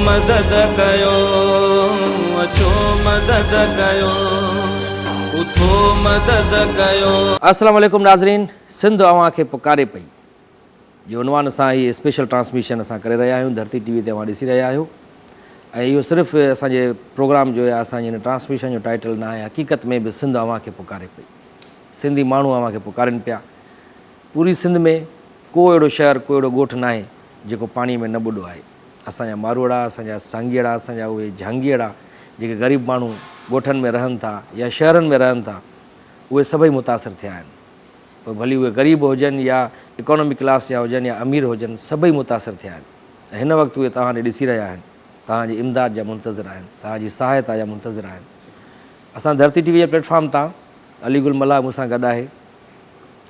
मदद कयो, अचो मदद कयो, उथो मदद कयो। अस्सलाम वालेकुम नाज़रीन, सिंध अवां खे पुकारे पई जे उनवान सां ही स्पेशल ट्रांसमिशन असां करे रहिया आहियूं। धरती टीवी ते अवां ॾिसी रहिया आहियो ऐं इहो सिर्फ़ु असांजे प्रोग्राम जो या असांजे हिन ट्रांसमिशन जो टाइटल न आहे, हक़ीक़त में बि सिंध अवां खे पुकारे पई। सिंधी माण्हू अवां खे पुकारनि पिया। पूरी सिंध में को अहिड़ो शहर, को अहिड़ो ॻोठु न आहे जेको पाणीअ में न ॿुॾो आहे। असांजा मारवाड़ा, असांजा सांगीड़ा, असांजा उहे झांगीड़ा जेके ग़रीब माण्हू ॻोठनि में रहनि था या शहरनि में रहनि था, उहे सभई मुतासिर थिया आहिनि। पोइ भली उहे ग़रीब हुजनि या इकोनॉमिक क्लास जा हुजनि या अमीर हुजनि, सभई मुतासिर थिया आहिनि। ऐं हिन वक़्तु उहे तव्हां ॾे ॾिसी रहिया आहिनि, तव्हांजी इमदाद जा मुंतज़िर आहिनि, तव्हांजी सहायता जा मुंतज़िर आहिनि। असां धरती टीवी जे प्लेटफॉर्म तां अली गुल मल्ला मूंसां गॾु आहे।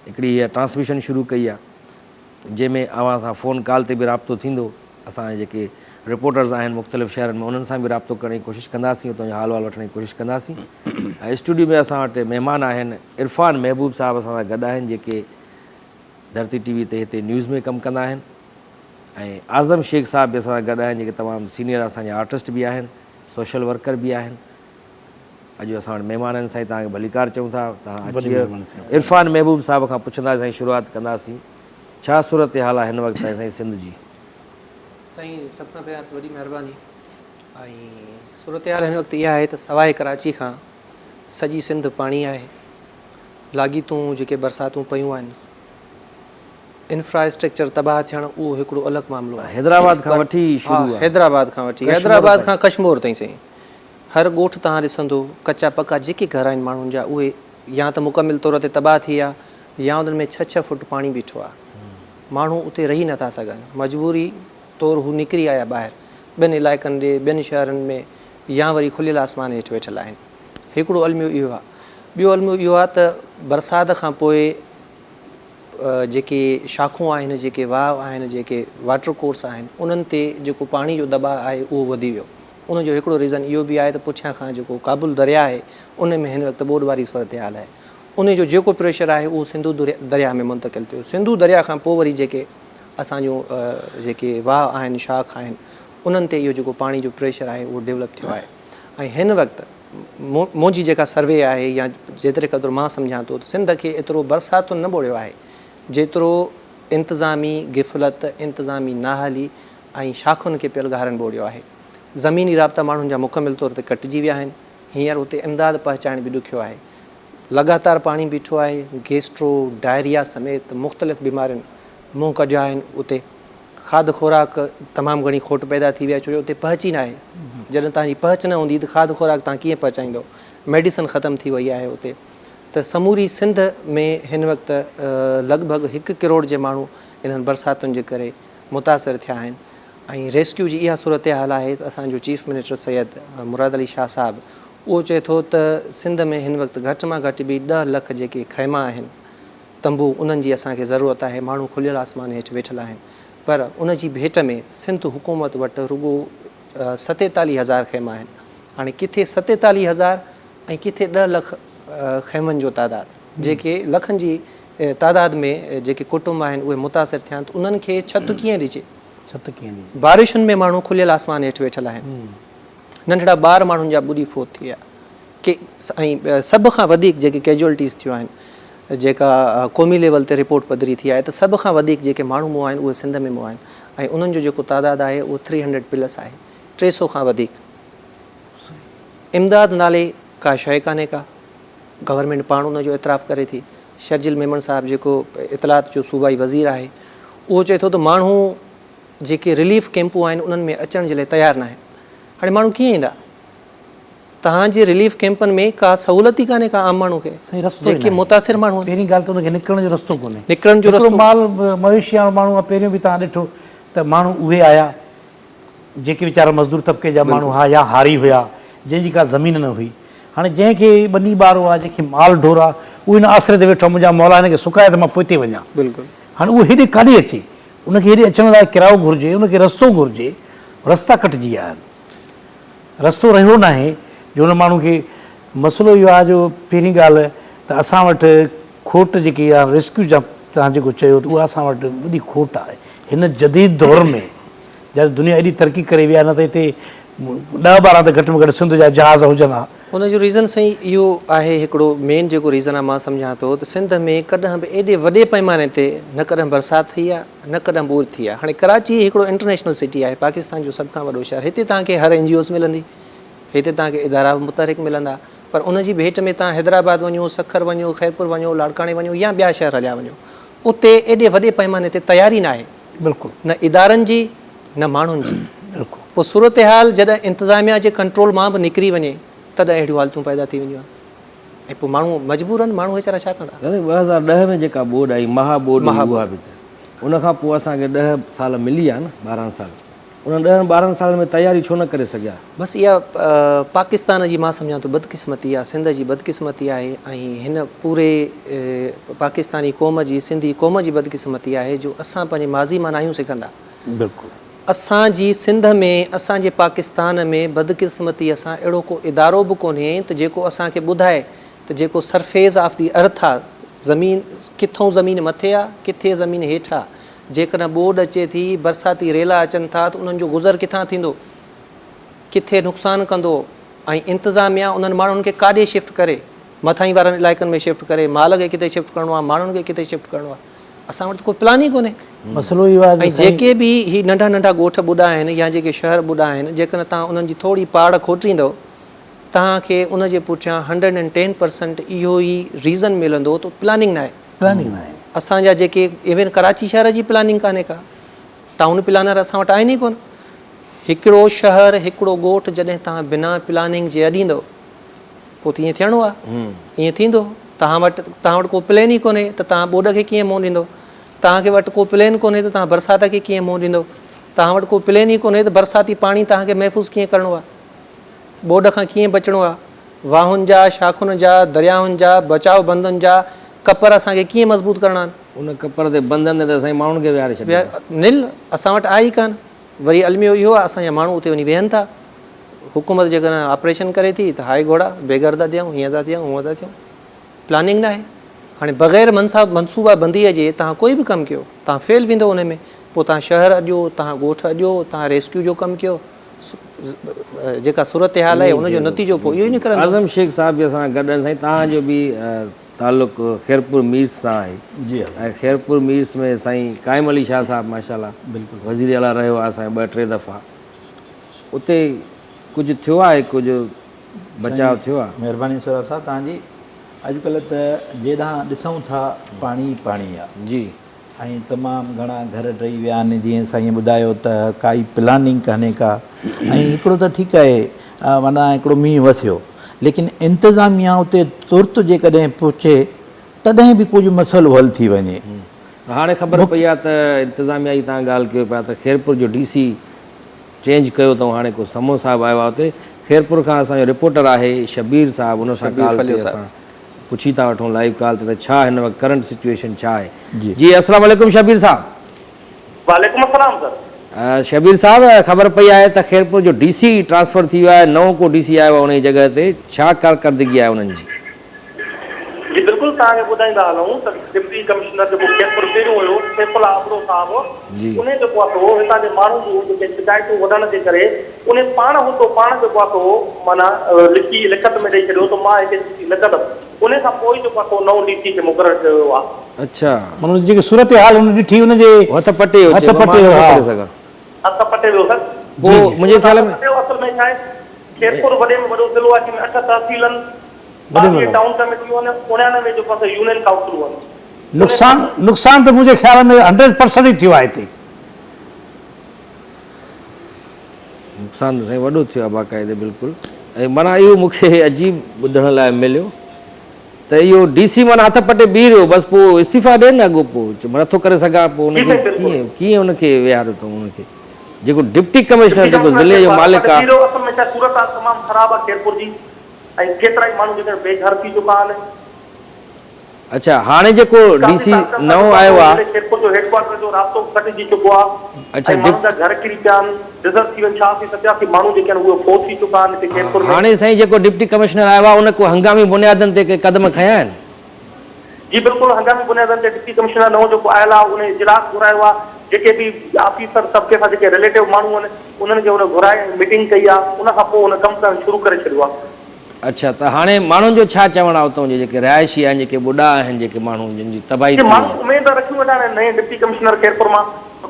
हिकिड़ी हीअ ट्रांसमिशन शुरू कई आहे जंहिंमें अवां सां फ़ोन कॉल ते बि राब्तो थींदो। असांजे जेके रिपोर्टर्स आहिनि मुख़्तलिफ़ शहरनि में, उन्हनि सां बि राब्तो करण जी कोशिशि कंदासीं, उतां जो हाल वाल वठण जी कोशिशि कंदासीं। ऐं स्टूडियो में असां वटि महिमान आहिनि इरफ़ान महबूब साहिबु असां सां गॾु आहिनि, जेके धरती टीवी ते हिते न्यूज़ में कमु कंदा आहिनि। ऐं आज़म शेख साहिब बि असां सां गॾु आहिनि, जेके तमामु सीनियर असांजा आर्टिस्ट बि आहिनि, सोशल वर्कर बि आहिनि। अॼु असां वटि महिमान आहिनि। साईं तव्हांखे भलीकार चऊं था, तव्हां अची वियो। इरफ़ान महबूब साहिब खां पुछंदासीं, साईं शुरूआति कंदासीं, छा सूरत हाल आहे हिन वक़्तु आहे साईं सिंध जी? साईं सभ खां पहिरियां त वॾी महिरबानी। ऐं सूरत हाल हिन वक़्तु इहा आहे त सवाइ कराची खां सॼी सिंध पाणी आहे। लाॻीतूं जेके बरसातूं पयूं आहिनि, इंफ्रास्ट्रक्चर तबाह थियणु, उहो हिकिड़ो अलॻि मामिलो आहे। हैदराबाद खां वठी शुरू आहे। हैदराबाद खां कश्मीर ताईं साईं हर ॻोठु तव्हां ॾिसंदो, कचा पका जेके घर आहिनि माण्हुनि जा, उहे या त मुकमिल तौर ते तबाह थी विया या उन्हनि में 6-6 फुट पाणी बीठो आहे। माण्हू उते रही नथा सघनि, मजबूरी तौरु हू निकिरी आया ॿाहिरि ॿियनि इलाइक़नि ॾे, ॿियनि शहरनि में, या वरी खुलियल आसमान हेठि वेठल आहिनि। हिकिड़ो अलमियो इहो आहे। ॿियो अलमियो इहो आहे त बरसाति खां पोइ जेके शाखूं आहिनि, जेके वाव आहिनि, जेके वाटर कोर्स आहिनि, उन्हनि ते जेको पाणी जो दबाव आहे उहो वधी वियो। उनजो हिकिड़ो रीज़न इहो बि आहे त पुठियां खां जेको काबुल दरिया आहे, उन में हिन वक़्तु ॿोॾि वारी सूरत हाल आहे। उनजो जेको प्रेशर आहे उहो सिंधू दरिया में मुंतक़िल थियो। सिंधू दरिया खां पोइ वरी जेके असांजो जेके वाह आहिनि, शाख आहिनि, उन्हनि ते इहो जेको पाणी जो प्रेशर आहे उहो डेवलप थियो आहे। ऐं हिन वक़्तु मुंहिंजी जेका सर्वे आहे या जेतिरे क़दुरु मां सम्झां थो, त सिंध खे एतिरो बरसातुनि न ॿोड़ियो आहे जेतिरो इंतिज़ामी गिफ़लत, इंतिज़ामी नाहली ऐं शाखुनि खे पियल घारनि ॿोड़ियो आहे। ज़मीनी राब्ता माण्हुनि जा मुकमिल तौर ते कटिजी विया आहिनि। हींअर उते इमदाद पहुचाइण बि ॾुखियो आहे। लॻातार पाणी बीठो आहे। गेस्ट्रो, डायरिया समेत मुख़्तलिफ़ बीमारियुनि मुंहुं कढिया आहिनि। उते खाद खुराक तमामु घणी खोट पैदा थी वई आहे, छो जो उते पहुची न आहे। जॾहिं तव्हांजी पहुच न हूंदी त खाद खुराक तव्हां कीअं पहुचाईंदो? मेडिसन ख़तमु थी वई आहे उते। त समूरी सिंध में हिन वक़्तु लॻभॻि 1 करोड़ जे माण्हू इन्हनि बरसातुनि जे करे मुतासिर थिया आहिनि। ऐं रेस्क्यू जी इहा सूरत हाल आहे त असांजो चीफ मिनिस्टर सैयद मुराद अली शाह साहिबु उहो चए थो त सिंध में हिन वक़्तु घटि मां घटि बि 10 लख जेके ख़ैमा आहिनि, तंबू, उन्हनि जी असांखे ज़रूरत आहे। माण्हू खुलियल आसमान हेठि वेठल आहिनि, पर उन जी भेट में सिंध हुकूमत वटि रुॻो 47,000 ख़ैमा आहिनि। हाणे किथे 47,000 ऐं किथे 10 लख ख़ैमनि जो तादादु, जेके लखनि जी तादाद में जेके कुटुंब आहिनि उहे मुतासिर थिया आहिनि, त उन्हनि खे छत कीअं ॾिजे? छत कीअं ॾिजे? बारिशुनि में माण्हू खुलियल आसमान हेठि वेठल आहिनि। नंढड़ा ॿार माण्हुनि जा ॿुॾी फोत थी विया के। ऐं सभ खां वधीक जेके कैजुअलिटीज़ थियूं आहिनि, जेका क़ौमी लेवल ते रिपोर्ट पधरी थी आहे, त सभ खां वधीक जेके माण्हू मुआ आहिनि उहे सिंध में मुआ आहिनि। ऐं उन्हनि जो जेको तादादु आहे उहो 300+ आहे, 300 खां वधीक। इमदाद नाले का शइ कान्हे का, गवर्नमेंट पाण उनजो इतराफ़ करे थी। शर्जिल मेमन साहिबु जेको इतलात जो सूबाई वज़ीर आहे, उहो चए थो त माण्हू जेके रिलीफ कैंपूं आहिनि उन्हनि में अचण जे लाइ तयारु न आहिनि। हाणे माण्हू कीअं ईंदा? तव्हांजे रिलीफ कैंपनि में का सहूलियत ई कान्हे का आम माण्हू खे, जेके मुतासिर माण्हू। पहिरीं ॻाल्हि त हुनखे निकिरण जो रस्तो कोन्हे। निकिरण जो रस्तो माल मवेशी वारो माण्हू आहे। पहिरियों बि तव्हां ॾिठो त माण्हू उहे आया जेके वीचारा मज़दूर तबिके जा माण्हू हुआ या हारी हुआ, जंहिंजी का ज़मीन न हुई। हाणे जंहिंखे ॿनी ॿारो आहे, जंहिंखे माल ढोर आहे, उहे हिन आसिरे ते वेठो, मुंहिंजा मौला हिनखे सुकाए त मां पोइ हिते वञा। बिल्कुलु। हाणे उहो हेॾे काॾे अचे? उनखे हेॾे अचण लाइ किरायो घुरिजे, उनखे रस्तो घुरिजे। रस्ता कटिजी विया आहिनि, रस्तो रहियो न आहे। जो हुन माण्हू खे मसइलो इहो आहे जो पहिरीं ॻाल्हि त असां वटि खोट जेकी आहे रेस्क्यू जा तव्हां जेको चयो त उहा असां वटि वॾी खोट आहे। हिन जदीद दौर में जॾहिं दुनिया एॾी तरक़ी करे वई आहे न त हिते 10-12 त घटि में घटि सिंध जा जहाज़ हुजनि हा। हुनजो रीज़न साईं इहो आहे, हिकिड़ो मेन जेको रीज़न आहे मां सम्झां थो त सिंध में कॾहिं बि एॾे वॾे पैमाने ते न कॾहिं बरसाति थी आहे न कॾहिं ॿूर थी आहे। हाणे कराची हिकिड़ो इंटरनेशनल सिटी आहे, पाकिस्तान जो सभ खां वॾो शहर। हिते तव्हांखे हर NGOs मिलंदी, हिते तव्हांखे इदारा मुतहरिक मिलंदा, पर उनजी भेट में तव्हां हैदराबाद वञो, सखर वञो, ख़ैरपुर वञो, लाड़काणे वञो या ॿिया शहर हलिया वञो, उते एॾे वॾे पैमाने ते तयारी न आहे, बिल्कुलु न इदारनि जी न माण्हुनि जी। बिल्कुुलु पोइ सूरत हाल जॾहिं इंतिज़ामिया जे कंट्रोल मां बि निकिरी वञे तॾहिं अहिड़ियूं हालतूं पैदा थी वञूं ऐं पोइ माण्हू मजबूर आहिनि, माण्हू वीचारा छा कंदा। 2010 में जेका ॿोॾि आई महाॿोॾि उहा बि त उनखां पोइ असांखे 10 साल मिली आहे न, 12 साल, उन 10-12 साल में तयारी छो न करे सघिया? बसि इहा पाकिस्तान जी मां सम्झां थो बदकिस्मती आहे, सिंध जी बदकिस्मती आहे ऐं हिन पूरे पाकिस्तानी क़ौम जी, सिंधी क़ौम जी बदकिस्मती आहे जो असां पंहिंजे माज़ी मां न आहियूं सिखंदा। बिल्कुलु असांजी सिंध में, असांजे पाकिस्तान में बदकिस्मती असां अहिड़ो को इदारो बि कोन्हे त जेको असांखे ॿुधाए त जेको सरफेस ऑफ दी अर्थ आहे, ज़मीन किथां ज़मीन मथे आहे किथे ज़मीन हेठि आहे, जेकॾहिं ॿोॾि अचे थी, बरसाती रेला अचनि था त उन्हनि जो गुज़र किथां थींदो, किथे नुक़सानु कंदो, ऐं इंतिज़ामिया उन्हनि माण्हुनि खे काॾे शिफ्ट करे, मथां वारनि इलाइक़नि में शिफ्ट करे, माल खे किथे शिफ्ट करिणो आहे, माण्हुनि खे किथे शिफ्ट करिणो आहे, असां वटि कोई प्लान ई कोन्हे। मसइलो इहो आहे ऐं जेके बि ही नंढा नंढा ॻोठ ॿुॾा आहिनि या जेके शहर ॿुॾा आहिनि, जेकॾहिं तव्हां उन्हनि जी थोरी पाड़ खोटींदव, तव्हांखे उनजे पुठियां 110% इहो ई रीज़न मिलंदो त प्लानिंग न आहे। प्लानिंग न आहे। असांजा जेके इवन कराची शहर जी प्लानिंग कान्हे का, टाउन प्लानर असां वटि आहिनि ई कोन। हिकिड़ो शहर, हिकिड़ो ॻोठु जॾहिं तव्हां बिना प्लानिंग जे अॾींदव पोइ त ईअं थियणो आहे, ईअं थींदो। तव्हां वटि को प्लेन ई कोन्हे त तव्हां ॿोॾि खे कीअं मुंहुं ॾींदो, तव्हांखे वटि को प्लेन कोन्हे त तव्हां बरसाति खे कीअं मुंहुं ॾींदो, तव्हां वटि को प्लेन ई कोन्हे त बरसाती पाणी तव्हांखे महफ़ूज़ कीअं करिणो आहे, ॿोॾि खां कीअं बचिणो आहे, वाहुनि जा, शाखुनि जा, दरियाउनि जा, बचाव बंदुनि जा कपर असांखे कीअं मज़बूत करणा आहिनि। उन कपर ते बंदनि ते असांजे माण्हुनि खे विहारे छॾियो निल असां वटि आहे ई कान। वरी अलमियो इहो आहे, असांजा माण्हू उते वञी वेहनि था, हुकूमत जेकॾहिं ऑपरेशन करे थी त हाय घोड़ा बेघर था थियूं, हीअं था थियूं, हूअं था थियूं, प्लानिंग न आहे। हाणे बग़ैर मनसूबा बंदीअ जे तव्हां कोई बि कमु कयो तव्हां फेल वेंदो उन में। पोइ तव्हां शहर अॼो, तव्हां ॻोठ अॼो, तव्हां रेस्क्यू जो कमु कयो, जेका सूरत हाल आहे उनजो नतीजो पोइ इहो ई निकिरंदो। आज़म शेख साहब बि असां गॾु आहिनि साईं, तव्हांजो बि तालुक़ु खैरपुर मीर्स सां आहे। जी ऐं खैरपुर मीर्स में साईं क़ाइम अली शाह साहब माशाल्लाह बिल्कुलु वज़ीर आला रहियो आहे असांजो 2-3 दफ़ा। उते कुझु थियो आहे, कुझु बचाव थियो आहे? महिरबानी सोरा साहब तव्हांजी। अॼुकल्ह त जेॾां ॾिसूं था पाणी पाणी आहे जी, ऐं तमामु घणा घर ठही विया आहिनि, जीअं साईं ॿुधायो त काई प्लानिंग कान्हे का। ऐं हिकिड़ो त ठीकु आहे, माना हिकिड़ो मींहुं वसियो, लेकिन इंतिज़ामिया उते तुर्त जेकॾहिं पहुचे तॾहिं बि कुझु मसइलो हल थी वञे। हाणे ख़बर पई आहे त इंतिज़ामिया जी तव्हां ॻाल्हि कयो पिया त खैरपुर जो DC चेंज कयो अथऊं। हाणे को समो साहब आयो आहे उते खैरपुर खां, असांजो रिपोर्टर आहे शबीर साहब, उन सां ॻाल्हि ते असां पुछी था वठूं लाइव कॉल ते त छा हिन वक़्तु करंट सिचुएशन छा आहे। जी अस्सलाम वालेकुम शबीर साहब। वालेकुम अस्सलाम सर। शबीर साहब, ख़बर पई आहे त खैरपुर जो DC ट्रांसफ़र थी वियो आहे, नओं को DC आयो आहे उन जी जॻह ते, छा कारकर्दगी आहे उन्हनि जी? जी बिल्कुलु तव्हांखे ॿुधाईंदा हलूं त डिप्टी कमिश्नर जेको खैरपुर पहिरियों हुयो सैफुल आबरो साहब, उन जेको आहे हितां जे माण्हू जूं जेके शिकायतूं वधण जे करे उन पाण जेको आहे माना लिखत में ॾेई छॾियो त मां हिते लिखंदुमि। उन खां पोइ जेको आहे नओं DC खे मुक़ररु कयो वियो आहे। अच्छा, माना जेके सूरत हाल हुन ॾिठी हुनजे हथ पटे वियो हथ पटे वियो सर। पोइ मुंहिंजे ख़्याल में असल में छा आहे, खैरपुर वॾे में वॾो ज़िलो आहे, 8 तहसीलनि, टाउन कमेटियूं आहिनि, 99 जेको आहे यूनियन काउंसिलूं आहिनि। नुक़सान त मुंहिंजे ख़्याल में 100% ई थियो आहे हिते। नुक़सान त साईं वॾो थियो आहे बाक़ाइदे बिल्कुलु। ऐं माना इहो मूंखे अजीब ॿुधण लाइ मिलियो त इहो DC माना हथ पटे बीह रहियो, बसि पोइ इस्तीफ़ा ॾिए न अॻो पोइ नथो करे सघां, पोइ उनखे कीअं उनखे विहारियो अथऊं उनखे, जेको डिप्टी कमिश्नर जेको ज़िले जो मालिक आहे। असल में छा सूरत तमामु ख़राबु आहे खैरपुर जी, ऐं केतिरा ई माण्हू जेके बेघर थी चुका आहिनि। अच्छा, हाणे जेको DC नओं आयो आहे, खैरपुर जो हेडक्वार्टर जो रास्तो कटिजी चुको आहे। अच्छा, माण्हुनि जा घर किरी पिया आहिनि, डिज़र्ट थी वञे, 86 माण्हू जेके आहिनि उहे फोत थी चुका आहिनि हिते खैरपुर में। हाणे साईं जेको डिप्टी कमिश्नर आयो आहे उन को हंगामी बुनियादनि ते के क़दम खयां आहिनि? जी बिल्कुलु, हंगामी बुनियादनि ते डिप्टी कमिश्नर नओं जेको आयल आहे उन इजलास घुरायो आहे। जेके बि ऑफिसर तबिके सां जेके रिलेटिव माण्हू आहिनि उन्हनि खे उन घुराए मीटिंग कई आहे, उन खां पोइ उन कमु करणु शुरू करे छॾियो आहे। अच्छा, त हाणे माण्हुनि जो छा चवणु आहे उतां जे जेके रिहायशी आहिनि, जेके ॿुढा आहिनि, जेके माण्हू जिन जी तबाही थी वई माण्हू उमेद रखी वेठा आहिनि नए डिप्टी कमिश्नर खैरपुर मां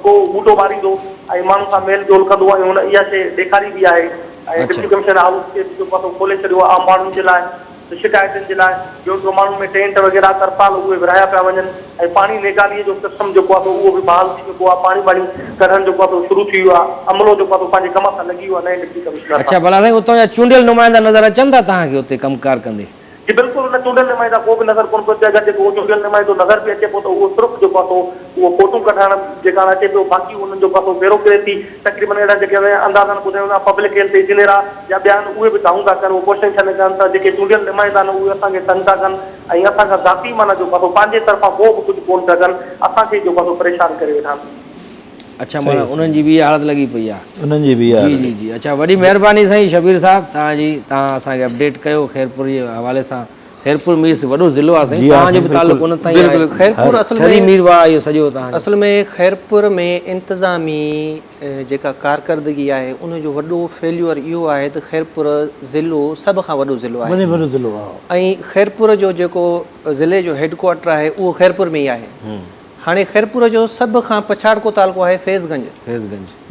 को ॿूटो ॿारींदो ऐं माण्हू सां मेल जोल कंदो ऐं हुन इहा शइ ॾेखारी बि आहे ऐं डिप्टी कमिश्नर हाउस खे जो पासो खोले छॾियो आहे आम माण्हुनि जे लाइ शिकायतुनि जे लाइ, जो माण्हुनि में टेंट वग़ैरह तरपाल उहे विराया पिया वञनि ऐं पाणी नेगालीअ जो सिस्टम जेको आहे उहो बि बहाल थी चुको आहे, पाणी वाणी कढण जेको आहे शुरू थी वियो आहे, अमलो जेको आहे पंहिंजे कम सां लॻी वियो आहे नए डिप्टी कमिश्नर। अच्छा, भला साईं उतां जा चूंडियल नुमाइंदा नज़र अचनि था तव्हांखे हुते कमकार कंदे? जी बिल्कुलु, हुन चूंडियल नुमाइंदा को बि नज़र कोन पियो अचे। अगरि जेको चूंडियल नुमाइंदो नज़र बि अचे पोइ त उहो सिर्फ़ु जेको आहे उहो फोटूं कढाइण जेका अचे पियो, बाक़ी हुननि जो पासो ब्यूरोक्रेसी तक़रीबन अहिड़ा जेके अंदाज़नि ॿुधायूं था पब्लिक हेल्थ इंजीनियर आहे या ॿिया आहिनि उहे बि दाऊं था कनि, उहे क्वेश्चन छॾे कनि था, जेके चूंडियल नुमाइंदा आहिनि उहे असांखे तंग था कनि ऐं असांखां ज़ाती माना जो पासो पंहिंजे तरफ़ां को बि कुझु कोन था कनि, असांखे जो पासो परेशान करे वेठा आहिनि। अच्छा, माना उन्हनि जी बि इहा हालत लॻी पई आहे? उन्हनि जी बि जी जी जी। अच्छा, वॾी महिरबानी साईं शबीर साहिबु तव्हांजी, तव्हां असांखे अपडेट कयो खैरपुर जे हवाले सां। खैरपुर मीर वॾो ज़िलो आहे साईं, तव्हांजो बि तालुक़ु उन ताईं आहे? बिल्कुलु, खैरपुर असल ठरी में मीरवा इहो सॼो तव्हां असल में खैरपुर में इंतिज़ामी जेका कारकर्दगी आहे उनजो वॾो फेल्यूअर इहो आहे त खैरपुर ज़िलो सभ खां वॾो ज़िलो आहे वॾो ज़िलो आहे ऐं खैरपुर जो जेको ज़िले जो हेडक्वार्टर आहे उहो खैरपुर में ई आहे। हाणे खैरपुर जो सभ खां पछाड़को तालुको आहे फैज़गंज,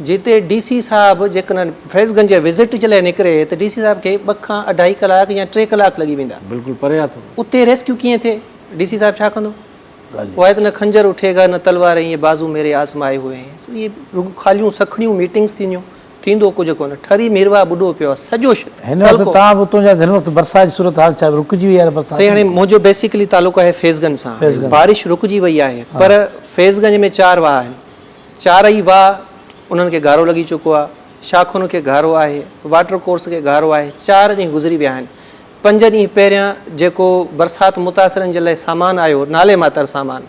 जिते DC साहिबु जेकॾहिं फैज़गंज जे विज़िट जे लाइ निकिरे त DC साहिब खे 2 खां 2.5 कलाक या 3 कलाक लॻी वेंदा। बिल्कुलु परे आहे। उते रेस्क्यू कीअं थिए? DC साहिबु छा कंदो? वो है तो न खंजर उठेगा न तलवार, ये बाजू मेरे आसमाए हुए हैं। सो ये खालियूं सखणियूं मीटिंग्स थींदो कुछ कोन। ठरी मिरवा बुॾो पियो सॼो हिन वक़्तु तव्हां उतां जा हिन वक़्तु बरसाति जी सूरत हाल छा रुकिजी वई आहे? बरसाति सही हाणे मुंहिंजो बेसिकली तालुको आहे फैज़गंज सां। बारिश रुकिजी वई आहे पर फैज़गंज में 4 वाह आहिनि, 4 ई वाह उन्हनि खे गारो लॻी चुको आहे, शाखुनि खे गारो आहे, वाटर कोर्स खे गारो आहे। 4 ॾींहं गुज़री विया आहिनि। 5 ॾींहं पहिरियां जेको बरसाति मुतासिरनि जे लाइ सामान आयो, नाले मातर सामान,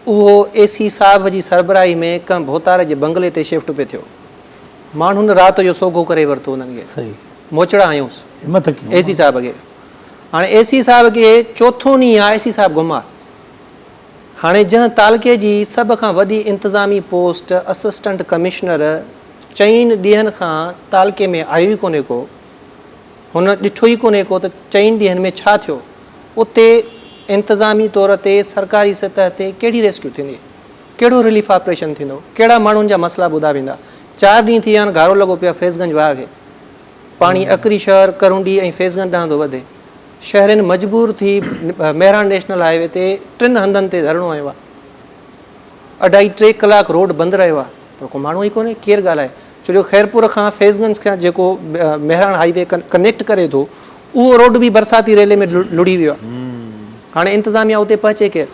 उहो AC साहिब जी सरबराही में कंहिं भोतार जे बंगले ते शिफ्ट पियो थियो। माण्हुनि राति जो सोघो करे वरितो उन्हनि खे। सही मोचड़ा आयूंसि AC साहिब खे। हाणे AC साहिब खे चोथों ॾींहुं आहे AC साहिब गुम आहे। हाणे जंहिं तालुके जी सभ खां वॾी इंतिज़ामी पोस्ट असिस्टेंट कमिश्नर 4 ॾींहंनि खां तालुके में आयो ई कोन्हे को, हुन ॾिठो ई कोन्हे को त 4 ॾींहंनि में छा थियो। उते इंतिज़ामी तौर ते सरकारी सतह ते कहिड़ी रेस्क्यू थींदी, कहिड़ो रिलीफ ऑपरेशन थींदो, कहिड़ा माण्हुनि जा मसइला ॿुधा वेंदा? 4 ॾींहं थी विया आहिनि, गारो लॻो पियो आहे फैज़गंज वाह खे। पाणी अकरी शहर करुंडी ऐं फैज़गंज ॾांहुं थो वधे। शहरनि मजबूर थी मेहरान नेशनल हाईवे ते 3 हंधनि ते धरणो आयो आहे। 2.5-3 कलाक रोड बंदि रहियो आहे पर को माण्हू ई कोन्हे, केरु ॻाल्हाए? छो जो खैरपुर खां फैज़गंज खां जेको मेहरान हाईवे कनेक्ट करे थो उहो रोड बि बरसाती रेले में लुड़ी वियो आहे। हाणे इंतिज़ामिया उते पहुचे केरु?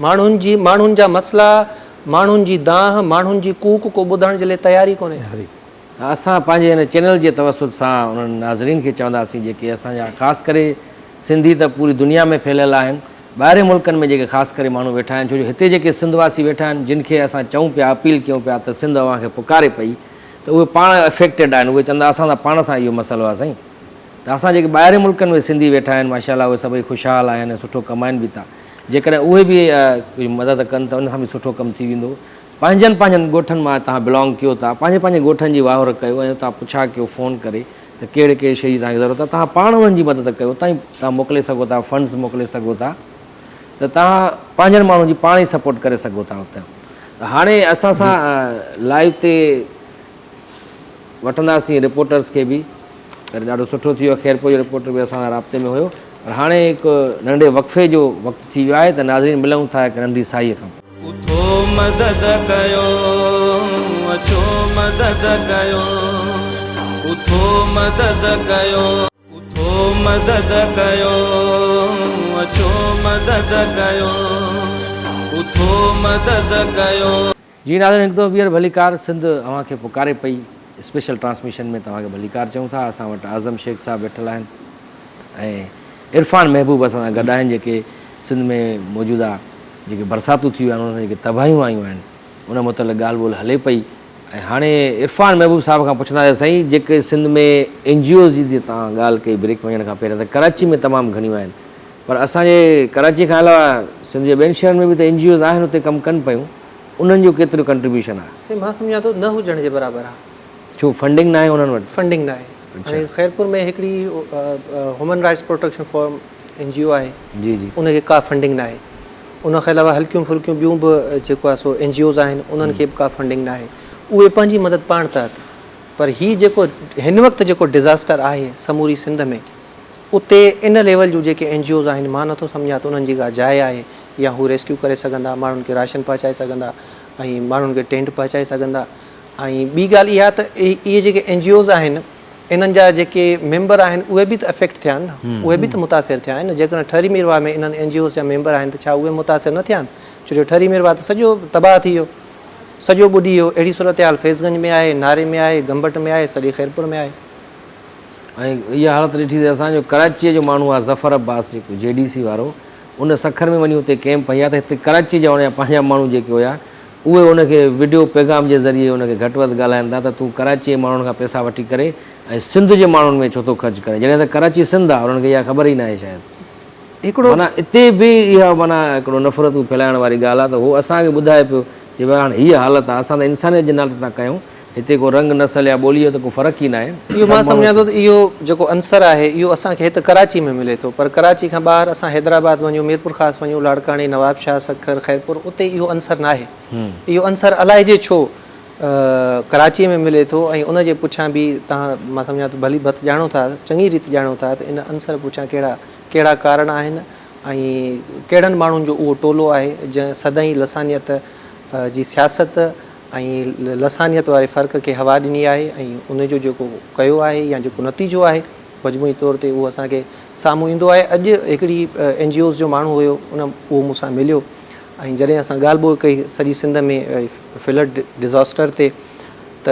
माण्हुनि जा मसइला, माण्हुनि जी दाह, माण्हुनि जी कूक को ॿुधण जे लाइ तयारी कोन्हे। असां पंहिंजे हिन चैनल जे तवसुत सां उन्हनि नाज़रीन खे चवंदासीं जेके असांजा ख़ासि करे सिंधी त पूरी दुनिया में फैलियल आहिनि, ॿाहिरि मुल्कनि में जेके ख़ासि करे माण्हू वेठा आहिनि, छो जो हिते जेके सिंधवासी वेठा आहिनि जिन खे असां चऊं पिया, अपील कयूं पिया त सिंध अव्हां खे पुकारे पई, त उहे पाण अफेक्टेड आहिनि। उहे चवंदा असां सां पाण सां इहो मसइलो आहे साईं। त असां जेके ॿाहिरि मुल्कनि में सिंधी वेठा आहिनि माशाअल्लाह उहे सभई ख़ुशहाल आहिनि ऐं सुठो कमाइनि बि था। जेकॾहिं उहे बि कुझु मदद कनि त उन खां बि सुठो कमु थी वेंदो। पंहिंजनि ॻोठनि मां तव्हां बिलोंग कयो था, पंहिंजे ॻोठनि जी वाहर कयो ऐं तव्हां पुछा कयो फ़ोन करे त कहिड़े कहिड़े शइ जी तव्हांखे ज़रूरत आहे, तव्हां पाण उन्हनि जी मदद कयो। उतां ई तव्हां मोकिले सघो था, फंड्स मोकिले सघो था, त तव्हां पंहिंजनि माण्हुनि जी पाण ई सपोर्ट करे सघो था उतां। हाणे असां सां लाइव ते वठंदासीं रिपोर्टर्स खे बि, त ॾाढो सुठो थी वियो। खैरपुर जो रिपोर्टर बि असां राब्ते में हुयो। पर हाणे हिकु नंढे वक़फ़े जो वक़्तु थी वियो आहे, त नाज़रीन मिलूं था हिकु नंढी साईअ खां। उथो मदद कयो, अचो मदद कयो, उथो मदद कयो, उथो मदद कयो, अचो मदद कयो, उथो मदद कयो। जी नाज़रीन, हिकु दफ़ो ॿीहर भलीकार सिंध अव्हां खे पुकारे पई स्पेशल ट्रांसमिशन में तव्हांखे भलीकार चऊं था। असां वटि आज़म शेख साहब वेठल आहिनि ऐं इरफान महबूब असां सां गॾु आहिनि, जेके सिंध में मौजूदा जेके बरसातूं थी वियूं आहिनि, उन जेके तबाहियूं आयूं आहिनि उन मुतलिक़ ॻाल्हि ॿोल हले पई। ऐं हाणे इरफान महबूब साहिब खां पुछंदासीं साईं, जेके सिंध में NGOs जी तव्हां ॻाल्हि कई ब्रेक वञण खां पहिरियों, त कराची में तमामु घणियूं आहिनि, पर असांजे कराची खां अलावा सिंध जे ॿियनि शहरनि में बि त NGOs आहिनि, उते कमु कनि पियूं। उन्हनि जो केतिरो कंट्रीब्यूशन आहे? से मां सम्झां थो न हुजण जे बराबरि आहे। छो फंडिंग न आहे उन्हनि वटि? फंडिंग न आहे। हाणे ख़ैरपुर में हिकिड़ी human rights protection form NGO आहे, जी जी, उनखे का फंडिंग न आहे। उनखां अलावा हल्कियूं फुल्कियूं ॿियूं बि जेको आहे सो NGOs आहिनि, उन्हनि खे बि का फंडिंग न आहे। उहे पंहिंजी मदद पाण था। पर हीउ जेको हिन वक़्तु जेको डिज़ास्टर आहे समूरी सिंध में, उते इन लेवल जूं जेके NGOs आहिनि, मां नथो सम्झां त उन्हनि जी का जाइ आहे या हू रेस्क्यू करे सघंदा, माण्हुनि खे राशन पहुचाए सघंदा ऐं माण्हुनि खे टेंट पहुचाए सघंदा। ऐं ॿी ॻाल्हि इहा त इहे जेके NGOs आहिनि, इन्हनि जा जेके मेंबर आहिनि उहे बि त अफेक्ट थिया आहिनि न, उहे बि त मुतासिर थिया आहिनि। जेकॾहिं ठरी मीरवा में इन्हनि NGOs जा मेंबर आहिनि त छा उहे मुतासिर न थिया आहिनि? छो जो ठरी मीरवा त सॼो तबाह थी वियो, सॼो ॿुॾी वियो। अहिड़ी सूरत हाल फैज़गंज में आहे, नारे में आहे, गंबट में आहे, सॼे ख़ैरपुर में आहे। ऐं इहा हालत ॾिठी त असांजो कराचीअ जो माण्हू आहे ज़फ़र अब्बास जेको JDC वारो, उन सखर में वञी हुते कैम्प हई आहे त हिते कराची जा हुनजा पंहिंजा माण्हू जेके हुया उहे उनखे वीडियो पैगाम जे ज़रिए उनखे घटि वधि ॻाल्हाइनि था त तूं कराची जे माण्हुनि खां पैसा वठी करे ऐं सिंध जे माण्हुनि में छो थो ख़र्चु करे, जॾहिं त कराची सिंध आहे, उन्हनि खे इहा ख़बर ई न आहे शायदि। हिकिड़ो माना हिते बि इहा माना हिकिड़ो नफ़रतूं फैलाइण वारी ॻाल्हि आहे। त उहो असांखे ॿुधाए पियो की भई हाणे हीअ हालत आहे, असां त इंसानियत जे नाले था कयूं, हिते को रंग नसल या ॿोलीअ जो त को फ़र्क़ु ई न आहे। इहो मां सम्झां थो त इहो जेको अंसर आहे इहो असांखे हिते कराची में मिले थो, पर कराची खां ॿाहिरि असां हैदराबाद वञूं, मीरपुर ख़ासि वञूं, लाड़काणी, नवाबशाह, सखर, ख़ैरपुर, उते इहो अंसर न आहे। इहो अंसर अलाए जे छो कराची में मिले थो। ऐं उनजे पुठियां बि तव्हां मां सम्झां थो भली भत ॼाणो था, चङी रीति ॼाणो था त इन अंसर पुठियां कहिड़ा कारण आहिनि ऐं कहिड़नि माण्हुनि जो उहो टोलो आहे जंहिं सदाईं लसानियत जी सियासत ऐं लसानियत वारे फ़र्क़ खे हवा ॾिनी आहे ऐं उनजो जेको कयो आहे या जेको नतीजो आहे मजमूई तौर ते उहो असांखे साम्हूं ईंदो आहे। अॼु हिकिड़ी NGOs जो माण्हू हुयो, उहो मूंसां मिलियो ऐं जॾहिं असां ॻाल्हि ॿोल कई सॼी सिंध में फ्लड डिज़ास्टर ते, त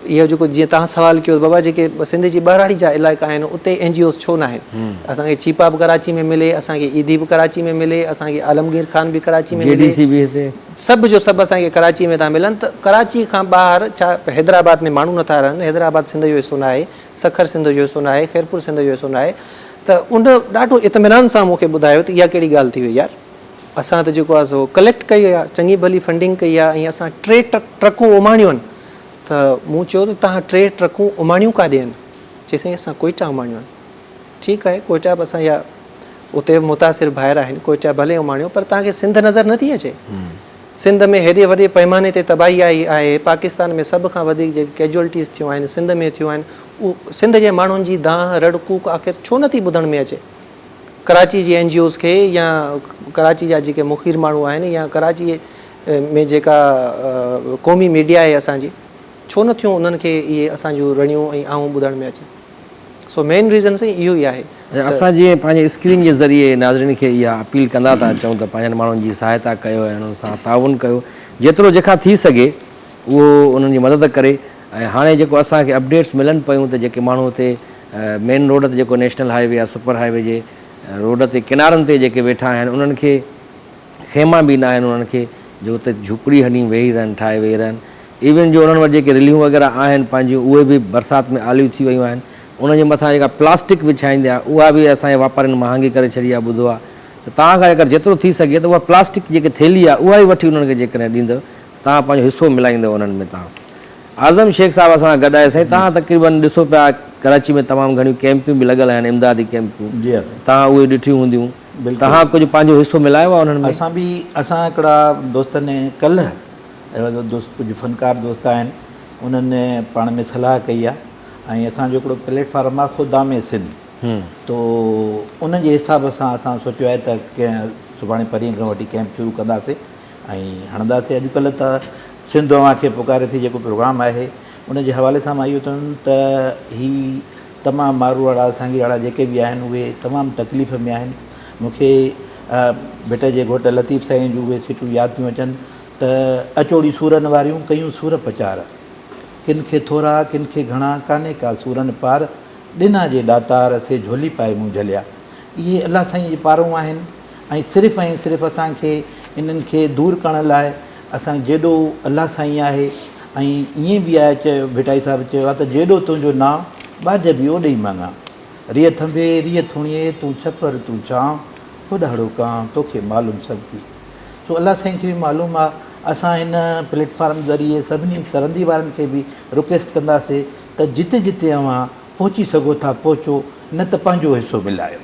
इहो जेको जीअं तव्हां सवालु कयो बाबा जेके सिंध जी ॿाहिराड़ी जा इलाइक़ा आहिनि उते NGOs छो न आहिनि? असांखे चीपा बि कराची में मिले, असांखे ईदी बि कराची में मिले, असांखे आलमगीर ख़ान बि कराची में मिले, JDC बि हिते सभु जो सभु असांखे कराची में था मिलनि। त कराची खां ॿाहिरि छा हैदराबाद में माण्हू नथा रहनि? हैदराबाद सिंध जो हिसो न आहे, सखर सिंध जो हिसो न आहे, ख़ैरपुर सिंध जो हिसो न आहे। त उन ॾाढो इत्मिनान सां मूंखे ॿुधायो त इहा कहिड़ी ॻाल्हि थी वई यार, असां त जेको आहे सो कलेक्ट कई आहे, चङी भली फंडिंग कई आहे ऐं असां 3 ट्रकूं उमाणियूं आहिनि। त मूं चयो त तव्हां 3 ट्रकूं उमाणियूं काॾे आहिनि? चई साईं असां कोयटा उमाणियूं आहिनि। ठीकु आहे, कोयटा बि असां या उते मुतासिर ॿाहिरि आहिनि, कोयटा भले उमाणियो, पर तव्हांखे सिंध नज़र नथी अचे। सिंध में हेॾे वॾे पैमाने ते तबाही आई आहे, पाकिस्तान में सभ खां वधीक जेके कैजुअलिटीज़ थियूं आहिनि सिंध में थियूं आहिनि, उहो सिंध जे माण्हुनि जी दाह रड़ कूक आख़िर छो नथी ॿुधण में अचे? कराची जी NGOs खे या कराची जा जेके मुखीर माण्हू आहिनि या कराची में जेका क़ौमी मीडिया आहे असांजी, छो नथियूं उन्हनि खे इहे असांजूं रड़ियूं ऐं आऊं ॿुधण में अचनि? सो मेन रीज़न साईं इहो ई आहे। असां जीअं पंहिंजे स्क्रीन जे ज़रिए नाज़रीन खे इहा अपील कंदा था अचूं त पंहिंजनि माण्हुनि जी सहायता कयो ऐं उन्हनि सां ताउन कयो, जेतिरो जेका थी सघे उहो उन्हनि जी मदद करे। ऐं हाणे जेको असांखे अपडेट्स मिलनि पियूं त जेके माण्हू हुते मेन रोड ते जेको नेशनल हाईवे आहे, सुपर हाईवे जे रोड ते किनारनि ते जेके वेठा आहिनि उन्हनि खे खेमा बि न आहिनि, उन्हनि खे जो हुते झुपड़ी हणी वेही रहनि, ठाहे वेही रहनि। इवन जो उन्हनि वटि जेके रिलियूं वग़ैरह आहिनि पंहिंजियूं उहे बि बरसाति में आलियूं थी वियूं आहिनि। उन जे मथां जेका प्लास्टिक विछाईंदी आहे उहा बि असांजे वापारियुनि महांगी करे छॾी आहे, ॿुधो आहे। त तव्हां खां अगरि जेतिरो थी सघे त उहा प्लास्टिक जेकी थैली आहे उहा ई वठी उन्हनि खे जेकॾहिं ॾींदव, तव्हां पंहिंजो हिसो मिलाईंदव उन्हनि में। तव्हां आज़म शेख साहिब असां गॾु आहे साईं, तव्हां तक़रीबन ॾिसो पिया कराची में तमामु घणियूं कैंपियूं बि लॻल आहिनि, इमदादी कैंपियूं, तव्हां उहे ॾिठियूं हूंदियूं, तव्हां कुझु पंहिंजो हिसो मिलायो आहे उन्हनि में? असां हिकिड़ा दोस्तनि कल्ह कुझु फ़नकार दोस्त आहिनि, उन्हनि पाण में सलाह कई आहे ऐं असांजो हिकिड़ो प्लेटफॉर्म आहे ख़ुदामे सिंध, तो उन जे हिसाब सां असां सोचियो आहे त कंहिं सुभाणे परीहं खां वठी कैंप शुरू कंदासीं ऐं हणंदासीं। अॼुकल्ह त सिंध अवां खे पुकारे थी जेको प्रोग्राम आहे उन जे हवाले सां मां इहो चवंदुमि त हीउ तमामु मारूवाड़ा सांगीवाड़ा जेके बि आहिनि उहे तमामु तकलीफ़ में आहिनि। मूंखे बेटे जे घोट लतीफ़ साईं जूं उहे सिटूं यादि थियूं अचनि त अचोड़ी सूरनि वारियूं कयूं सूर पचार, किन खे थोरा किन खे घणा, कान्हे का सूरनि पार, ॾिना जे ॾातार से झोली पाए मूं झलिया। इहे अलाह साईं जे पारूं आहिनि ऐं सिर्फ़ु असांखे इन्हनि खे दूरि करण लाइ असां जेॾो अलाह साईं आहे ऐं ईअं बि आहे, चयो भिटाई साहिबु चयो आहे त जेॾो तुंहिंजो नाम बाज बि ओॾे ई मङा, रिय थंभे रिय थुणिए तूं छपर तूं छांव, होॾाड़ो कां तोखे मालूम सभु थी। सो अलाह साईं खे बि मालूम आहे असां हिन प्लेटफॉर्म ज़रिए सभिनी सरहंदी वारनि खे बि रिक्वेस्ट कंदासीं त जिते जिते अव्हां पहुची सघो था पहुचो, न त पंहिंजो हिसो मिलायो।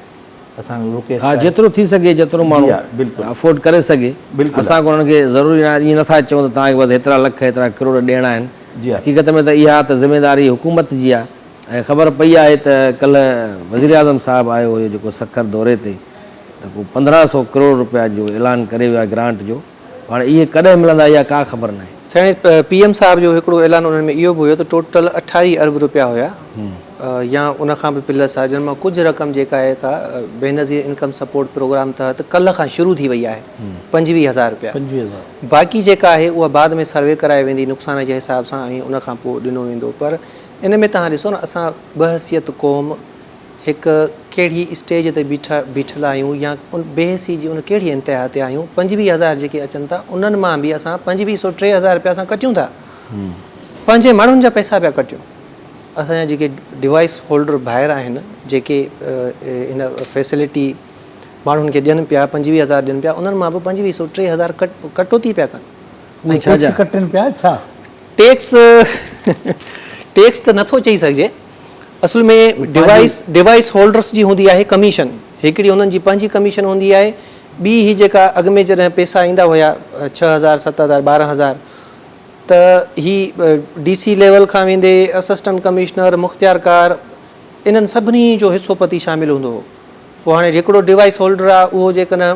असां रिक्वेस्ट हा, जेतिरो थी सघे जेतिरो माण्हू जी हा, बिल्कुलु। अफोर्ड करे सघे। बिल्कुलु। असां उन्हनि खे ज़रूरी ईअं नथा चऊं त तव्हांखे बसि हेतिरा लख हेतिरा करोड़ ॾियणा आहिनि। जी हा। हक़ीक़त में त इहा त ज़िम्मेदारी हुकूमत जी आहे। ऐं ख़बर पई आहे त कल्ह वज़ीर आज़म साहिबु आयो हुयो जेको सखर दौरे ते, त पोइ 1500 करोड़ रुपया जो ऐलान करे वियो आहे ग्रांट जो। हाणे इहे कॾहिं मिलंदा इहा का ख़बर न आहे। साईं PM साहिब जो हिकिड़ो ऐलान उन्हनि में इहो बि हुयो त टोटल 28 अरब रुपया हुया, या उनखां बि प्लस आहे, जिन मां कुझु रक़म जेका आहे का बेनज़ीर इनकम सपोर्ट प्रोग्राम तहत कल्ह खां शुरू थी वई आहे, 25,000 रुपया। 25,000 बाक़ी जेका आहे उहा बाद में सर्वे कराए वेंदी नुक़सान जे हिसाब सां, ऐं उनखां पोइ ॾिनो वेंदो। पर इन में तव्हां ॾिसो न, असां बहसियत क़ौम हिकु कहिड़ी स्टेज ते बीठल आहियूं, या उन बेहसी जी उन कहिड़ी इंतिहा ते आहियूं। 25,000 जेके अचनि था उन्हनि मां बि असां 2503,000 रुपया असां कटियूं था, पंहिंजे माण्हुनि जा पैसा पिया कटियूं। असांजा जेके डिवाइस होल्डर ॿाहिरि आहिनि, जेके इन फैसिलिटी माण्हुनि खे ॾियनि पिया, 25,000 ॾियनि पिया, उन्हनि मां बि 2503,000 कटौती पिया कनि। टैक्स कटनि पिया छा? टैक्स त नथो चई सघिजे, असल में डिवाइस होल्डर्स जी हूंदी आहे कमीशन, हिकिड़ी उन्हनि जी पंहिंजी कमीशन हूंदी आहे। ॿी ही जेका अॻु में जॾहिं पैसा ईंदा हुया 6,000 7,000 12,000, त ही DC लेवल खां वेंदे असिस्टेंट कमिश्नर मुख़्तियारकार इन्हनि सभिनी जो हिसोपति शामिलु हूंदो हो। पोइ हाणे हिकिड़ो डिवाइस होल्डर आहे, उहो जेकॾहिं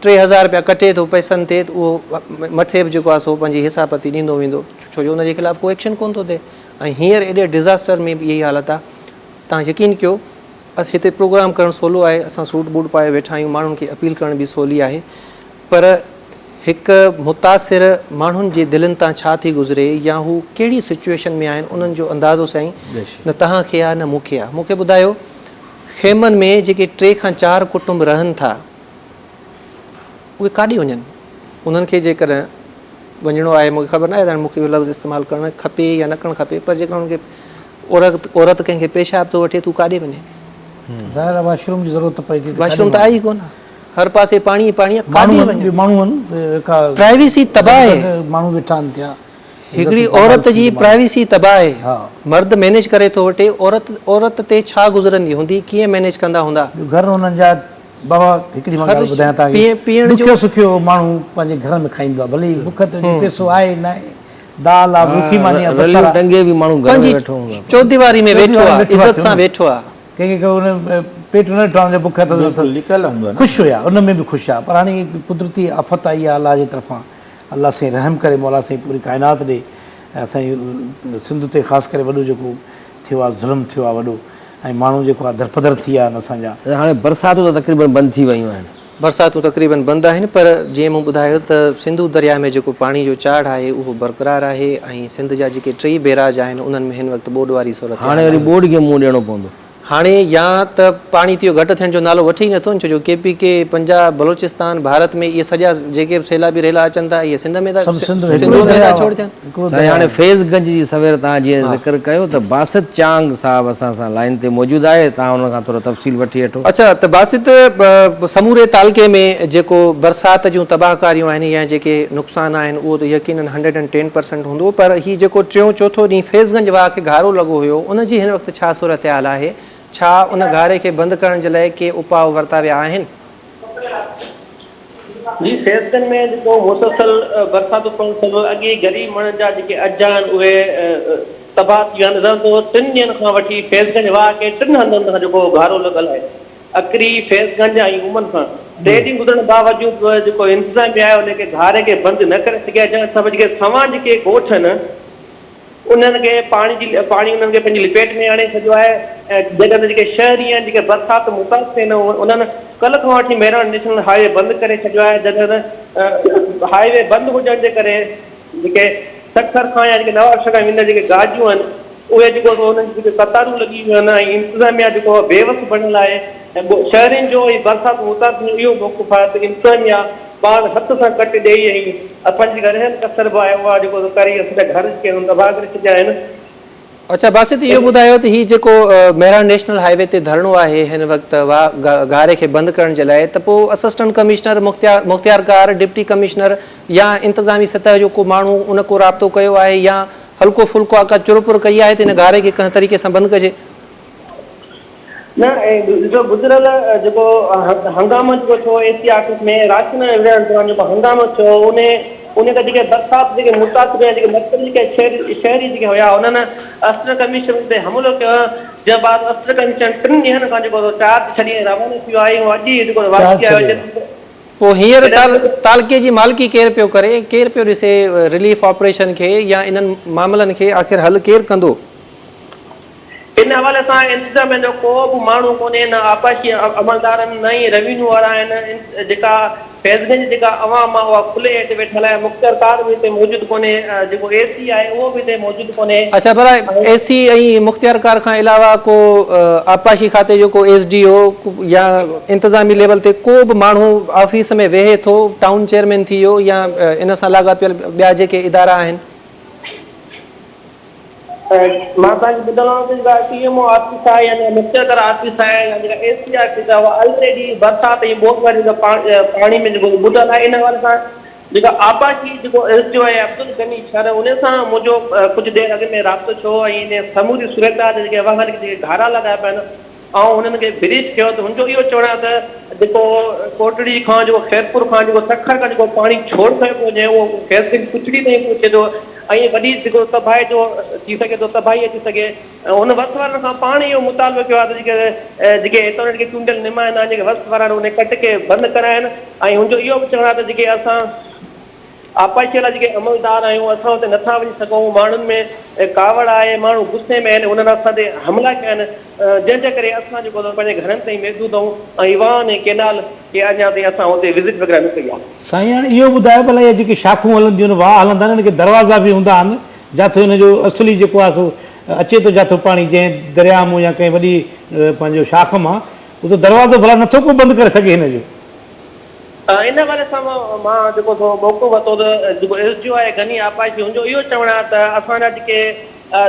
3,000 रुपया कटे थो पैसनि ते, त उहो मथे बि जेको आहे सो पंहिंजी हिसापति ॾींदो वेंदो, छो जो उनजे ख़िलाफ़ु को एक्शन कोन थो थिए। ऐं हींअर एॾे डिज़ास्टर में बि इहा ई हालत आहे। तव्हां यकीन कयो, असां हिते प्रोग्राम करणु सवलो आहे, असां सूट बूट पाए वेठा आहियूं, माण्हुनि खे अपील करण बि सवली आहे, पर हिकु मुतासिर माण्हुनि जे दिलनि तां छा थी गुज़रे, या हू कहिड़ी सिचुएशन में आहिनि, उन्हनि जो अंदाज़ो साईं न तव्हांखे आहे न मूंखे आहे। मूंखे ॿुधायो, खेमनि में जेके 3 खां 4 कुटुंब रहनि था, उहे काॾे वञनि? उन्हनि खे जेकॾहिं वञिणो आहे, मूंखे ख़बर न आहे त मूंखे इहो लफ़्ज़ इस्तेमालु करणु खपे या न करणु खपे, पर जेकॾहिं उन्हनि खे औरत कंहिंखे पेशाब थो वठे, तूं काॾे वञे? ज़ाहिर आहे वाशरूम जी ज़रूरत पए थी, वाशरूम त आहे ई कोन, हर पासे पाणी काॾे वञे? माण्हू प्राइवेसी तबाह आहे, माण्हू वेठा आहिनि थिया। हिकिड़ी औरत जी प्राइवेसी तबाह आहे। मर्द मैनेज करे थो वठे, औरत ते छा गुज़रंदी हूंदी, कीअं मैनेज कंदा हूंदा? घर उन्हनि जा बाबा हिकिड़ी मां ॻाल्हि ॿुधायां तव्हांखे, ॾुखियो सुखियो माण्हू पंहिंजे घर में खाईंदो आहे, भले बुख ते पैसो आहे न आहे, दाल आहे, बुखी मानी आहे, बसर आहे, टंगे बि माण्हू घर में वेठो हूंदो आहे, चौदीवारी में वेठो आहे, इज़त सां वेठो आहे। कंहिंखे उन पेट न ॾिठो, बुख त ख़ुशि हुया, उन में बि ख़ुशि आहे। पर हाणे कुदरती आफ़त आई आहे अलाह जे तरफ़ां, अलाह साईं रहम करे, मौला साईं पूरी काइनात ॾे। असांजी सिंध ते ख़ासि करे वॾो जेको थियो आहे, ज़ुल्म थियो आहे वॾो, ऐं माण्हू जेको आहे दरपदर थी विया आहिनि असांजा। हाणे बरसातूं त तक़रीबन बंदि थी वियूं आहिनि। बरसातूं तक़रीबन बंदि आहिनि, पर जीअं मूं ॿुधायो त सिंधु दरिया में जेको पाणी जो चाढ़ आहे उहो बरक़रार आहे, ऐं सिंध जा जेके 3 बैराज आहिनि उन्हनि में हिन वक़्तु ॿोॾि वारी सूरत। हाणे वरी ॿोॾि खे मुंहुं ॾियणो पवंदो। हाणे या त पाणी थियो घटि थियण जो नालो वठे ई नथो, छो जो KPK पंजाब बलोचिस्तान भारत में इहे सॼा जेके सैलाबी रेला अचनि था, इहे सिंध में था छोड़ थियनि। हाणे फैज़गंज जी सवेर तव्हां जीअं ज़िक्र कयो त बासित चांग साहिबु असां सां लाइन ते मौजूदु आहे, तव्हां हुन खां थोरो तफ़सील वठी वठो। अच्छा, त बासित समूरे तालके में जेको बरसाति जूं तबाहकारियूं आहिनि या जेके नुक़सान आहिनि, उहो त यकीनन 110% हूंदो, पर हीउ जेको 3 चौथो ॾींहुं फैज़गंज वाह खे घारो लॻो हुयो, उनजी हिन वक़्तु छा सूरत हाल आहे? छा उन घारे खे बंदि करण जे लाइ के उपाउ वरिता विया आहिनि? जी, फैज़गंज में जेको मुसलसल बरसातूं पवण सबबु अॻे ग़रीब माण्हुनि जा जेके अज आहिनि उहे तबाह थी विया आहिनि। रहंदो 3 ॾींहंनि खां वठी फैज़गंज वाह खे 3 हंधनि खां जेको घारो लॻल आहे, अकरी, फैज़गंज ऐं उमन खां 3 ॾींहं गुज़रण बावजूदि जेको इंतिज़ामिया आहे उनखे घारे खे बंदि न करे सघिया, जंहिं सभु जेके सवां जेके ॻोठ आहिनि उन्हनि खे पाणी उन्हनि खे पंहिंजी लिपेट में आणे छॾियो आहे। ऐं जॾहिं त जेके शहरी आहिनि, जेके बरसाति मुतासिर आहिनि, उन्हनि कल्ह खां वठी मेरठ नेशनल हाईवे बंदि करे छॾियो आहे। जॾहिं त हाईवे बंदि हुजण जे करे जेके 60 खां या जेके 90 खां वेंदड़ जेके गाॾियूं आहिनि, उहे जेको उन्हनि जी जेके कतारूं लॻी वियूं आहिनि, ऐं इंतिज़ामिया जेको बेवस बणियल आहे। ऐं शहरनि जो बरसाति मुतासिर इहो मौक़ुफ़ आहे त इंतिज़ामिया ॿार हथ सां कटे ॾेई ऐं पंहिंजी रहन कसर बि आहे उहा जेको करे असांजा घर जेके तबाह करे छॾिया आहिनि। अच्छा बासित इहो ॿुधायो त हीउ जेको मेरठ नेशनल हाईवे ते धरणो आहे हिन वक़्तु गारे खे बंदि करण जे लाइ, त पोइ असिस्टेंट कमिश्नर मुख़्तियारकार डिप्टी कमिश्नर या इंतिज़ामी सतह जो को माण्हू उन को राब्तो कयो आहे या हल्को फुल्को का चुरपुर कई आहे त हिन गारे खे कंहिं तरीक़े सां बंदि कजे? न जो गुज़िरियल जेको हंगामो जेको थियो एसी ऑफिस में राशन विरहण दौरान जेको हंगामो थियो उन खां जेके बरसाति जेके मुतासिर जेके मर्कज़ी जेके शहरी जेके हुया उन्हनि असिस्टेंट कमिश्नर ते हमिलो कयो, जंहिं बाद असिस्टेंट कमिश्नर 3 ॾींहंनि खां जेको चार्ज छॾी रवानो थियो आहे, अॼु जेको वाक़ई आयो। पोइ हींअर तालके जी मालिकी केरु पियो करे, केरु पियो ॾिसे रिलीफ ऑपरेशन खे या इन्हनि मामलनि खे आख़िर हल केरु कंदो? इन हवाले सां इंतिज़ाम जो को बि माण्हू कोन्हे, न आपाशी अमलदार आहिनि, न ई रेवेन्यू वारा आहिनि। जेका फैज़गंज जेका अवाम आहे उहा खुले हेठि वेठल आहे, मुख़्तियारकार बि हिते मौजूदु कोन्हे, जेको एसी आहे उहो बि हिते मौजूदु कोन्हे। अच्छा पर एसी ऐं मुख़्तियारकार खां अलावा को आपाशी खाते जो को SDO या इंतिज़ामी लेवल ते को बि माण्हू ऑफिस में वेहे थो, टाउन चेयरमैन थी वियो या इन सां लाॻापियल ॿिया जेके इदारा आहिनि? मां तव्हांखे ॿुधायांव थो जेका TMO ऑफिस आहे या मुख़्तियारकार ऑफिस आहे या जेका एसी ऑफिस आहे उहा ऑलरेडी बरसाति ऐं बोट वारी पाणी में जेको ॿुधल आहे। इन हवाले सां जेका आपाशी जेको SDO आहे अब्दुल गनी शहर, उन सां मुंहिंजो कुझु देरि अॻु में राब्तो थियो ऐं इन समूरी सूरत आहे जेके वाहन जेके घारा लॻाया पिया आहिनि ऐं हुननि खे ब्रिज कयो, त मुंहिंजो इहो चवणु आहे त जेको कोटड़ी खां जेको खैरपुर खां जेको सखर खां जेको पाणी छोड़ कयो पियो वञे उहो खैरसिंग कुचड़ी ताईं पहुचे थो ऐं वॾी जेको तबाही जो थी सघे थो, तबाही अची सघे। हुन वस्त वारनि खां पाण इहो मुतालबो कयो आहे त जेके हितां जेके चूंडियल निमाइंदा आहिनि, जेके वस्त वारा उन कट खे बंदि कराइनि। ऐं मुंहिंजो इहो बि चवणु आहे त जेके असां आपाशी वारा जेके अमलदार आहियूं असां हुते नथा वञी सघूं, माण्हुनि में कावड़ आहे, माण्हू गुस्से में आहिनि, उन्हनि असां ते हमला कया आहिनि, जंहिंजे करे असां जेको पंहिंजे घरनि ताईं महदूद आहियूं ऐं वाहन ऐं केनाल खे अञा ताईं असां हुते विज़िट वग़ैरह न कई आहे। साईं हाणे इहो ॿुधायो भला इहे जेके शाखूं हलंदियूं आहिनि, वाह हलंदा आहिनि, इनखे दरवाज़ा बि हूंदा आहिनि जिथे हुनजो असली जेको आहे सो अचे थो, जिथे पाणी जंहिं दरिया मां या कंहिं वॾी पंहिंजो शाख मां, उहो त दरवाज़ो भला नथो को बंदि करे सघे हिनजो? इन बारे सां मां जेको मौक़ो वरितो त जेको SDO आहे गनी आपाशी, हुनजो इहो चवणु आहे त असांजा जेके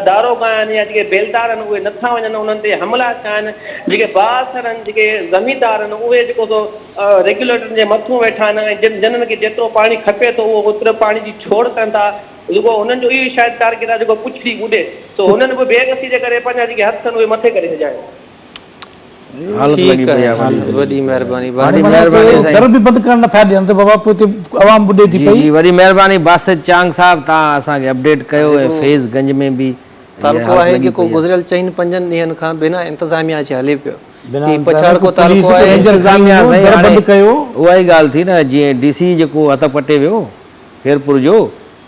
दारोगा आहिनि या जेके बेलदार आहिनि उहे नथा वञनि, उन्हनि ते हमला कया आहिनि। जेके बासर आहिनि, जेके ज़मीदार आहिनि, उहे जेको रेगुलेटर जे मथां वेठा आहिनि ऐं जिन्हनि खे जेतिरो पाणी खपे थो उहो ओतिरो पाणी जी छोड़ कनि था। जेको हुननि जो इहो शायदि टारगेट आहे जेको पुछड़ी ॿुॾे, त हुननि बि बेगसी जे करे पंहिंजा जेके हथ आहिनि उहे मथे करे छॾिया। वॾी महिरबानी दर बि बंदि करण नथा ॾियनि त बाबा पोइ हिते आवाम ॿुॾे थी पई। वॾी महिरबानी बासित चांग साहब, तव्हां असांखे अपडेट कयो ऐं फैज़गंज में बि तालुको आहे जेको गुज़िरियल 4-5 ॾींहनि खां बिना इंतिज़ामिया जे हले पियो। पछाड़ को तालुको आहे इंतिज़ामिया उहा ई ॻाल्हि थी न, जीअं DC जेको हथ पटे वियो खैरपुर जो,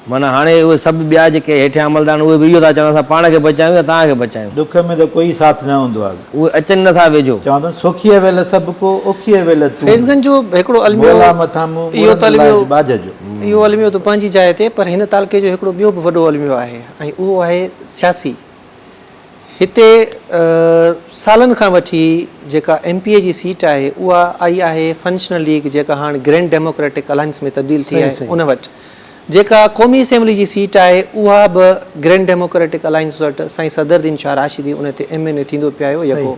माना हाणे उहे सभु ॿिया जेके हेठियां अमलदार आहिनि उहे बि इहो था चवनि असां पाण खे बचायूं या तव्हांखे बचायूं। दुख में त कोई साथ न हूंदो आहे, उहे अचनि नथा वेझो। चवंदो सोखीअ वेल सभु को, ओखीअ वेल तूं। फैज़गंज जो हिकिड़ो अलमियो इहो अलमियो त पंहिंजी जाइ ते, पर हिन तालके जो हिकिड़ो ॿियो बि वॾो अलमियो आहे ऐं उहो आहे सियासी। हिते सालनि खां वठी जेका MPA जी सीट आहे उहा आई आहे फंक्शनल लीग, जेका हाणे ग्रैंड डेमोक्रेटिक अलायंस में तब्दील थी आहे उन वटि। जेका क़ौमी असेंबली जी सीट आहे उहा बि ग्रैंड डेमोक्रेटिक अलायंस वटि साईं सदरुद्दीन शाह राशिदी उन ते MNA थींदो पियो यको।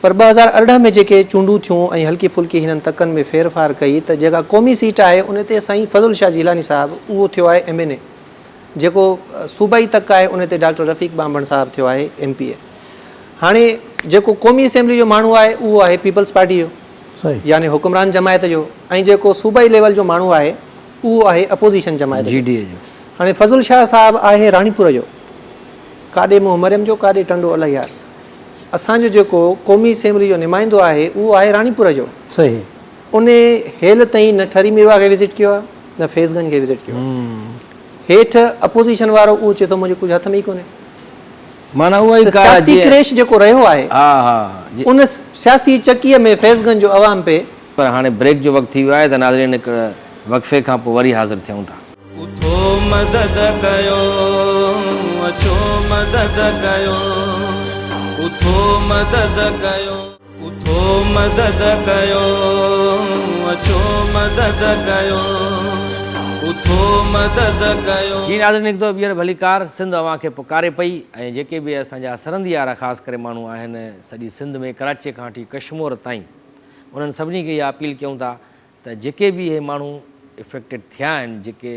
पर 2018 में जेके चूंडूं थियूं ऐं हल्की फुल्की हिननि तकनि में फेरफार कई त जेका क़ौमी सीट आहे उन ते साईं फज़ल शाह जिलानी साहिबु उहो थियो आहे MNA। जेको सूबाई तक आहे उन ते डॉक्टर रफ़ीक बांबण साहिबु थियो आहे MPA। हाणे जेको क़ौमी असेंबली जो माण्हू आहे उहो आहे पीपल्स पार्टी जो, यानी हुकुमरान जमायत जो, ऐं जेको सूबाई लेवल जो माण्हू आहे उहो आहे अपोज़िशन जमायत GDA जो। हाणे फज़ल शाह साहिबु आहे राणीपुर जो, काॾे मुंहुं मरियम जो, काॾे टंडो अलायार। असांजो जेको क़ौमी असेंबली जो नुमाइंदो आहे उहो आहे राणीपुर जो। सही। उन हेल ताईं न ठरी मीरवा खे विज़िट कयो आहे न फैज़गंज खे विज़िट कयो आहे। हेठि अपोज़िशन वारो उहो चए थो मुंहिंजे कुझु हथ में ई कोन्हे। माना उहा ई सियासी क्रेश जेको रहियो आहे उन सियासी चकीअ में फैज़गंज जो अवाम पे। पर हाणे ब्रेक जो वक़्तु थी वियो आहे त नाज़रीन हिकु वक़फ़े खां पोइ वरी हाज़िर थियूं था। उथो मदद कयो, अचो मदद कयो, उथो मदद कयो, उथो मदद कयो, अचो मदद कयो, उथो उथो मदद कयो। जी नाज़रीन, हिकु दफ़ो ॿीहर भलीकार सिंध अवां खे पुकारे पई ऐं जेके बि असांजा सरहदी वारा ख़ासि करे माण्हू आहिनि सॼी सिंध में कराची खां वठी कश्मीर ताईं, उन्हनि सभिनी खे इहा अपील कयूं था त जेके बि इहे माण्हू इफेक्टेड थिया आहिनि, जेके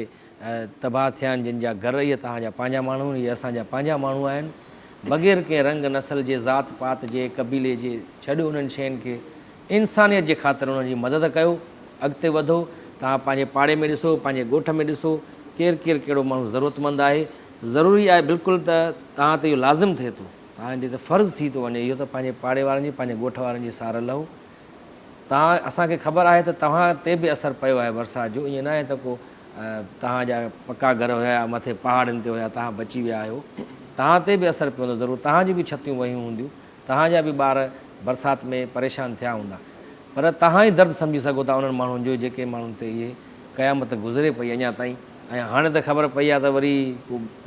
तबाह थिया आहिनि, जिन जा घर इहे तव्हांजा पंहिंजा माण्हू आहिनि, इहे असांजा पंहिंजा माण्हू आहिनि, बग़ैर कंहिं रंग नसल जे, ज़ात पात जे, क़बीले जे, छॾियो उन्हनि शयुनि खे, इंसानियत जे ख़ातिर उन्हनि जी मदद कयो, अॻिते वधो। तव्हां पंहिंजे पाड़े में ॾिसो, पंहिंजे ॻोठ में ॾिसो, केरु केरु कहिड़ो माण्हू ज़रूरतमंद आहे। ज़रूरी आहे बिल्कुलु त तव्हां ते इहो लाज़िम थिए थो, तव्हांजे त फ़र्ज़ु थी थो वञे इहो त पंहिंजे पाड़े वारनि जी, पंहिंजे ॻोठ वारनि जी सार लहो। तव्हां असांखे ख़बर आहे त तव्हां ते बि असरु पियो आहे बरसाति जो, ईअं न आहे त को तव्हांजा पका घर हुया, मथे पहाड़नि ते हुया, तव्हां बची विया आहियो, तव्हां ते बि असरु पियो हूंदो ज़रूरु, तव्हांजी बि छतियूं वहियूं हूंदियूं, तव्हांजा बि ॿार बरसाति में परेशान थिया हूंदा, पर तव्हां ई दर्द सम्झी सघो था उन्हनि माण्हुनि जो जेके माण्हुनि ते इहे क़यामत गुज़रे पई अञा ताईं। ऐं हाणे त ख़बर पई आहे त वरी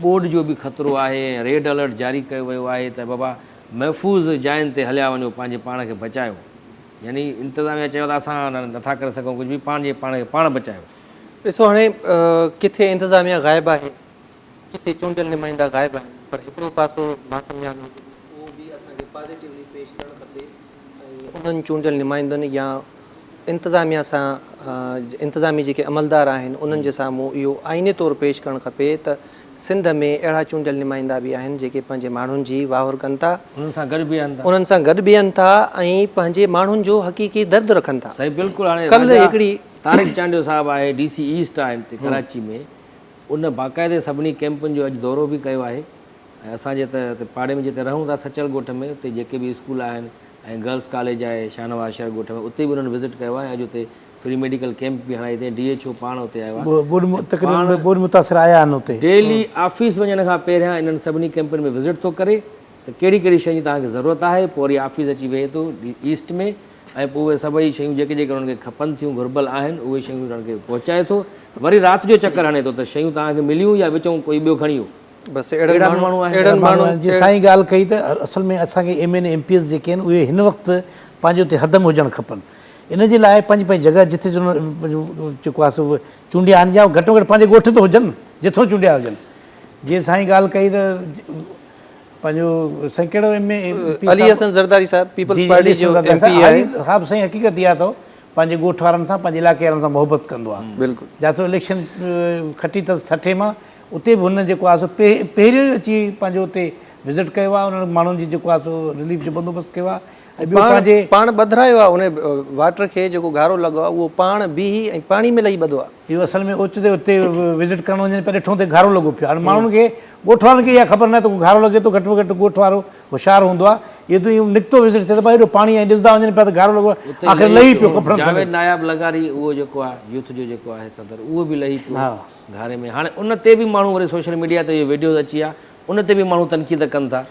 ॿोॾि जो बि ख़तरो आहे, रेड अलर्ट जारी कयो वियो आहे त बाबा महफ़ूज़ जायुनि ते हलिया वञो, पंहिंजे पाण खे बचायो। यानी इंतिज़ामिया चयो त असां नथा करे सघूं कुझु बि, पंहिंजे पाण खे पाण बचायो। ॾिसो हाणे किथे इंतिज़ामिया ग़ाइबु आहे, किथे चूंडियल नुमाइंदा ग़ाइबु आहिनि, पर हिकिड़ो पासो मां सम्झां थो उहो बि असांखे पॉज़िटिवली पेश करणु खपे ऐं उन्हनि चूंडियल नुमाइंदनि या इंतिज़ामिया सां इंतिज़ामी जेके अमलदार आहिनि उन्हनि जे साम्हूं इहो आईने तौरु पेश करणु खपे त सिंध में अहिड़ा चूंडियल नुमाइंदा बि आहिनि जेके पंहिंजे माण्हुनि जी वाहुर कनि था, उन्हनि सां गॾु बीहनि था, उन्हनि सां गॾु बीहनि था ऐं पंहिंजे माण्हुनि जो हक़ीक़ी दर्द रखनि था। सही बिल्कुलु। हाणे कल्ह हिकिड़ी तारिक चांडियो साहिबु आहे, DC ईस्ट आहे हिते कराची में, उन बाक़ाइदे सभिनी कैंपुनि जो अॼु दौरो बि कयो आहे ऐं असांजे त पाड़े में जिते रहूं था सचल ॻोठ में, उते जेके बि स्कूल आहिनि ऐं गर्ल्स कॉलेज आहे शाहनवाज़ शहर ॻोठ में, उते बि उन्हनि विज़िट कयो आहे। अॼु उते फ्री मेडिकल कैंप बि हणाए हिते DHO पाण उते आयो आहे, बोर्ड मुतासिर आया आहिनि उते। डेली ऑफिस वञण खां पहिरियां इन्हनि सभिनी कैंपनि में विज़िट थो करे त कहिड़ी कहिड़ी शइ जी तव्हांखे ज़रूरत आहे, पोइ वरी ऑफिस अची वेहे थो ईस्ट में ऐं पोइ उहे सभई शयूं जेके जेके उन्हनि खे खपनि थियूं, घुर्बल आहिनि, उहे शयूं उन्हनि खे पहुचाए थो। वरी राति जो चकर हणे थो त शयूं तव्हांखे मिलियूं या विचूं कोई ॿियो खणी वियो। बसि अहिड़ा माण्हू अहिड़नि माण्हू जी साईं ॻाल्हि कई त असल में असांखे MN MPS जेके आहिनि उहे हिन वक़्तु पंहिंजे उते हदम हुजणु खपनि। इन जे लाइ पंहिंजी पंहिंजी जॻह जिथे जेको आहे सो चूंडिया आहिनि या घटि में घटि पंहिंजे ॻोठ त हुजनि जिथो चूंडिया हुजनि। जीअं साईं ॻाल्हि कई त पंहिंजो साईं कहिड़ो अली हसन ज़रदारी साहिब पीपल्स पार्टी जो MP आहे। हा साईं हक़ीक़त इहा अथव पंहिंजे ॻोठ वारनि सां पंहिंजे इलाइक़े वारनि सां मोहबत कंदो आहे। बिल्कुलु जिते इलेक्शन खटी अथसि 60 मां, उते बि हुन जेको आहे सो पहिरियों ई अची पंहिंजो उते विज़िट कयो आहे, उन्हनि माण्हुनि जी जेको आहे सो रिलीफ जो बंदोबस्तु कयो आहे ऐं ॿियो पंहिंजे पाण ॿधायो आहे उन वाटर खे जेको घारो लॻो आहे उहो पाण बीही ऐं पाणी में लही ॿधो आहे। इहो असल में ओचिते उते विज़िट करणु वञे पहिरियों ॾिठो ते घारो लॻो पियो आहे। हाणे माण्हुनि खे ॻोठ वारनि खे इहा ख़बर न आहे त घारो लॻे थो, घटि में घटि ॻोठ वारो होशियारु हूंदो आहे, इहो त इहो निकितो विज़िट थिए त भाई हेॾो पाणी ऐं ॾिसंदा वञनि पिया त घारो लॻो आहे, आख़िर लही पियो कपिड़नि सां। जावेद नायाब लगारी उहो जेको आहे यूथ जो जेको आहे सदर, उहो बि लही पियो घारे में। हाणे उन ते बि माण्हू वरी सोशल मीडिया ते इहे वीडियोज़ अची विया, उन ते बि माण्हू तनक़ीद कनि था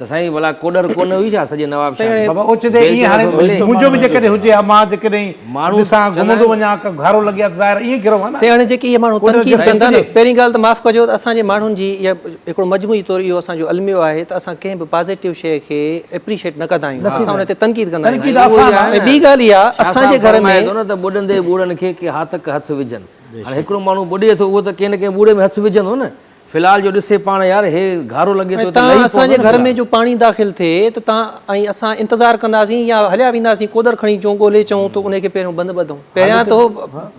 त साईं भला कोडर कोन हुई छा सॼे नवाब शाह बाबा ओचिते ईअं हाणे मुंहिंजो बि जेकॾहिं हुजे हा मां जेकॾहिं माण्हू सां घुमंदो वञा घारो लॻी आहे त ज़ाहिर ईअं कहिड़ो आहे न। हाणे जेके इहे माण्हू तनक़ीद कंदा न, पहिरीं ॻाल्हि त माफ़ु कजो त असांजे माण्हुनि जी इहा हिकिड़ो मजमूई तौरु इहो असांजो अलमियो आहे त असां कंहिं बि पॉज़िटिव शइ खे एप्रिशिएट न कंदा आहियूं, असां हुन ते तनक़ीद कंदा आहियूं। ऐं ॿी ॻाल्हि इहा असांजे घर में त ॿुॾंदे ॿूढ़नि खे के हथु विझनि। हाणे हिकिड़ो माण्हू ॿुॾे थो उहो त कंहिं न कंहिं ॿूढ़े में हथु विझंदो न। फ़िलहाल जो ॾिसे पाण यार हे घारो लॻे थो, तव्हां असांजे घर में जो पाणी दाख़िल थिए त तव्हां ऐं असां इंतज़ारु कंदासीं या हलिया वेंदासीं कोदर खणी अचूं ॻोल्हे अचूं त उनखे पहिरियों बंदि ॿधूं, पहिरियां त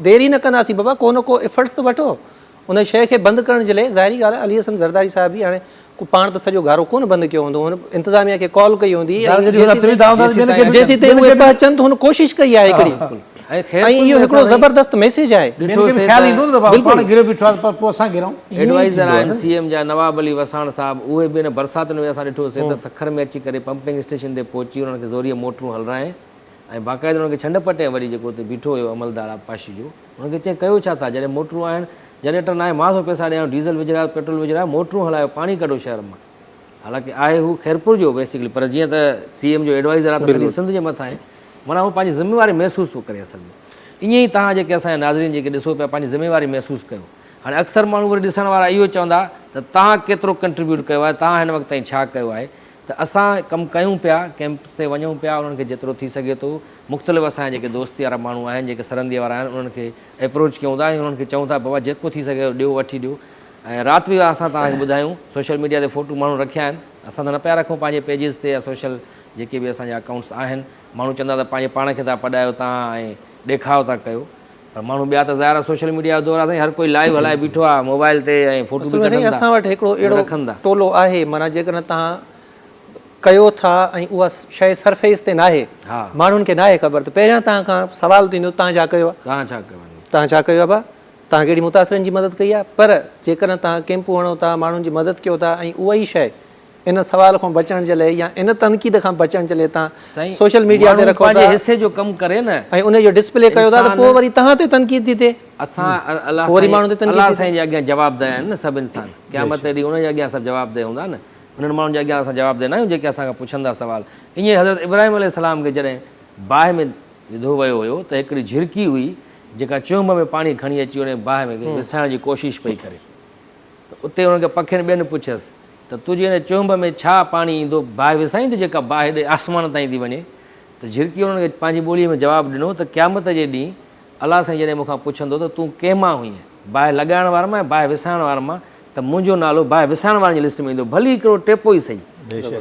देरी न कंदासीं बाबा, को न को एफर्ट्स त वठो उन शइ खे बंदि करण जे लाइ। ज़ाहिरी ॻाल्हि आहे अली हसन ज़रदारी साहिब बि हाणे पाण त सॼो घारो कोन बंदि कयो हूंदो, हुन इंतिज़ामिया खे कॉल कई हूंदी, जेसीं ताईं उहे अचनि त हुन कोशिशि कई आहे हिकिड़ी, ऐं इहो हिकिड़ो ज़बरदस्त मैसेज आहे। एडवाइज़र आहिनि CM जा नवाब अली वसाण साहिबु, उहे बि हिन बरसाति में असां ॾिठोसीं त सखर में अची करे पंपिंग स्टेशन ते पहुची उन्हनि खे ज़ोरीअ मोटरूं हलाराए ऐं बाक़ाइदा उन्हनि खे छंड पटे वरी जेको उते बीठो हुयो अमलदार आबपाशी जो, उन्हनि खे चई कयो छा था, जॾहिं मोटरूं आहिनि जनरेटर न आहे मां थो पैसा ॾियां, डीज़ल विझायो पेट्रोल विझायो, मोटरूं हलायो, पाणी कढो शहर मां। हालांकि आहे हू खैरपुर जो बेसिकली, पर जीअं त CM जो एडवाइज़र आहे त सॼी सिंध जे मथां आहे, माना हू पंहिंजी ज़िमेवारी महसूसु थो करे। असल में ईअं ई तव्हां जेके असांजा नाज़रीन जेके ॾिसो पिया पंहिंजी ज़िमेवारी महसूसु कयो। हाणे अक्सर माण्हू वरी ॾिसण वारा इहो चवंदा त तव्हां केतिरो कंट्रीब्यूट कयो आहे, तव्हां हिन वक़्त ताईं छा कयो आहे, त त असां कमु कयूं पिया, कैंप्स ते वञूं पिया, उन्हनि खे जेतिरो थी सघे थो मुख़्तलिफ़ असांजा जेके दोस्ती वारा माण्हू आहिनि, जेके सरहंदी वारा आहिनि, उन्हनि खे अप्रोच कयूं था ऐं उन्हनि खे चऊं था बाबा जेको थी सघे ॾियो वठी ॾियो। ऐं राति बि असां तव्हांखे ॿुधायूं सोशल मीडिया ते फ़ोटू माण्हू रखिया आहिनि, असां त न पिया रखूं पंहिंजे पेजिस ते या सोशल जेके बि असांजा अकाउंट्स आहिनि, माण्हू चवंदा त पंहिंजे पाण खे था पढ़ायो तव्हां ऐं ॾेखारियो था कयो, पर माण्हू ॿिया त ज़ाहिर सोशल मीडिया जो दौर आहे, हर कोई लाइव हलाए बीठो आहे मोबाइल ते ऐं फ़ोटू बि कढनि था। असां वटि हिकिड़ो अहिड़ो रखंदा टोलो आहे, माना जेकॾहिं तव्हां कयो था ऐं उहा शइ सरफेस ते नाहे, हा माण्हुनि खे नाहे ख़बर, त पहिरियां तव्हां खां सुवालु थींदो तव्हां छा कयो आहे, तव्हां छा कयो? तव्हां छा कयो आहे भाउ, तव्हां कहिड़ी मुतासिरनि जी मदद कई आहे। पर जेकॾहिं तव्हां कैंपूं हणो था, माण्हुनि जी मदद कयो था ऐं उहा ई शइ इन सवाल खां बचण जे लाइ या इन तनक़ीद खां बचण जे लाइ तव्हां सोशल मीडिया ते रखो पंहिंजे हिसे जो कमु करे न ऐं उनजो डिस्प्ले कयो था, त पोइ वरी तव्हां ते तनक़ीद थी थिए। असां अलाह वरी माण्हू ते तनक़ीद अलाह साईं जे अॻियां जवाबदेह आहिनि न सभु इंसान, क़यामत ॾींहुं उनजे अॻियां सभु जवाबदेह हूंदा न, उन्हनि माण्हुनि जे अॻियां असां जवाबदेह न आहियूं जेके असांखां पुछंदा सवाल। ईअं हज़रत इब्राहिम अलैहिस्सलाम खे जॾहिं बाहि में विधो वियो हुयो त हिकिड़ी झिरकी हुई जेका चुंभ में पाणी खणी अची उन बाहि में विसाइण जी कोशिशि पई करे, त उते हुनखे पखियुनि ॿियनि पुछियसि त तुंहिंजे हिन चुंभ में छा पाणी ईंदो, बाहि विसाईंदो जेका बाहि हेॾे आसमान ताईं थी वञे? त झिरकी हुननि खे पंहिंजी ॿोलीअ में जवाबु ॾिनो त क़यामत जे ॾींहुं अलाह साईं जॾहिं मूंखां पुछंदो त तूं कंहिं मां हुईं, बाहि लॻाइण वारे मां बाहि विसाइण वारे मां, त मुंहिंजो नालो बाहि विसाइण वारनि जी लिस्ट में ईंदो, भली हिकिड़ो टेपो ई सही,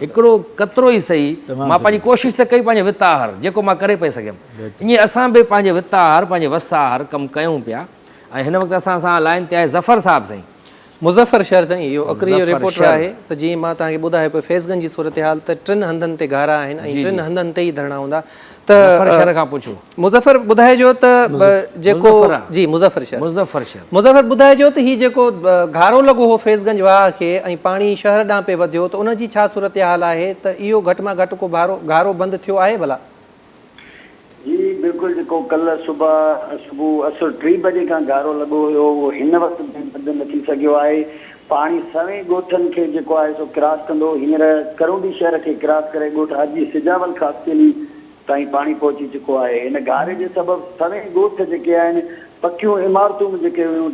हिकिड़ो कतिरो ई सही, मां पंहिंजी कोशिशि त कई पंहिंजे विताहर जेको मां करे पई सघियमि। ईअं असां बि पंहिंजे विताहर पंहिंजे वसाहर कमु कयूं पिया। ऐं हिन वक़्तु असां सां लाइन ते आहे ज़फ़र साहिबु साईं, मुज़फ़र शहर साईं, इहो अकरी जो रिपोर्टर आहे। त जीअं मां तव्हांखे ॿुधायो पियो फैज़गंज जी सूरत हाल त 3 हंधनि ते घारा आहिनि ऐं 3 हंधनि ते ई धरणा हूंदा। त शहर खां पुछो मुज़फ़र ॿुधाइजो त जेको जी मुज़फ़र शहर मुज़फ़र ॿुधाइजो त हीउ जेको घारो लॻो हो फैज़गंज वाह खे ऐं पाणी शहर ॾांहुं पे वधियो त उनजी छा सूरत हाल आहे, त इहो घटि में घटि को घारो बंदि थियो आहे भला? जी बिल्कुलु, जेको कल्ह सुबुह असुर 3 बजे खां घारो लॻो हुयो उहो हिन वक़्तु बंदि न थी सघियो आहे। पाणी सवें ॻोठनि खे जेको आहे सो क्रॉस कंदो, हींअर करोंडी शहर खे क्रॉस करे ॻोठ हाजी सिजावल ख़ासकेली ताईं पाणी पहुची चुको आहे। हिन घारे जे सबबु सवें ॻोठ जेके आहिनि, पकियूं इमारतूं जेके हुयूं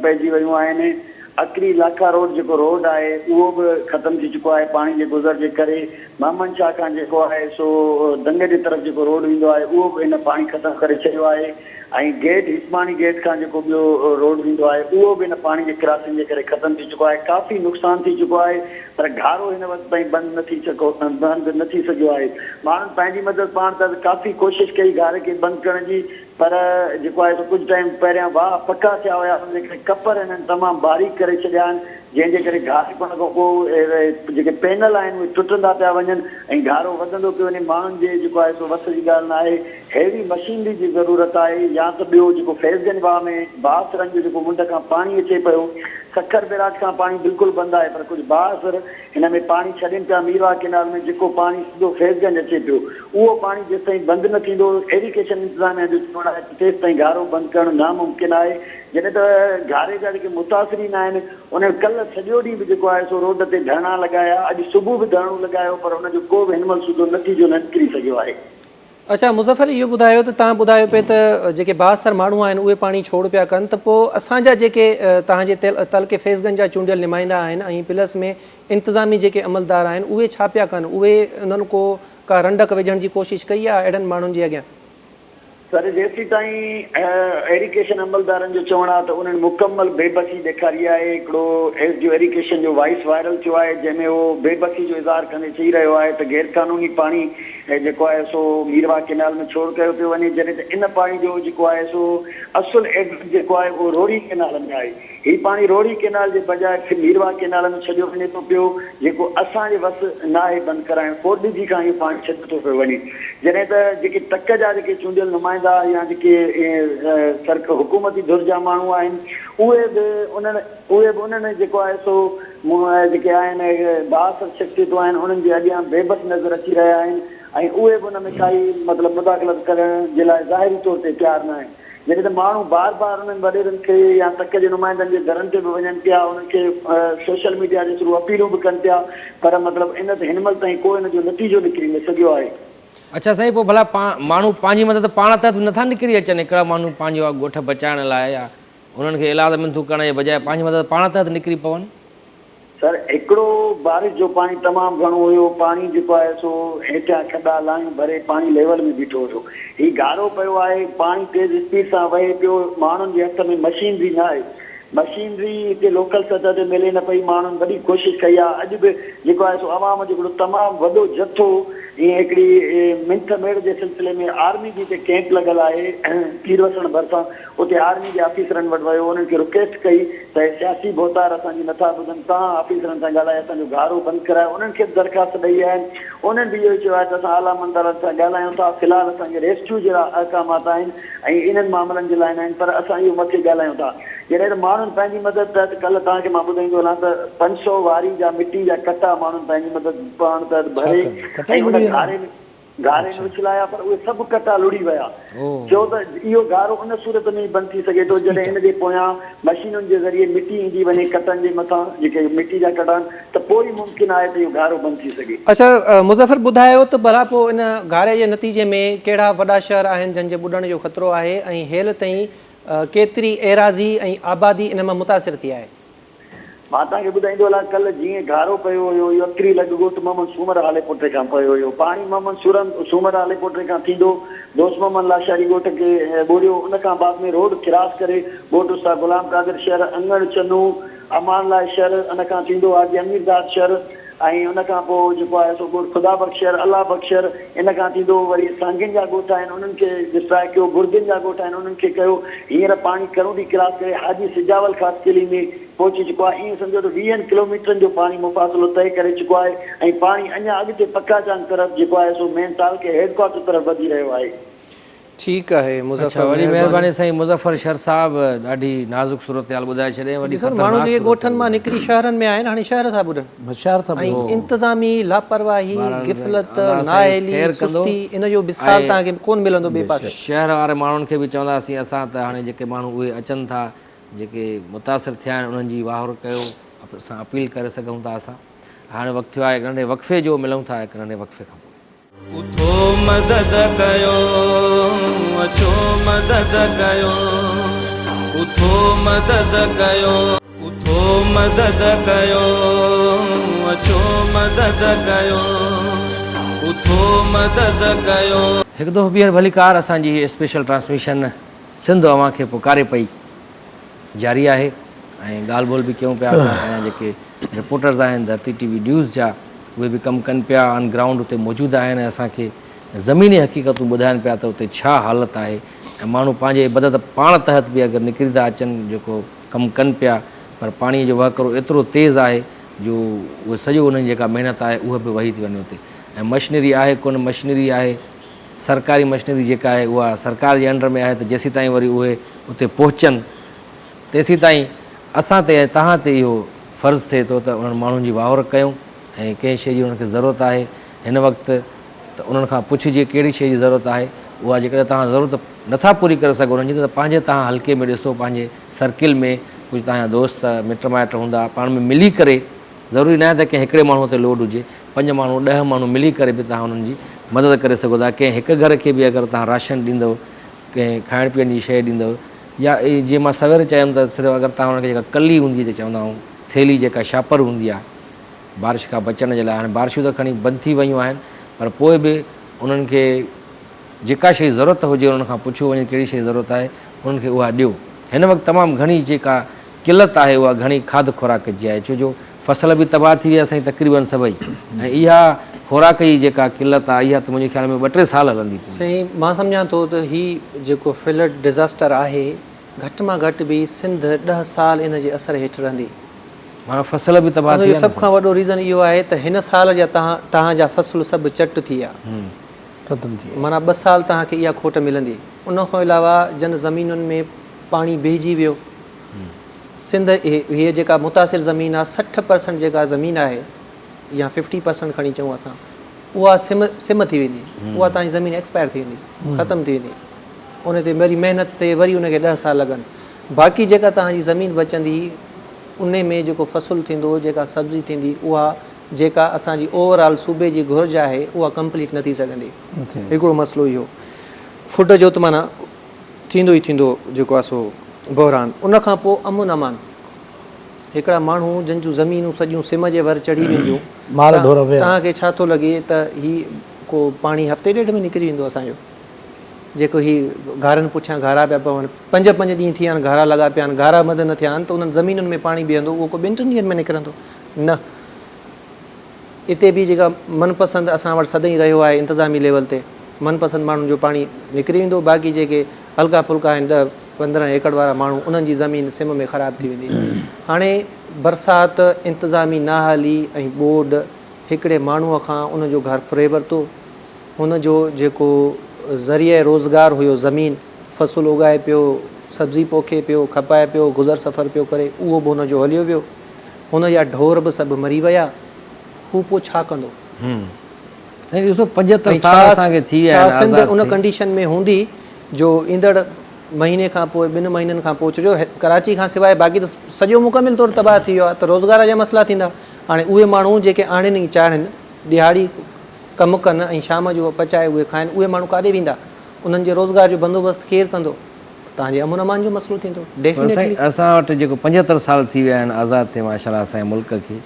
पइजी वियूं आहिनि। अकरी लाखा रोड जेको रोड आहे उहो बि ख़तमु थी चुको आहे पाणी जे गुज़र जे करे। मामन शाह खां जेको आहे सो दंगे जे तरफ़ जेको रोड वेंदो आहे उहो बि हिन पाणी ख़तमु करे छॾियो आहे। ऐं गेट इस्मानी गेट खां जेको ॿियो रोड वेंदो आहे उहो बि हिन पाणी जे क्रॉसिंग जे करे ख़तमु थी चुको आहे। काफ़ी नुक़सानु थी चुको आहे, पर घारो हिन वक़्तु ताईं बंदि न थी सघियो आहे। माण्हुनि पंहिंजी मदद पाण त काफ़ी कोशिशि कई घारे खे बंदि करण जी, पर जेको आहे कुझु टाइम पहिरियां वाह पका थिया हुया, जेके कपर हिननि तमामु बारीक करे छॾिया आहिनि, जंहिंजे करे घारे पण खां पोइ जेके पैनल आहिनि उहे टुटंदा पिया वञनि ऐं घारो वधंदो पियो वञे। माण्हुनि जे जेको आहे सो वस जी ॻाल्हि न आहे, हेवी मशीनरी जी ज़रूरत आहे। या त ॿियो जेको फैज़गंज वाह में बासरनि जो जेको मुंड खां पाणी अचे पियो, सखर बैराज खां पाणी बिल्कुलु बंदि आहे, पर कुझु बासर हिन में पाणी छॾनि पिया। मीरवा केनाल में जेको पाणी सिधो फैज़गंज अचे पियो, उहो पाणी जेसि ताईं बंदि न थींदो इरिगेशन इंतिज़ामिया जो चवणु आहे तेसि ताईं घारो बंदि करणु नामुमकिन आहे। जॾहिं त घारे जा जेके मुतासिरीन आहिनि उन कल्ह सॼो ॾींहुं बि जेको आहे सो रोड ते धरना लॻाया, अॼु सुबुह बि धरणो लॻायो, पर हुनजो को बि हिन महिल सुठो नतीजो न निकिरी सघियो आहे। अच्छा मुज़फ़र, इहो ॿुधायो त तव्हां ॿुधायो पिए त जेके बासर माण्हू आहिनि उहे पाणी छोड़ पिया कनि, त पोइ असांजा जेके तव्हांजे तलके फैज़गंज जा चूंडियल नुमाइंदा आहिनि ऐं प्लस में इंतिज़ामी जेके अमलदार आहिनि उहे छा पिया कनि? उहे उन्हनि को का रंडक विझण जी कोशिशि कई आहे अहिड़नि माण्हुनि जे अॻियां? सर जेसीं ताईं एरिगेशन अमलदारनि जो चवणु आहे त उन्हनि मुकमल बेबसी ॾेखारी आहे। हिकिड़ो जो एरिगेशन जो वॉइस वायरल थियो आहे जंहिंमें उहो बेबसी जो इज़हार कंदे चई रहियो आहे त गैर क़ानूनी पाणी जेको आहे सो मीरवा केनाल में छोड़ कयो पियो वञे, जॾहिं त इन पाणी जो जेको आहे सो असुल एग्ज़िट जेको आहे उहो रोड़ी केनाल में आहे। हीउ पाणी रोड़ी केनाल जे बजाए मीरवा केनाल में छॾियो वञे थो पियो, जेको असांजे वस न आहे बंदि कराइणु। फोर्डजी खां इहो पाणी छॾियो थो पियो वञे, जॾहिं त जेके तक जा जेके चूंडियल नुमाइंदा या जेके हुकूमती धुर जा माण्हू आहिनि उहे बि उन्हनि जेको आहे सो जेके आहिनि बासर शख़्सियतूं आहिनि उन्हनि जे अॻियां बेबस नज़र अची रहिया आहिनि ऐं उहे बि उन में काई मतिलबु मुदाख़लत करण जे लाइ ज़ाहिरी तौर ते तयारु न आहिनि। जॾहिं त माण्हू बार बार उन्हनि वॾेरनि खे या तक जे नुमाइंदनि जे घरनि ते बि वञनि पिया, उन्हनि खे सोशल मीडिया जे थ्रू अपीलूं बि कनि पिया, पर मतिलबु इन ते हिन महिल ताईं को इन जो नतीजो निकिरी न सघियो आहे। अच्छा साईं, पोइ भला माण्हू पंहिंजी मदद पाण त नथा निकिरी अचनि? हिकिड़ा माण्हू पंहिंजो ॻोठ बचाइण लाइ या उन्हनि खे इलाज मिंथू करण जे बजाए पंहिंजी मदद पाण त निकिरी पवनि? सर हिकिड़ो बारिश जो पाणी तमामु घणो हुयो, पाणी जेको आहे सो हेठियां खॾा लायूं भरे पाणी लेवल में बीठो हुयो। ही गारो पियो आहे, पाणी तेज़ स्पीड सां वहे पियो, माण्हुनि जे हथ में मशीनरी न आहे, मशीनरी हिते लोकल सतह ते मिले न पई। माण्हुनि वॾी कोशिशि कई आहे, अॼु बि जेको आहे सो अवाम जो हिकिड़ो तमामु वॾो जथो ईअं हिकिड़ी मिंथ मेड़ जे सिलसिले में आर्मी जी हिते कैंप लॻल आहे पीर वसण भरिसां, उते आर्मी जे ऑफिसरनि वटि वियो, उन्हनि खे रिक्वेस्ट कई त सियासी बोतार असांजी नथा ॿुधनि, तव्हां ऑफिसरनि सां ॻाल्हाए असांजो गारो बंदि करायो। उन्हनि खे दरख़्वास्त ॾेई आहिनि, उन्हनि बि इहो चयो आहे त असां आला मंदारनि सां ॻाल्हायूं था, फ़िलहालु असांखे रेस्क्यू जहिड़ा अहकामात आहिनि ऐं इन्हनि मामलनि जे लाइ न आहिनि, पर असां इहो मथे ॻाल्हायूं था। जॾहिं माण्हुनि पंहिंजी मदद तहत कल्ह तव्हांखे मां ॿुधाईंदो हलां त 500 वारी जा मिटी जा कटा माण्हुनि पंहिंजी मदद पाण तहत भरे ऐं उन गारे में उछलाया, पर उहे सभु कटा लुड़ी विया। चयो त इहो गारो उन सूरत में बंदि थी सघे थो जॾहिं हिन जे पोयां मशीनुनि जे ज़रिए मिटी ईंदी वञे कटनि जे मथां जेके मिटी जा कटा आहिनि, त पोइ ई मुमकिन आहे त इहो गारो बंदि थी सघे। अच्छा मुज़फ़र ॿुधायो त भला पोइ इन गारे जे नतीजे में कहिड़ा वॾा शहर आहिनि जंहिंजे ॿुॾण जो ख़तरो आहे ऐं हेल ताईं केतिरी एराज़ी ऐं आबादी इन मां मुतासिर थी आहे? मां तव्हांखे ॿुधाईंदो हलां, कल्ह जीअं गारो पियो हुयो, इहो अखरी लॻ ॻोठ मोहम्मद सूमर आले पोटे खां पियो हुयो, पाणी मोहम्मद सूमर आले पोटे खां थींदो दोस्त मोहम्मद लाशारी ॻोठ खे ॿोड़ियो, उन खां बाद में रोड क्रॉस करे ॻोठ उस्ताद गुलाम कादिर शहर, अंगण चनू, अमान लाइ शहर, उन खां थींदो आहे अमीरदाद शहर ऐं उन खां पोइ जेको आहे सो ॻोठ ख़ुदा बख़्श शहर, अलाह बख़्श शहर, इन खां थींदो वरी सांगिन जा ॻोठ आहिनि, उन्हनि खे डिस्ट्राय कयो, गुर्दिन जा ॻोठ आहिनि, उन्हनि खे कयो। हींअर पाणी करोड़ी क्रॉस करे हाजी सिजावल ख़ासि किली में पहुची चुको आहे। ईअं सम्झो त 20 किलोमीटरनि जो पाणी मुफ़ासिलो तय करे चुको आहे ऐं पाणी अञा अॻिते पक्काजान तरफ़ जेको आहे सो मेन ताल के हेडक्वार्टर तरफ़ वधी रहियो आहे। ठीकु आहे मुज़फ़र, वॾी महिरबानी साईं मुज़फ़र शर साहिबु, ॾाढी नाज़ुक सूरत हाल ॿुधाए छॾे। वॾी माण्हू जेके ॻोठनि मां निकिरी शहरनि में आहिनि हाणे शहर था ॿुधनि ऐं इंतिज़ामी लापरवाही, गिफ़लत, नाअहली, सुस्ती, इन जो मिसाल तव्हांखे कोन मिलंदो ॿिए पासे। शहर वारे माण्हुनि खे बि चवंदासीं असां त हाणे जेके माण्हू उहे अचनि था, जेके मुतासिर थिया आहिनि, उन्हनि जी वाहर कयो, असां अपील करे सघूं था। असां हाणे वक़्तु थियो आहे नंढे वक़फ़े जो, मिलूं था हिकु नंढे वक़फ़े खां पोइ। उथो मदद कयो, अचो मदद कयो, उथो मदद कयो, उथो मदद कयो, अचो मदद कयो, उथो मदद कयो। हिकु दफ़ो ॿीहर भलीकार असांजी स्पेशल ट्रांसमिशन सिंध अवां खे पुकारे पई जारी आहे ऐं ॻाल्हि ॿोल बि कयूं पिया। असां जेके रिपोर्टर्स आहिनि धरती TV न्यूज़ जा, उहे बि कमु कनि पिया, ऑन ग्राउंड उते मौजूदु आहिनि, असांखे ज़मीनी हक़ीक़तूं ॿुधाइनि पिया त उते छा हालति आहे ऐं माण्हू पंहिंजे मदद पाण तहत बि अगरि निकिरी था अचनि, जेको कमु कनि पिया, पर पाणीअ जो वहकिरो एतिरो तेज़ आहे जो उहे सॼो उन्हनि जेका महिनत आहे उहा बि वही थी वञे उते। ऐं मशीनरी आहे कोन, मशीनरी आहे सरकारी मशीनरी जेका आहे उहा सरकार जे अंडर में आहे, त जेसीं ताईं वरी उहे उते पहुचनि तेसीं ताईं असां ते ऐं तव्हां ते इहो फ़र्ज़ु थिए थो त उन्हनि माण्हुनि जी वाहर कयूं ऐं कंहिं शइ जी उन्हनि खे ज़रूरत आहे हिन वक़्तु त उन्हनि खां पुछिजे कहिड़ी शइ जी ज़रूरत आहे। उहा जेकॾहिं तव्हां ज़रूरत नथा पूरी करे सघो उन्हनि जी, त पंहिंजे तव्हां हल्के में ॾिसो, पंहिंजे सर्किल में कुझु तव्हांजा दोस्त मिट माइट हूंदा, पाण में मिली करे, ज़रूरी न आहे त कंहिं हिकिड़े माण्हू ते लोड हुजे, 5 माण्हू 10 माण्हू मिली करे बि तव्हां उन्हनि जी मदद करे सघो था। कंहिं हिकु घर खे बि अगरि तव्हां राशन ॾींदव, कंहिं खाइण पीअण जी शइ ॾींदव, या जीअं मां सवेर चयुमि त सिर्फ़ु अगरि तव्हां हुनखे जेका कली हूंदी आहे, चवंदा आहियूं थेली जेका शापर हूंदी आहे बारिश खां बचण जे लाइ, हाणे बारिशूं त खणी बंदि थी वियूं आहिनि, पर पोइ बि उन्हनि खे जेका शइ ज़रूरत हुजे उन्हनि खां पुछो वञे कहिड़ी शइ ज़रूरत आहे, उन्हनि खे उहा ॾियो। हिन वक़्तु तमामु घणी जेका किलत आहे उहा घणी खाध खुराक जी आहे, छो जो फसल बि तबाह थी विया साईं तक़रीबन सभई, ऐं इहा खुराक जी जेका किलत आहे इहा त मुंहिंजे ख़्याल में 2-3 साल हलंदी। साईं मां सम्झां थो त हीउ जेको फ्लड डिज़ास्टर आहे घटि मां घटि बि सिंध 10 साल इन जे असर हेठि रहंदी, माना फसल बि तबाह थी। सभ खां वॾो रीज़न इहो आहे त हिन साल जा तव्हांजा फ़सुल सभु चट थी विया, ख़तमु थी, माना 2 साल तव्हांखे इहा खोट मिलंदी। उन खां अलावा जन ज़मीनुनि में पाणी बहिजी वियो। सिंध हीअ जेका मुतासिर ज़मीन आहे 60% जेका ज़मीन आहे या 50% खणी चऊं असां, उहा सिम थी वेंदी, उहा तव्हांजी ज़मीन एक्सपायर थी वेंदी, ख़तमु थी वेंदी। उन ते वरी महिनत ते वरी उनखे 10 साल लॻनि। बाक़ी जेका तव्हांजी ज़मीन बचंदी उन में जेको फ़सुलु थींदो, जेका सब्ज़ी थींदी, उहा जेका असांजी ओवरऑल सूबे जी घुरिज आहे उहा कंप्लीट न थी सघंदी। हिकिड़ो मसइलो इहो फुट जो त माना थींदो ई थींदो जेको आहे सो बहरान। उन खां पोइ अमुन अमान, हिकिड़ा माण्हू जिन जूं ज़मीनूं सॼियूं सिम जे वर चढ़ी वेंदियूं, माल ढोर विया। तव्हांखे छा थो लॻे त ही को पाणी हफ़्ते ॾेढ में निकिरी वेंदो असांजो? जेको ही घारनि पुठियां घारा पिया पवनि, 5-5 ॾींहं थी विया आहिनि, घारा लॻा पिया आहिनि, घारा मद न थिया आहिनि, त उन्हनि ज़मीनुनि में पाणी बीहंदो, उहो को 2-3 ॾींहंनि में निकिरंदो न। हिते बि जेका मनपसंदि असां वटि सदाईं रहियो आहे इंतिज़ामी लेवल ते, मनपसंदि माण्हुनि जो पाणी निकिरी वेंदो, बाक़ी जेके हल्का फुल्का आहिनि 10-15 एकड़ वारा माण्हू, उन्हनि जी ज़मीन सिम में ख़राबु थी वेंदी। हाणे बरसाति इंतिज़ामी न हली ऐं बोर्ड हिकिड़े माण्हूअ खां उनजो घर फुरे वरितो, हुनजो जेको ज़रिए रोज़गारु हुयो, ज़मीन फ़सुल उगाए पियो, सब्ज़ी पोखे पियो, खपाए पियो, गुज़र सफ़र पियो करे, उहो बि हुनजो हलियो वियो, हुनजा ढोर बि सभु मरी विया, हू पोइ छा कंदो? ऐं ॾिसो 75 साल असांखे थी विया आहिनि सिंध आज़ाद उन थिए। कंडीशन में हूंदी जो ईंदड़ महीने खां पोइ 2 महीननि खां पोइ चयो कराची खां सवाइ बाक़ी त सॼो मुकमिल तौरु तबाह थी वियो आहे, त रोज़गार जा मसइला थींदा। हाणे उहे माण्हू जेके आणनि ई चाढ़नि, ॾिहाड़ी कमु कनि ऐं शाम जो पचाए उहे खाइनि, उहे माण्हू काॾे वेंदा? उन्हनि जे रोज़गार जो बंदोबस्तु केरु कंदो? तव्हांजे अमन अमान जो मसइलो थींदो। साईं असां वटि जेको 75 साल थी विया आहिनि आज़ादु थिए माशाल्लाह असांजे मुल्क खे,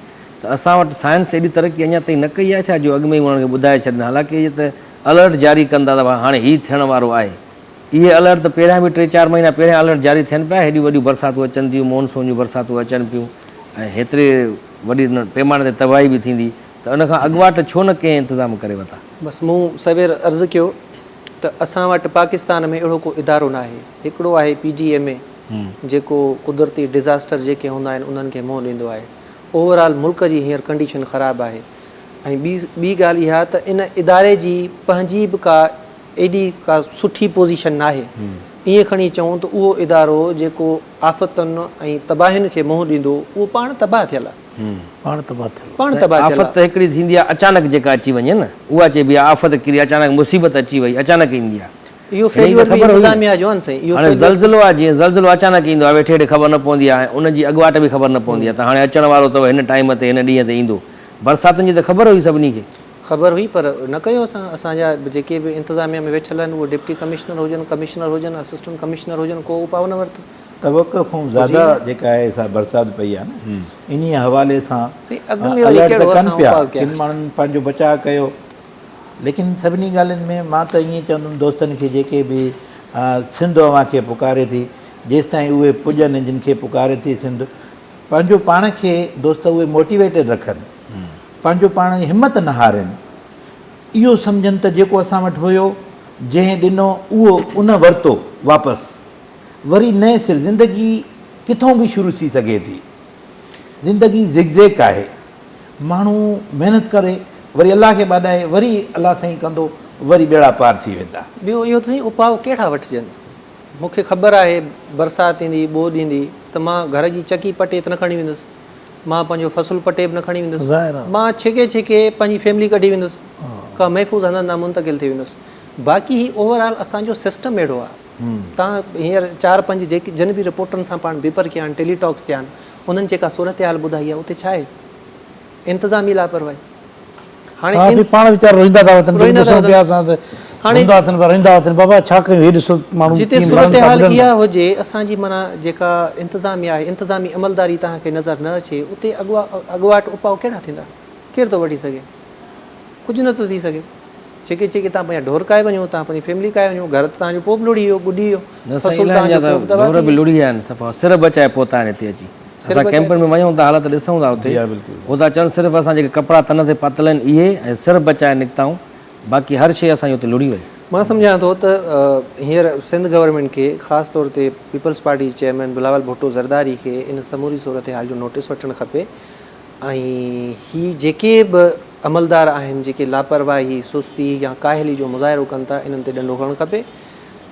त असां वटि साइंस एॾी तरक़ी अञा ताईं न कई आहे छा जो अॻु में ई उन्हनि खे ॿुधाए छॾनि? हालांकि इहे त अलर्ट जारी कंदा त हाणे हीउ थियण वारो आहे, इहे अलर्ट त पहिरियां बि 3-4 महीना पहिरियां अलर्ट जारी थियनि पिया, हेॾियूं वॾियूं बरसातूं अचनि थियूं, मॉनसून जूं बरसातूं अचनि पियूं ऐं हेतिरे वॾी पैमाने ते तबाही बि थींदी, त उनखां अॻुवाट छो न कंहिं इंतिज़ाम करे वरिता? बसि मूं सवेर अर्ज़ु कयो त असां वटि पाकिस्तान में अहिड़ो को इदारो न आहे। हिकिड़ो आहे PGMA जेको कुदरती डिज़ास्टर जेके हूंदा आहिनि उन्हनि खे मुंहुं ॾींदो आहे। ओवरऑल मुल्क जी हींअर कंडीशन ख़राबु आहे। ऐं ॿी ॻाल्हि इहा त इन इदारे जी पंहिंजी बि का एॾी का सुठी पोज़ीशन न आहे। ईअं खणी चऊं त उहो इदारो जेको आफ़तुनि ऐं तबाहियुनि खे मुंहुं ॾींदो, उहो पाण तबाह थियल आहे। पाण तबाह थियो। पाण तबाह थियल आफ़त त हिकिड़ी थींदी आहे अचानक जेका अची वञे न, उहा चइबी आहे आफ़त किरी, अचानक मुसीबत अची वई, अचानक ईंदी आहे। इहो फेल्यूअर बि इंतिज़ामिया जो आहे न साईं। इहो हाणे ज़लज़लो आहे, जीअं ज़लज़लो अचानक ईंदो आहे, वेठे वेठे ख़बर न पवंदी आहे, उनजी अॻुवाट बि ख़बर न पवंदी आहे, त हाणे अचण वारो अथव हिन टाइम ते, हिन ॾींहं ते ईंदो। बरसातुनि जी त ख़बर हुई सभिनी खे, ख़बर हुई, पर न कयो असां। असांजा जेके बि इंतिज़ामिया में वेठल आहिनि, उहे डिप्टी कमिश्नर हुजनि, कमिश्नर हुजनि, असिस्टेंट कमिश्नर हुजनि, को उपाउ न वरितो। तवक़ो खां ज़्यादा जेका आहे सा बरसाति पई आहे न, इन हवाले सां अॻु में वरी अलर्ट कहिड़ो त कनि असां पिया, उपाउ कया? किन माण्हुनि पंहिंजो बचाव कयो, लेकिन सभिनी ॻाल्हियुनि में मां त ईअं चवंदुमि दोस्तनि खे जेके बि सिंध अवां खे पुकारे थी, जेसि ताईं उहे पुॼनि जिन खे पुकारे थी सिंध, पंहिंजो पाण खे दोस्त उहे मोटिवेटेड रखनि, पंहिंजो पाण जी हिमत न हारनि, इहो सम्झनि त जेको असां वटि हुयो, जंहिं ॾिनो उहो उन वरितो वापसि, वरी नए सिर ज़िंदगी किथों बि शुरू थी सघे थी। ज़िंदगी ज़िगज़ेक आहे, माण्हू महिनत करे वरी अलाह खे ॿाॾाए, वरी अलाह साईं कंदो, वरी बेड़ा पार थी वेंदा। ॿियो इहो त उपाउ कहिड़ा वठिजनि? मूंखे ख़बर आहे बरसाति ईंदी, ॿोॾि ईंदी, त मां घर जी चकी पटे त न खणी वेंदुसि, मां पंहिंजो फ़सुल पटे बि न खणी वेंदुसि, मां छिके पंहिंजी फैमिली कढी वेंदुसि, का महफ़ूज़ हंधि न मुंतक़िल थी वेंदुसि। बाक़ी ओवरऑल असांजो सिस्टम अहिड़ो आहे। तव्हां हींअर 4-5 जेके जिन बि रिपोर्टनि सां पाण बिपर कया आहिनि, टेलीटॉक्स थिया आहिनि, उन्हनि जेका सूरत हाल ॿुधाई आहे, उते छा आहे? इंतिज़ामी लापरवाही। हाणे पाण वीचारा रोईंदा था वञनि, ॾिसूं पिया असां त हूंदा अथनि पर रोईंदा अथनि, बाबा छा कयूं, हे ॾिसो माण्हू जिते सूरत हाल इहा हुजे, असांजी माना जेका इंतिज़ामिया आहे, इंतिज़ामी अमलदारी तव्हांखे नज़र न अचे, उते अॻुवाट उपाउ कहिड़ा थींदा? केरु थो वठी सघे? कुझु नथो थी सघे। जेके तव्हां पंहिंजा ढोर खाए वञो, तव्हां पंहिंजी फैमिली खाए वञो, घर त तव्हांजो पोइ बि लुड़ी वियो, ॿुॾी वियो, ढोर बि लुड़ी विया आहिनि, सफ़ा सिर बचाए पहुता आहिनि हिते अची। असां कैंपनि में वञूं था, हालत ॾिसूं था उते, उहो था चवनि सिर्फ़ु असां जेके कपिड़ा तन ते पातल आहिनि इहे ऐं सिर बचाए निकिताऊं, बाक़ी हर शइ असांजी उते लुड़ी वई। मां सम्झां थो त हींअर सिंध गवर्नमेंट खे ख़ासि तौर ते पीपल्स पार्टी चेयरमैन बिलावल भुट्टो ज़रदारी खे इन समूरी सूरत हाल जो नोटिस वठणु खपे। ऐं ही जेके बि अमलदार आहिनि जेके लापरवाही, सुस्ती या काहिली जो मुज़ाहिरो कनि था, इन्हनि ते ॾंडो खणणु खपे।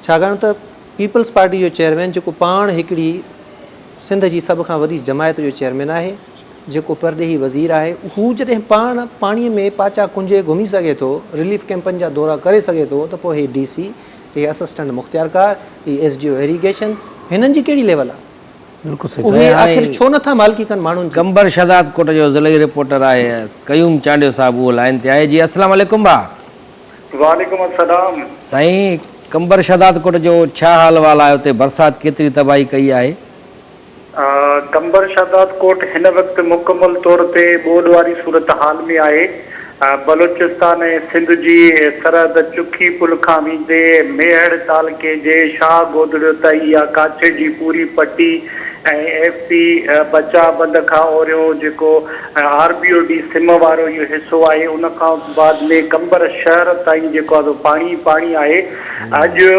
छाकाणि त पीपल्स पार्टी जो चेयरमैन जेको पाण हिकिड़ी सिंध जी सभ खां वॾी जमायत जो चेयरमैन आहे, जेको परॾेही वज़ीर आहे, हू जॾहिं पाण पाणीअ में पाचा कुंजे घुमी सघे थो, रिलीफ कैंपनि जा दौरा करे सघे थो, त पोइ हे DC, हे असिस्टेंट मुख़्तियारकार, ही SDO इरीगेशन, हिननि जी कहिड़ी लेवल आहे? उहे आख़िर छो नथा मालिकी कनि माण्हुनि जी? कंबर शदाद कोट जो ज़िलई रिपोर्टर आहे कयूम चांडियो साहब, उहो लाइन ते आहे। जी अस्सलाम वालेकुम भाउ। वालेकुम अस्सलाम। साईं कंबर शदाद कोट जो छा हाल वाल आहे? उते बरसाति केतिरी तबाही कई आहे? कंबर शादात कोट हिन वक़्तु मुकमल तौर ते ॿोॾ वारी सूरत हाल में आहे। बलूचिस्तान ऐं सिंध जी सरहद चुखी पुल खां वेंदे मेहड़ तालके जे शाह गोदड़ियो ताईं या काछे जी पूरी पट्टी ऐं एफपी बचा बंद खां ओरियो जेको RBOD सिम वारो इहो हिसो आहे, उन खां बाद में कंबर शहर ताईं जेको आहे पाणी पाणी आहे। अॼु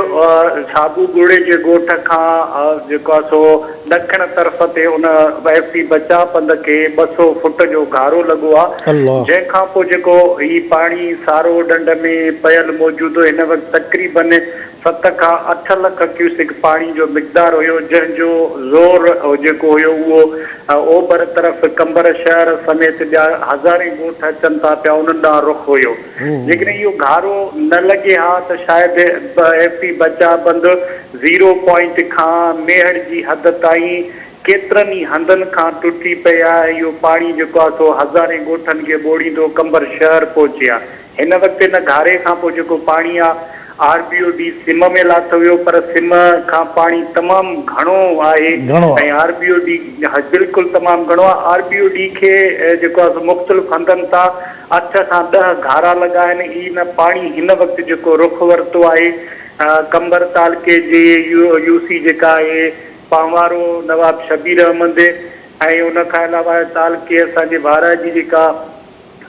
साबू गुड़े जे ॻोठ खां जेको आहे सो ॾखण तरफ़ ते उन एफपी बचा बंद खे 200 फुट जो घारो लॻो आहे, जंहिंखां पोइ जेको ही पाणी सारो ॾंड में पयल मौजूदु हिन वक़्तु तक़रीबन 7 खां 8 लख क्यूसिक पाणी जो मिक़दार हुयो, जंहिंजो ज़ोर जेको हुयो उहो ओभर तरफ़ कंबर शहर समेत ॿिया हज़ारे ॻोठ अचनि था पिया, उन्हनि ॾांहुं रुख हुयो। जेकॾहिं इहो घारो न लॻे हा त शायदि एफपी बचा बंद 0 पॉइंट खां मेहड़ जी हद ताईं केतिरनि ई हंधनि खां टुटी पई आहे। इहो पाणी जेको आहे सो हज़ारे ॻोठनि खे ॿोड़ींदो कंबर शहर पहुचे आहे। हिन वक़्तु हिन घारे खां पोइ जेको पाणी आहे RBOD सिम में लाथो वियो, पर सिम खां पाणी तमामु घणो आहे ऐं RBOD बिल्कुलु तमामु घणो आहे। RBOD खे जेको आहे मुख़्तलिफ़ हंधनि तां 8 खां 10 घारा लॻा आहिनि। ई न पाणी हिन वक़्तु जेको रुख वरितो आहे कंबर तालके जे UC जेका आहे पांवारो नवाब शबीर अहमद ऐं उन खां अलावा तालके असांजे भारा जी जेका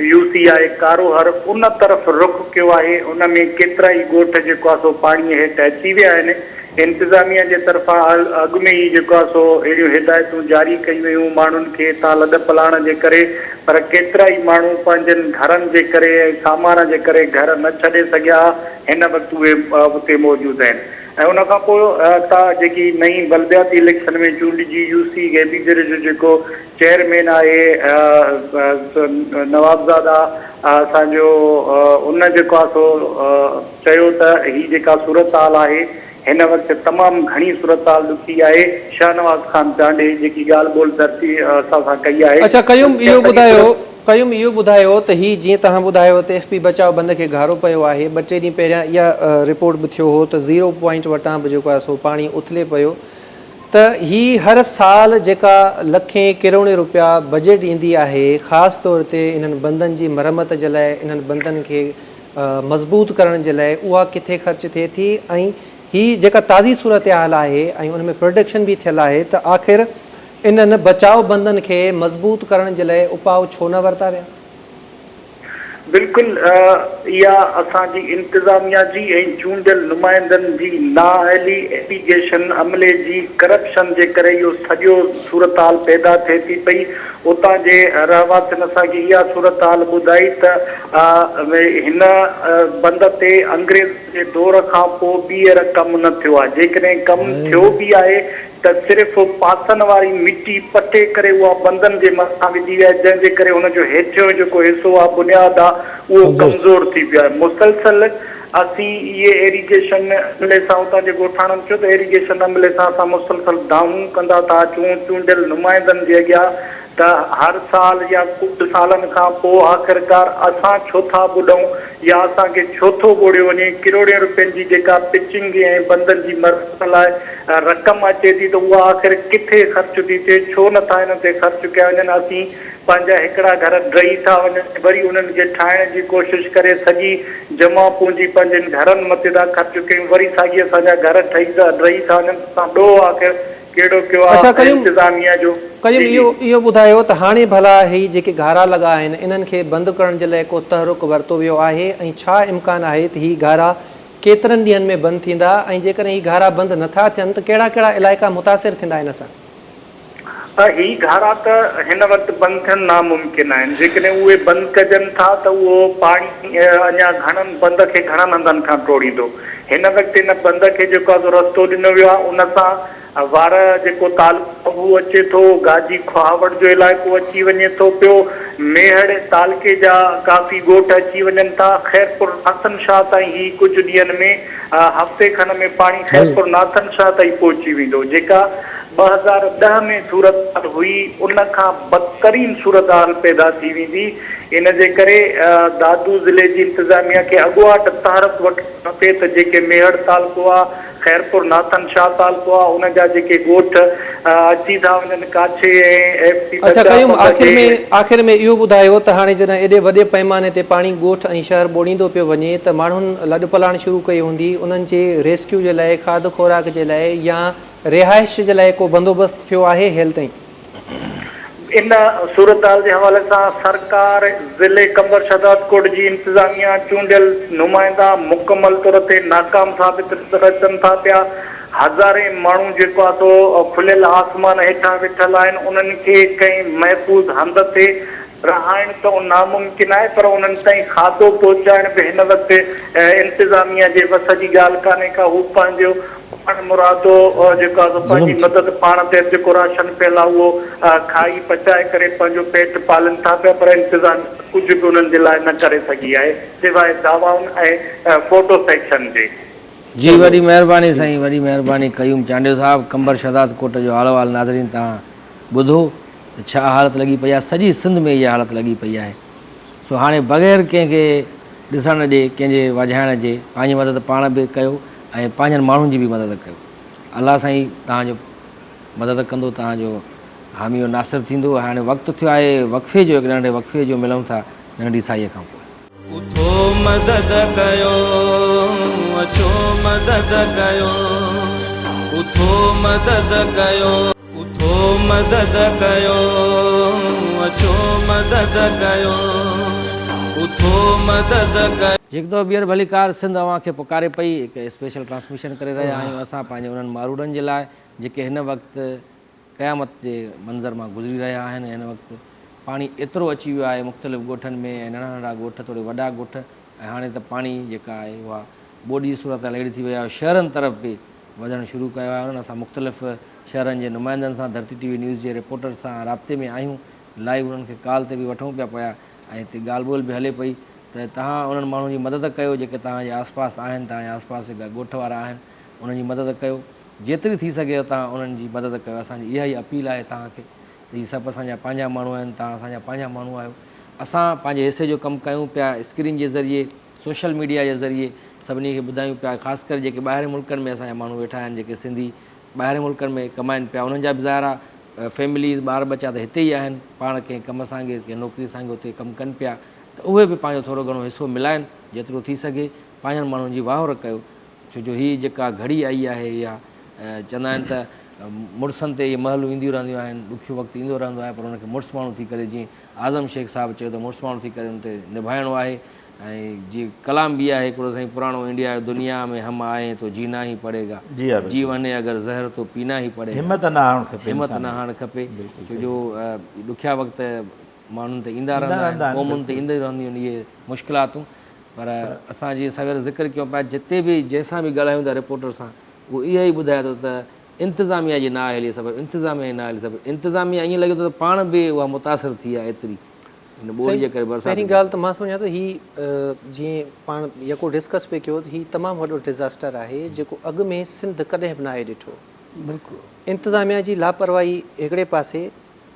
UC आहे कारोहर, उन तरफ़ रुख कयो आहे। उन में केतिरा ई ॻोठ जेको आहे सो पाणीअ हेठि अची विया आहिनि। इंतिज़ामिया जे तरफ़ां अॻु में ई जेको आहे सो अहिड़ियूं हिदायतूं जारी कयूं वयूं माण्हुनि खे हितां लॾ पलाण जे करे, पर केतिरा ई माण्हू पंहिंजनि घरनि जे करे ऐं सामान जे करे घर न छॾे सघिया। हिन वक़्तु उहे उते मौजूदु आहिनि। ऐं उन खां पोइ जेकी नई बलदियाती इलेक्शन में चूंडिजी UC गेबीजर जो जेको चेयरमैन आहे नवाबज़ादा असांजो, उन जेको आहे सो चयो त ही जेका सूरत हाल आहे हिन वक़्तु तमामु घणी सूरत हाल ॾुखी आहे। शाहनवाज़ ख़ान चांडे जेकी ॻाल्हि ॿोल धरती असां सां कई आहे। अच्छा, कयूं इहो ॿुधायो त ही जीअं तव्हां ॿुधायो त FP बचाव बंद खे घारो पियो आहे। 2-3 ॾींहं पहिरियां इहा रिपोर्ट बि थियो हो त 0 पॉइंट वटां बि जेको आहे सो पाणी उथले पियो, त ही हर साल जेका लखें करोड़े रुपया बजट ईंदी आहे ख़ासि तौर ते इन्हनि बंदनि जी मरम्मत जे लाइ, इन्हनि बंदनि खे मज़बूत करण जे लाइ, उहा किथे ख़र्च थिए थी ऐं ही जेका ताज़ी सूरत हाल आहे ऐं उन में प्रोडक्शन बि थियल आहे, त आख़िर इन्हनि बचाव बंदनि खे मज़बूत करण जे लाइ उपाउ छो न वरिता विया? बिल्कुलु इहा असांजी इंतिज़ामिया जी ऐं चूंडियल नुमाइंदनि जी नाअहली एप्लीकेशन अमले जी करप्शन जे करे इहो सॼो सूरत हाल पैदा थिए थी पई। उतां जे रहवासियुनि असांखे इहा सूरत हाल ॿुधाई त हिन बंद ते अंग्रेज़ जे दौर खां पोइ ॿीहर कमु न थियो आहे। जेकॾहिं कमु थियो बि आहे त सिर्फ़ु पासनि वारी मिटी पटे करे उहा बंदनि जे मथां विझी विया, जंहिंजे करे हुनजो हेठियों जेको हिसो आहे बुनियाद आहे उहो कमज़ोर थी पियो आहे। मुसलसल असीं इहे एरीगेशन अमले सां उतां जे ॻोठाणनि चयो त एरीगेशन अमले सां असां मुसलसल दावूं कंदा था अचूं चूंडियल नुमाइंदनि जे अॻियां त हर साल या कुझु सालनि खां पोइ आख़िरकार असां छो था ॿुधूं या असांखे छो थो ॻोड़ियो वञे। करोड़े रुपयनि जी जेका पिचिंग ऐं बंदनि जी मरम्मत लाइ रक़म अचे थी त उहा आख़िर किथे ख़र्च थी थिए, छो नथा हिन ते ख़र्च कया वञनि। असीं पंहिंजा हिकिड़ा घर ड्रही था वञनि, वरी उन्हनि खे ठाहिण जी कोशिशि करे सॼी जमा पूंजी पंहिंजनि घरनि मथे था ख़र्च कयूं, वरी साॻी असांजा घर ड्रही था वञनि। असां ॾोह आख़िर कहिड़ो कयो आहे इंतिज़ामिया जो। इहो ॿुधायो त हाणे भला ही जेके घारा लॻा आहिनि इन्हनि खे बंदि करण जे लाइ को तहरुक वरितो वियो आहे ऐं छा इम्कान आहे त ही घारा केतिरनि ॾींहंनि में बंदि थींदा ऐं जेकॾहिं ही घारा बंदि नथा थियनि त कहिड़ा कहिड़ा इलाइक़ा मुतासिर थींदा हिन सां? ही घारा त हिन वक़्तु बंदि थियनि नामुमकिन आहिनि। जेकॾहिं उहे बंदि कजनि था त उहो पाणी अञा घणनि बंद खे घणनि हंधनि खां टोड़ींदो। हिन वक़्तु हिन बंद खे जेको आहे रस्तो ॾिनो वियो आहे, उन सां वार जेको तालुको अचे थो, गाजी खुहावट जो इलाइक़ो अची वञे थो पियो, मेहड़ तालके जा काफ़ी ॻोठ अची वञनि था। ख़ैरपुर नाथन शाह ताईं ही कुझु ॾींहंनि में हफ़्ते खनि में पाणी ख़ैरपुर नाथन शाह ताईं पहुची वेंदो। जेका 2010 में सूरत हाल हुई उन खां बदतरीन सूरत हाल पैदा थी वेंदी। इन जे करे दादू ज़िले जी इंतिज़ामिया खे अॻुवाट तहरक वठणु खपे त जेके मेहड़ तालको आहे खैरपुर नाथन शाह तालको आहे उन जा जेके ॻोठ अची था वञनि काछे ऐं FT अच्छा कयूं आख़िर में इहो ॿुधायो त हाणे जॾहिं एॾे वॾे पैमाने ते पाणी ॻोठ ऐं शहर ॿोड़ींदो पियो वञे त माण्हुनि लॾ पलाण शुरू कई हूंदी उन्हनि जे रेस्क्यू जे लाइ खाध खुराक जे लाइ या रिहाइश जे लाइ को बंदोबस्तु थियो आहे हेल ताईं? इन सूरत-हाल जे हवाले सां सरकार ज़िले कंबर शहदाद कोट जी इंतज़ामिया चूंडियल नुमाइंदा मुकमल तौर ते नाकाम साबित अचनि था पिया। हज़ारे माण्हू जेको आहे सो खुलियल आसमान हेठां वेठल आहिनि उन्हनि खे कंहिं महफ़ूज़ हंध ते रहाइण त नामुमकिन आहे पर उन्हनि ताईं खाधो पहुचाइण बि हिन वक़्तु इंतज़ामिया जे वस जी ॻाल्हि कान्हे का। हू पंहिंजो मुरादो जेको आहे पंहिंजी मदद पाण ते जेको राशन पियल आहे उहो खाई पचाए करे पंहिंजो पेट पालनि था पिया पर इंतज़ाम कुझु बि उन्हनि जे लाइ न करे सघी आहे सवाइ दावाउनि ऐं फोटो सेक्शन जे। जी वॾी महिरबानी साईं, वॾी महिरबानी कयूं चांडियो साहब। कंबर शहदाद कोट जो हाल वाल नाज़रीन तव्हां ॿुधो त छा हालत लॻी पई आहे, सॼी सिंध में इहा हालत लॻी पई आहे। सो हाणे बग़ैर कंहिंखे ॾिसण ॾे कंहिंजे वॼाइण जे पंहिंजी मदद पाण बि कयो ऐं पंहिंजनि माण्हुनि जी बि मदद कयो। अलाह साईं तव्हांजो मदद कंदो, तव्हांजो हामी नासिर थींदो। हाणे वक़्तु थियो आहे वक़फ़े जो, हिकिड़े नंढे वक़फ़े जो मिलूं था नंढी साईअ खां पोइ। उथो मदद कयो, अचो मदद कयो, उथो मदद कयो, उथो मदद कयो, अचो मदद कयो, उथो मदद कयो। जेको ॿीहर भली कार सिंध अवां खे पुकारे पई, हिकु स्पेशल ट्रांसमिशन करे रहिया आहियूं असां पंहिंजे उन्हनि मारूड़नि जे लाइ जेके हिन वक़्तु क़यामत जे मंज़र मां गुज़री रहिया आहिनि। हिन वक़्तु पाणी एतिरो अची वियो आहे मुख़्तलिफ़ ॻोठनि में ऐं नंढा नंढा ॻोठ थोरे वॾा ॻोठ ऐं हाणे त पाणी जेका आहे उहा ॿोॾी जी सूरत अहिड़ी थी वई आहे शहरनि तरफ़ बि वधणु शुरू कयो आहे। उन्हनि असां मुख़्तलिफ़ शहरनि जे नुमाइंदनि सां धरती TV न्यूज़ जे रिपोर्टर सां राब्ते में आहियूं, लाइव उन्हनि खे कॉल ते बि वठूं पिया ऐं हिते ॻाल्हि ॿोल बि हले पई त तव्हां उन्हनि माण्हुनि जी मदद कयो जेके तव्हांजे आसपास आहिनि, तव्हांजे आसपास जेका ॻोठ वारा आहिनि उन्हनि जी मदद कयो, जेतिरी थी सघे तव्हां उन्हनि जी मदद कयो। असांजी इहा ई अपील आहे तव्हांखे त हीअ सभु असांजा पंहिंजा माण्हू आहिनि, तव्हां असांजा पंहिंजा माण्हू आहियो। असां पंहिंजे हिसे जो कमु कयूं पिया स्क्रीन जे ज़रिए, सोशल मीडिया जे ज़रिए सभिनी खे ॿुधायूं पिया, ख़ासि करे जेके ॿाहिरि मुल्कनि में असांजा माण्हू वेठा आहिनि, जेके सिंधी ॿाहिरि मुल्कनि में कमाइनि पिया, उन्हनि जा बि ज़ाहिरा फैमिलीज़ ॿार बचा त हिते ई आहिनि, पाण कंहिं कम सां कंहिं नौकिरी सां हुते कमु कनि पिया, त उहे बि पंहिंजो थोरो घणो हिसो मिलाइनि, जेतिरो थी सघे पंहिंजनि माण्हुनि जी वाहवर कयो। छो जो हीअ जेका घड़ी आई आहे इहा चवंदा आहिनि त मुड़ुसनि ते इहे महलूं ईंदियूं रहंदियूं आहिनि, ॾुखियो वक़्तु ईंदो रहंदो आहे पर हुनखे मुड़ुसु माण्हू थी करे, जीअं आज़म शेख साहिबु चयो त मुड़ुसु माण्हू थी करे हुन ते निभाइणो आहे। ऐं जीअं कलाम बि आहे हिकिड़ो साईं पुराणो इंडिया दुनिया में हम आए तो जीना ई पड़ेगा, जीवन अगरि ज़हर तो पीना ई पड़ेगा, हिमत न हारणु खपे, हिमत न हारणु खपे। छो जो ॾुखिया वक़्त माण्हुनि ते ईंदा रहंदा आहिनि, क़ौमुनि ते ईंदियूं रहंदियूं आहिनि इहे मुश्किलातूं। पर असां जीअं सवेर ज़िक्र कयूं पिया, जिते बि जंहिंसां बि ॻाल्हायूं था रिपोर्टर सां, उहो इहा ई ॿुधाए थो त इंतिज़ामिया जी न आहे हली सभु, इंतिज़ामिया जी न हली सभु, इंतिज़ामिया ईअं लॻे थो त पाण बि उहा मुतासिर थी आहे एतिरी हिन ॿोड़ी जे करे। पहिरीं ॻाल्हि त मां सम्झां थो हीअ जीअं पाण जेको डिस्कस पियो कयो हीअ तमामु वॾो डिज़ास्टर आहे जेको अॻु में सिंध कॾहिं बि न आहे ॾिठो। बिल्कुलु इंतिज़ामिया जी लापरवाही हिकिड़े पासे,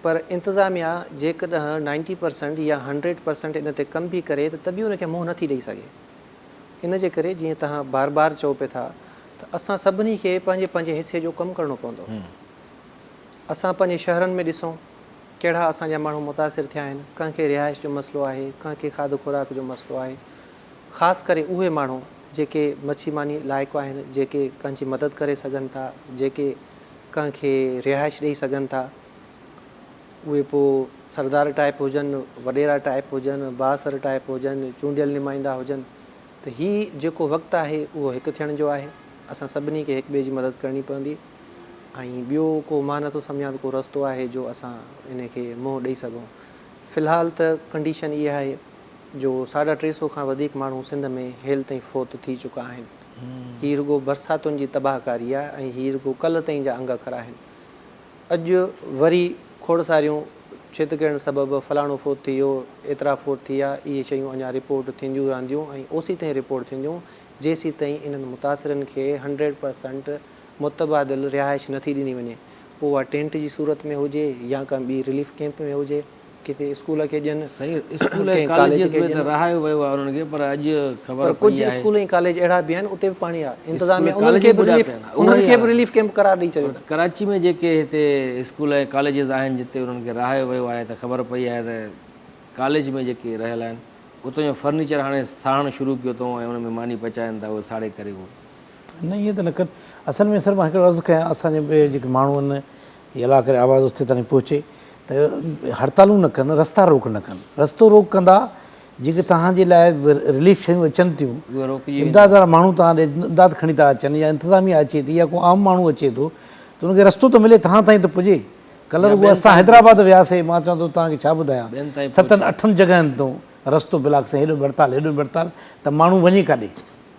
पर इंतिज़ामिया जेकॾहिं 90% या 100% इन ते कमु बि करे त बि उनखे मुंहुं नथी ॾेई सघे। इन जे करे जीअं तव्हां बार बार चओ पिया था त असां सभिनी खे पंहिंजे पंहिंजे हिसे जो कमु करिणो पवंदो। असां पंहिंजे शहरनि में ॾिसूं कहिड़ा असांजा माण्हू मुतासिर थिया आहिनि, कंहिंखे रिहाइश जो मसइलो आहे, कंहिंखे खाधो खुराक जो मसइलो आहे। ख़ासि करे उहे माण्हू जेके मच्छी मानी लाइक़ु आहिनि, जेके कंहिंजी मदद करे सघनि था, जेके कंहिंखे रिहाइश ॾेई सघनि था, उहे पोइ सरदार टाइप हुजनि, वॾेरा टाइप हुजनि, बासर टाइप हुजनि, चूंडियल नुमाइंदा हुजनि, त हीअ जेको वक़्तु आहे उहो हिकु थियण जो आहे। असां सभिनी खे हिक ॿिए जी मदद करणी पवंदी। ऐं ॿियो को मां नथो सम्झां त को रस्तो आहे जो असां इन खे मुंहुं ॾेई सघूं। फ़िलहालु त कंडीशन इहा आहे जो 350 खां वधीक माण्हू सिंध में हेल ताईं फ़ौत थी चुका आहिनि। हीअ रुगो बरसातुनि जी तबाहकारी आहे ऐं हीअ रुगो कल्ह ताईं जा अंग अखर आहिनि। अॼु वरी खोड़ सारियूं छित किरण सबबु फलाणो फ़ौत थी वियो, एतिरा फ़ौत थी विया, इहे शयूं अञा रिपोर्ट थींदियूं रहंदियूं ऐं ओसी ताईं रिपोर्ट थींदियूं जेसीं ताईं इन्हनि मुतासिरनि खे 100% मुतबादिल रिहाइश नथी ॾिनी वञे। पोइ उहा टेंट जी सूरत में हुजे या का ॿी रिलीफ कैंप में हुजे, किथे स्कूल खे ॾियनि सही स्कूल कंहिं कॉलेज खे में त ॾियनि। रहायो वियो आहे उन्हनि खे, पर अॼु पर ख़बर कुझु पई आहे स्कूल ऐं कॉलेज अहिड़ा बि आहिनि उते बि पाणी आहे इंतज़ामिया स्कूल उन्हनि खे बि कॉलेज रिलीफ बुॾा पिया आहिनि। उन्हनि उहो ई खे बि आहे। रिलीफ कैंप करार ॾेई छॾियो कराची में जेके हिते स्कूल ऐं कॉलेजिस आहिनि जिते उन्हनि खे रहायो वियो आहे त ख़बर पई आहे त कॉलेज में जेके रहियल आहिनि उतां जो फर्नीचर हाणे साड़णु शुरू कयो अथऊं ऐं उन में मानी पचाइनि था उहे साड़े करे उहो न ईअं त न कनि असल में सर मां हिकिड़ो अर्ज़ु कयां असांजे ॿिए जेके माण्हू आहिनि इहा अला करे आवाज़ उते ताईं पहुचे त हड़तालूं न कनि, रस्ता रोक न कनि। रस्तो रोक कंदा जेके तव्हांजे लाइ रिलीफ शयूं अचनि थियूं, उहे रोकिजी इमदाद वारा माण्हू तव्हां ॾे इमदाद खणी था अचनि या इंतिज़ामिया अचे थी या को आम माण्हू अचे थो त हुनखे रस्तो त मिले तव्हां ताईं त पुॼे। कल्ह रुॻो असां हैदराबाद वियासीं, मां चवां थो तव्हांखे छा ॿुधायां, ॿियनि ताईं 7-8 जॻहियुनि तां रस्तो ब्लॉक सां हेॾो हड़ताल हेॾो हड़ताल त माण्हू वञे काॾे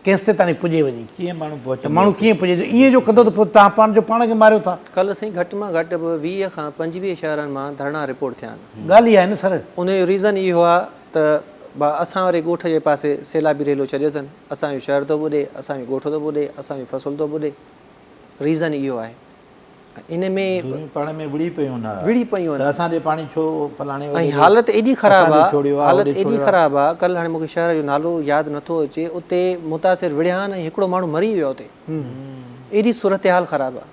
केसिते ताईं पुॼे वञे, कीअं माण्हू त पहुचे माण्हू कीअं पुॼे। ईअं जो कंदो त पोइ तव्हां पाण जो पाण खे मारियो था। कल्ह साईं घटि में घटि बि 20 खां 25 शहरनि मां धरना रिपोर्ट थिया आहिनि। ॻाल्हि इहा आहे न सर, उनजो रीज़न इहो आहे त असां वारे ॻोठ जे पासे सैलाबी रेलो छॾियो अथनि, असांजो शहर थो ॿुॾे, असांजो ॻोठ थो ॿुॾे, असांजो फ़सुलु थो ॿुॾे। रीज़न इहो आहे। इन में पाण में विड़ी पियूं न विड़ी पियूं त असांजे पाणी छो फलाणे ऐं हालत एॾी ख़राबु असांजो आहे, छोड़ियो आहे, हालत होॾे एॾी छोड़ियो आहे। ख़राबु आहे। कल्ह हाणे मूंखे शहर जो नालो यादि नथो अचे, उते मुतासिर विड़िया आहिनि ऐं हिकिड़ो माण्हू मरी वियो उते। एॾी सूरत हाल ख़राबु आहे।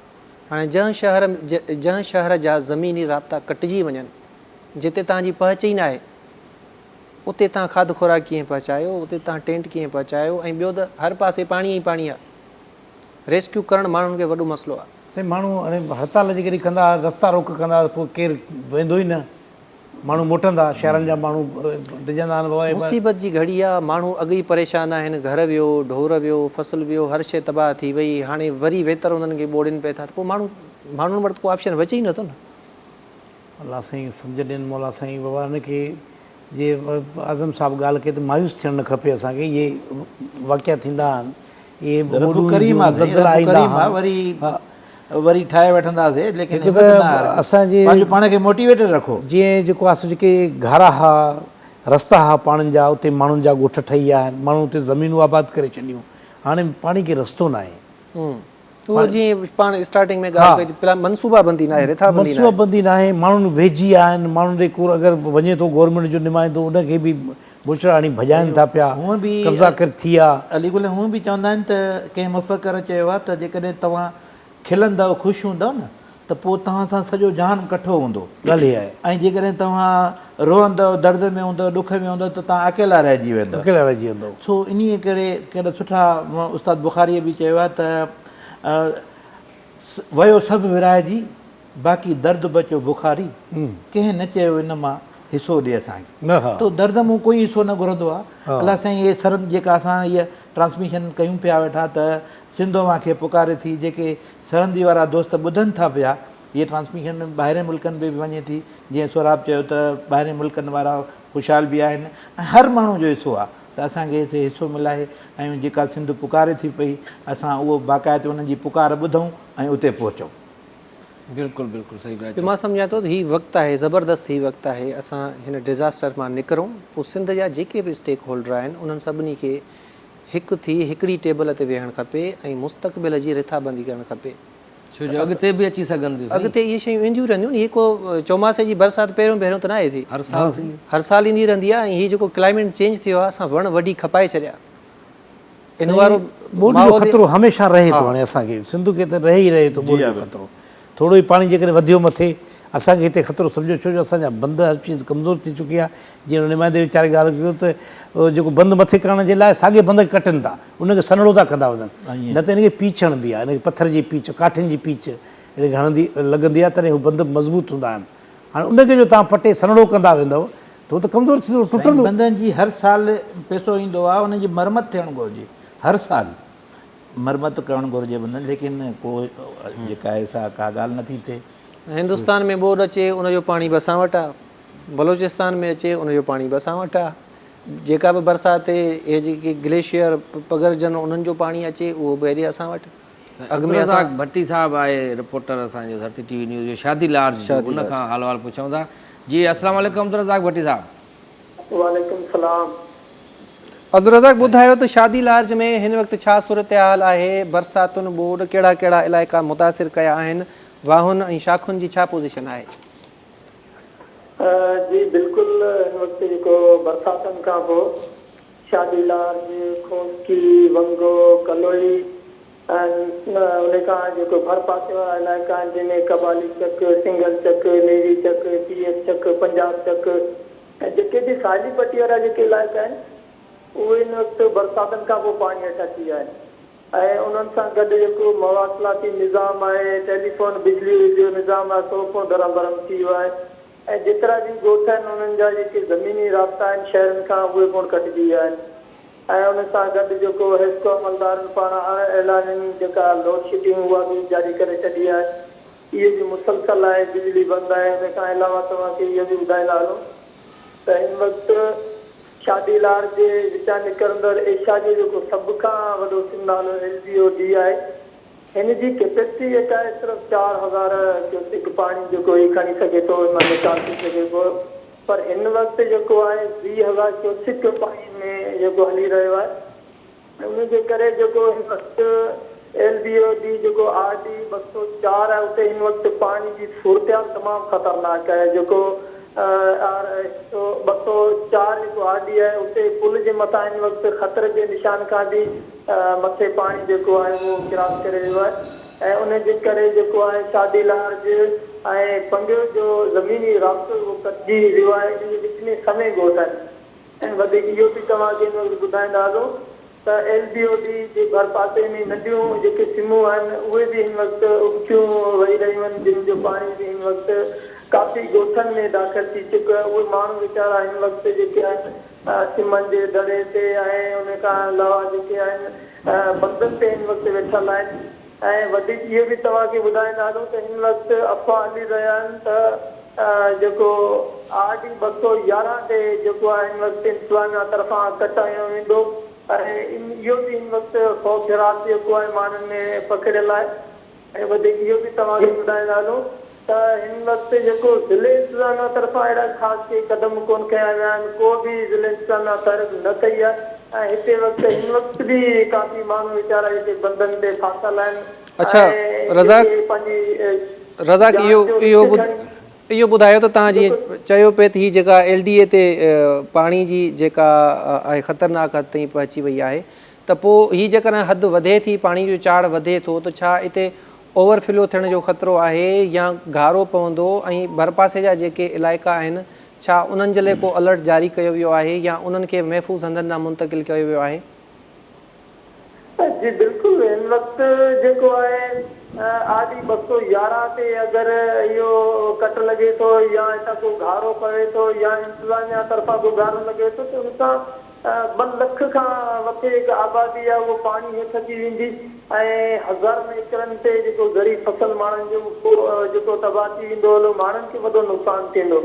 हाणे जंहिं शहर जा ज़मीनी राब्ता कटिजी वञनि, जिते तव्हांजी पहुच ई न आहे, उते तव्हां खाध खुराक कीअं पहुचायो, उते तव्हां टेंट कीअं पहुचायो। ऐं ॿियो त हर पासे पाणी ई पाणी आहे। रेस्क्यू करणु माण्हुनि खे वॾो मसइलो आहे। साईं माण्हू हाणे हड़ताल जे कॾहिं कंदा, रस्ता रोक कंदा त पोइ केरु वेंदो ई न, माण्हू मोटंदा, शहरनि जा माण्हू डिॼंदा आहिनि। मुसीबत जी घड़ी आहे, माण्हू अॻु ई परेशान आहिनि, घर वियो, ढोर वियो, फ़सुलु वियो, हर शइ तबाह थी वई। हाणे वरी वेतर उन्हनि खे ॿोड़ियुनि पिए था त पोइ माण्हुनि वटि को ऑप्शन बचे ई नथो न। अलाह साईं सम्झ ॾियनि मौला साईं बाबा हिनखे। जे आज़म साहिबु ॻाल्हि कई त मायूस थियणु न खपे असांखे। इहे वाक़िया थींदा आहिनि, इहे वरी ठाहे वठंदासीं, लेकिन असांजे पंहिंजो पाण खे मोटिवेटेड रखो। जीअं जेको आहे जेके घारा हा रस्ता हा पाणनि जा, उते माण्हुनि जा ॻोठ ठही विया आहिनि, माण्हू उते ज़मीनूं आबाद करे छॾियूं। हाणे पाणी खे रस्तो न आहे। उहो जीअं पाण स्टार्टिंग में ॻाल्हि कई थी, मनसूबाबंदी न आहे, मनसूबाबंदी न आहे। माण्हुनि वेझी आहिनि, माण्हुनि ॾे को अगरि वञे थो गवर्नमेंट जो नुमाइंदो उनखे बि बुछड़ाणी भॼाइनि था पिया, हूअं बि कब्ज़ा कर थी विया। अलीगुल हूअं बि चवंदा आहिनि त कंहिं मुफ़कर चयो आहे त जेकॾहिं तव्हां खिलंदव ख़ुशि हूंदव न त पोइ तव्हां सां सॼो जहान कठो हूंदो। ॻाल्हि इहा आहे। ऐं जेकॾहिं तव्हां रोअंदव, दर्द में हूंदव, ॾुख में हूंदव त तव्हां अकेला रहिजी वेंदव। अकेला रहिजी वेंदव। सो इन करे कहिड़ा सुठा उस्ताद बुखारीअ बि चयो आहे त वयो सभु विराइजी, बाक़ी दर्द बचियो बुखारी, कंहिं न चयो इन मां हिसो ॾे असांखे। तो दर्द मूं कोई हिसो न घुरंदो आहे। अलाह साईं इहे सरनि जेका असां हीअ ट्रांसमिशन कयूं पिया वेठा त सिंधोमा खे पुकारे थी, जेके सरहंदी वारा दोस्त ॿुधनि था पिया, इहे ट्रांसमिशन ॿाहिरि मुल्कनि में बि वञे थी। जीअं सौराब चयो त ॿाहिरि मुल्कनि वारा ख़ुशहाल बि आहिनि ऐं हर माण्हू जो हिसो आहे त असांखे हिते हिसो मिलाए। ऐं जेका सिंध पुकारे थी पई, असां उहो बाक़ाइदे उन्हनि जी पुकार ॿुधूं ऐं उते पहुचूं। बिल्कुलु बिल्कुलु सही ॻाल्हि। मां सम्झां थो त हीउ वक़्तु आहे, ज़बरदस्त हीउ वक़्तु आहे, असां हिन डिज़ास्टर मां निकिरूं। पोइ सिंध जा जेके बि स्टेक होल्डर आहिनि उन्हनि सभिनी खे हिकु थी हिकिड़ी टेबल ते वेहणु खपे ऐं मुस्तक़बिल जी रिथाबंदी करणु खपे। छो जो अॻिते बि अची सघनि थियूं। अॻिते इहे शयूं ईंदियूं रहंदियूं। इहे को चौमासे जी बरसाति पहिरियों त न आहे थी, हर साल ईंदी रहंदी आहे। ऐं हीअ जेको क्लाइमेट चेंज थियो आहे, असां वण वॾी खपाए छॾिया। इन वारो ॿोॾि जो ख़तरो हमेशह रहे थो। हाणे असांखे सिंध खे त रहे ई रहे थो ॿोॾि जो ख़तरो। थोरो ई पाणी जेकॾहिं वधियो मथे, असांखे हिते ख़तरो सम्झो। छो जो असांजा बंद हर चीज़ कमज़ोर थी चुकी आहे। जीअं नुमाइंदे वीचारे ॻाल्हि कयो त जेको बंदि मथे करण जे लाइ साॻे बंद खे कटनि था, उनखे सनड़ो था कंदा वञनि। न त हिनखे पीछण बि आहे, हिनखे पथर जी पीच, काठियुनि जी पीच हिनखे हणंदी लॻंदी आहे, तॾहिं हू बंद मज़बूत हूंदा आहिनि। हाणे उनखे जो तव्हां पटे सनड़ो कंदा वेंदव त उहो त कमज़ोर थींदो, टुटंदो। बंदनि जी हर साल पैसो ईंदो आहे, उनजी मरमत थियणु घुरिजे। हर साल मरमत करणु घुरिजे बंदनि, लेकिन को जेका आहे सा का ॻाल्हि नथी थिए। हिंदुस्तान में ॿोॾि अचे उनजो पाणी बि असां वटि आहे, बलोचिस्तान में अचे उनजो पाणी बि असां वटि आहे। जेका बि बरसाति थिए, इहे जेके ग्लेशियर पगरजनि उन्हनि जो पाणी अचे, उहो बि हेॾे असां वटि। अॻु में असां भट्टी साहिबु आहे रिपोर्टर असांजो धरती टीवी न्यूज़ जो शादी लार्ज, उन खां हाल वाल पुछूं था। जी अस्सलाम वालेकुम अब्दुल रज़ाक भट्टी साहिबु। वालेकुम सलाम। अब्दुल रज़ाक ॿुधायो त शादी लार्ज में हिन वक़्तु छा सूरत हाल आहे? बरसातुनि ॿोॾि कहिड़ा कहिड़ा इलाइक़ा मुतासिर कया आहिनि? वाहुनि ऐं शाखुनि जी छा पोज़ीशन आहे? जी बिल्कुलु हिन वक़्तु जेको बरसातनि खां पोइ शादीलाज, खोसकी, वंगो, कलोई ऐं उन खां जेको भर पासे वारा इलाइक़ा आहिनि जंहिंमें कबाली चक, सिंगल चक, नेवी चक, TS चक, पंजाब चक ऐं जेके बि साहिली पटी वारा जेके इलाइक़ा आहिनि उहे हिन वक़्तु बरसातनि खां पोइ पाणी हेठि अची विया आहिनि ऐं उन्हनि सां गॾु जेको मवासिलाती निज़ाम आहे, टेलीफोन बिजली जो निज़ाम आहे, सो को दरम बरम थी वियो आहे ऐं जेतिरा बि ॻोठ आहिनि उन्हनि जा जेके ज़मीनी राब्ता आहिनि शहरनि खां उहे कोन कटिजी विया आहिनि ऐं उन सां गॾु जेको हेस्को अमलदारनि पारां ऐलाननि जेका लोड शेडिंग उहा बि जारी करे छॾी आहे, इहो बि मुसलसल आहे, बिजली बंदि आहे। हिन खां अलावा तव्हांखे इहो बि ॿुधाईंदा हलूं त हिन वक़्तु शादीलार जे विचां निकिरंदड़ एशिया जो जेको सभ खां वॾो सिंध नालो LBOD आहे, हिन जी कैपेसिटी जेका आहे सिर्फ़ु 4000 क्यूसिक पाणी जेको ही खणी सघे थो, मां निकाल थी सघे थो, पर हिन वक़्तु जेको आहे 20,000 क्यूसिक पाणी में जेको हली रहियो आहे। उनजे करे जेको हिन वक़्तु LBOD जेको RD 204 आहे उते हिन वक़्तु पाणी जी सूरत तमामु ख़तरनाक आहे। जेको 204 जेको RD आहे उते पुल जे मथां हिन वक़्तु ख़तरे जे निशान खां बि मथे पाणी जेको आहे उहो क्रॉस करे वियो आहे ऐं उनजे करे जेको आहे शादीलार ऐं पंगियो जो ज़मीनी राब्तो उहो कटिजी वियो आहे। इन विच में समय ॻोठ आहिनि ऐं वधीक इहो बि तव्हांखे हिन वक़्तु ॿुधाईंदा हलो त LBOD जे भर पासे में नंढियूं जेके सिमूं आहिनि उहे बि हिन वक़्तु उखियूं वही रहियूं आहिनि, जिन जो पाणी बि हिन वक़्तु काफ़ी ॻोठनि में दाख़िल थी चुको आहे। उहे माण्हू वीचारा हिन वक़्तु जेके आहिनि सिमनि जे दड़े ते ऐं उन खां अलावा जेके आहिनि बंधनि ते हिन वक़्तु वेठल आहिनि ऐं वधीक इहो बि तव्हांखे ॿुधाईंदा हलूं त हिन वक़्तु अफ़वाह हली रहिया आहिनि त जेको RD 211 ते जेको आहे हिन वक़्तु इंतज़ामिया तरफ़ां कटायो वेंदो ऐं इहो बि हिन वक़्तु ख़ौफ़ जेको आहे माण्हुनि में पकड़ियल आहे ऐं वधीक इहो बि तव्हांखे ॿुधाईंदा हलूं त हिन वक़्तु जेको ज़िले इंतज़ामिया तरफ़ां अहिड़ा ख़ासि के क़दम कोन कया विया आहिनि, को बि ज़िले इंतज़ामिया तरफ़ न कई आहे ऐं हिते वक़्तु हिन वक़्तु बि काफ़ी माण्हू वीचारा जेके बंधनि ते फाथल आहिनि। अच्छा रज़ाक इहो ॿुधायो त तव्हां जीअं चयो पिए त हीअ जेका LDA ते पाणी जी जेका आहे ख़तरनाक हद ताईं पहुची वई आहे त पोइ हीअ जेकॾहिं हद वधे थी, पाणी जो चाड़ वधे थो त छा हिते ओवरफ्लो थियण जो ख़तरो आहे या गारो पवंदो ऐं भरपासे जा जेके इलाइक़ा आहिनि छा उन्हनि जे लाइ को अलर्ट जारी कयो वियो आहे या उन्हनि खे महफ़ूज़ हंधनि ॾांहुं मुंतक़िल कयो वियो आहे? जी बिल्कुलु हिन वक़्तु जेको आहे RD 211 ते अगरि इहो कट लॻे थो या हितां को गारो पवे थो या इंतज़ामिया तरफ़ां को गारो लॻे थो त हुनसां 2 लख खां मथे हिकु आबादी आहे उहो पाणी हेठि अची वेंदी ऐं हज़ारनि एकड़नि ते जेको ग़रीब फसल माण्हुनि जो जेको तबाह थी वेंदो हलो, माण्हुनि खे वॾो नुक़सानु थींदो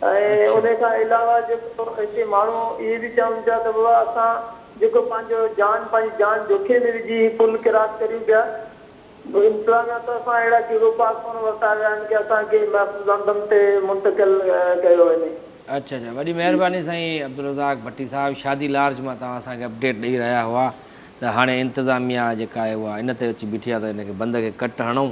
ऐं उन खां अलावा जेको हिते माण्हू इहे बि चवनि पिया त बाबा असां जेको पंहिंजी जान जोखे में विझी पुल क्रॉस करियूं पिया, इंतज़ामिया तरफ़ां अहिड़ा कहिड़ो पास कोन वरिता विया आहिनि की असांखे महफ़ूज़ हंधनि ते मुंतक़िल कयो वञे। अच्छा वॾी महिरबानी साईं अब्दुल रज़ाक भट्टी साहिबु। शादीलार मां तव्हां असांखे अपडेट ॾेई रहिया हुआ त हाणे इंतज़ामिया जेका आहे उहा इन ते अची बीठी आहे त हिनखे बंद खे कट हणूं।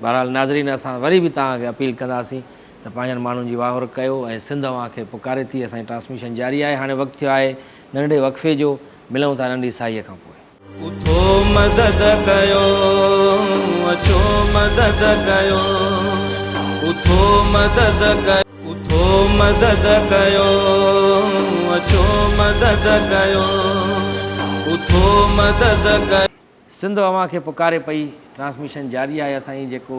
बहरहाल नाज़रीन असां वरी बि तव्हांखे अपील कंदासीं त पंहिंजनि माण्हुनि जी वाहुर कयो ऐं सिंध अव्हां खे पुकारे थी। असांजी ट्रांसमिशन जारी आहे। हाणे वक़्तु थियो आहे नंढे वक़फ़े जो, मिलूं था नंढी साईअ खां पोइ। उथो मदद कयो, अचो मदद कयो, उथो मदद कयो, उथो मदद कयो, अचो मदद कयो, उथो मदद कयो। सिंध अव्हां खे पुकारे पई ट्रांसमिशन जारी आहे। असांजी जेको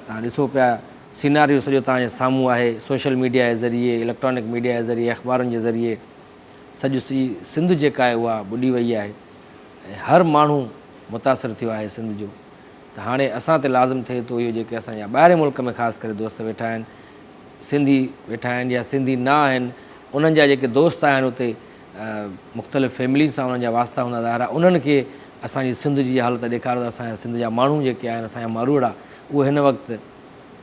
तव्हां ॾिसो पिया सीनारियो सॼो तव्हांजे साम्हूं आहे। सोशल मीडिया जे ज़रिए, इलेक्ट्रॉनिक मीडिया जे ज़रिए, अख़बारुनि जे ज़रिए सॼो सिंध जेका आहे उहा ॿुॾी वई आहे ऐं हर माण्हू मुतासिर थियो आहे सिंध जो। त हाणे असां ते लाज़िम थिए थो इहो जेके असांजा ॿाहिरि मुल्क में ख़ासि करे दोस्त वेठा आहिनि, सिंधी वेठा आहिनि या सिंधी न आहिनि, उन्हनि जा जेके दोस्त आहिनि उते मुख़्तलिफ़ फैमिली सां उन्हनि जा वास्ता हूंदा ज़ाहिर आहे, उन्हनि खे असांजी सिंध जी हालत ॾेखारियो त असांजा सिंध जा माण्हू जेके आहिनि, असांजा मारूड़ा, उहे हिन वक़्तु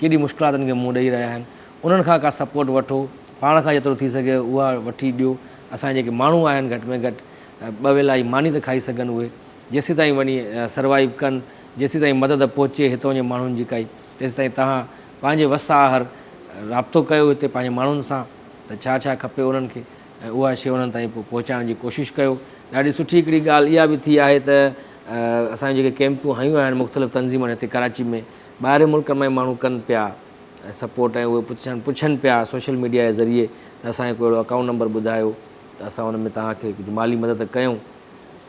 केॾी मुश्किलातुनि खे मुंहुं ॾेई रहिया आहिनि। उन्हनि खां का सपोर्ट वठो, पाण खां जेतिरो थी सघे उहा वठी ॾियो। असांजे जेके माण्हू आहिनि घटि में घटि 2 वेला जी मानी त खाई सघनि, उहे जेसीं ताईं वञी सर्वाइव कनि, जेसीं ताईं मदद पहुचे हितां जे माण्हुनि जी काई, तेसीं ताईं तव्हां पंहिंजे वसाहर राब्तो कयो हिते पंहिंजे माण्हुनि सां त छा छा खपे उन्हनि खे ऐं उहा शइ उन्हनि ताईं पहुचाइण जी कोशिशि कयो। ॾाढी सुठी हिकिड़ी ॻाल्हि इहा बि थी आहे त असांजी जेके कैंपूं हयूं आहिनि मुख़्तलिफ़ तंज़ीमनि हिते कराची में, ॿाहिरि मुल्क में माण्हू कनि पिया सपोर्ट ऐं उहे पुछनि पिया सोशल मीडिया जे ज़रिए त असांखे कोई अहिड़ो अकाउंट नंबर ॿुधायो त असां हुन में तव्हांखे कुझु माली मदद कयूं,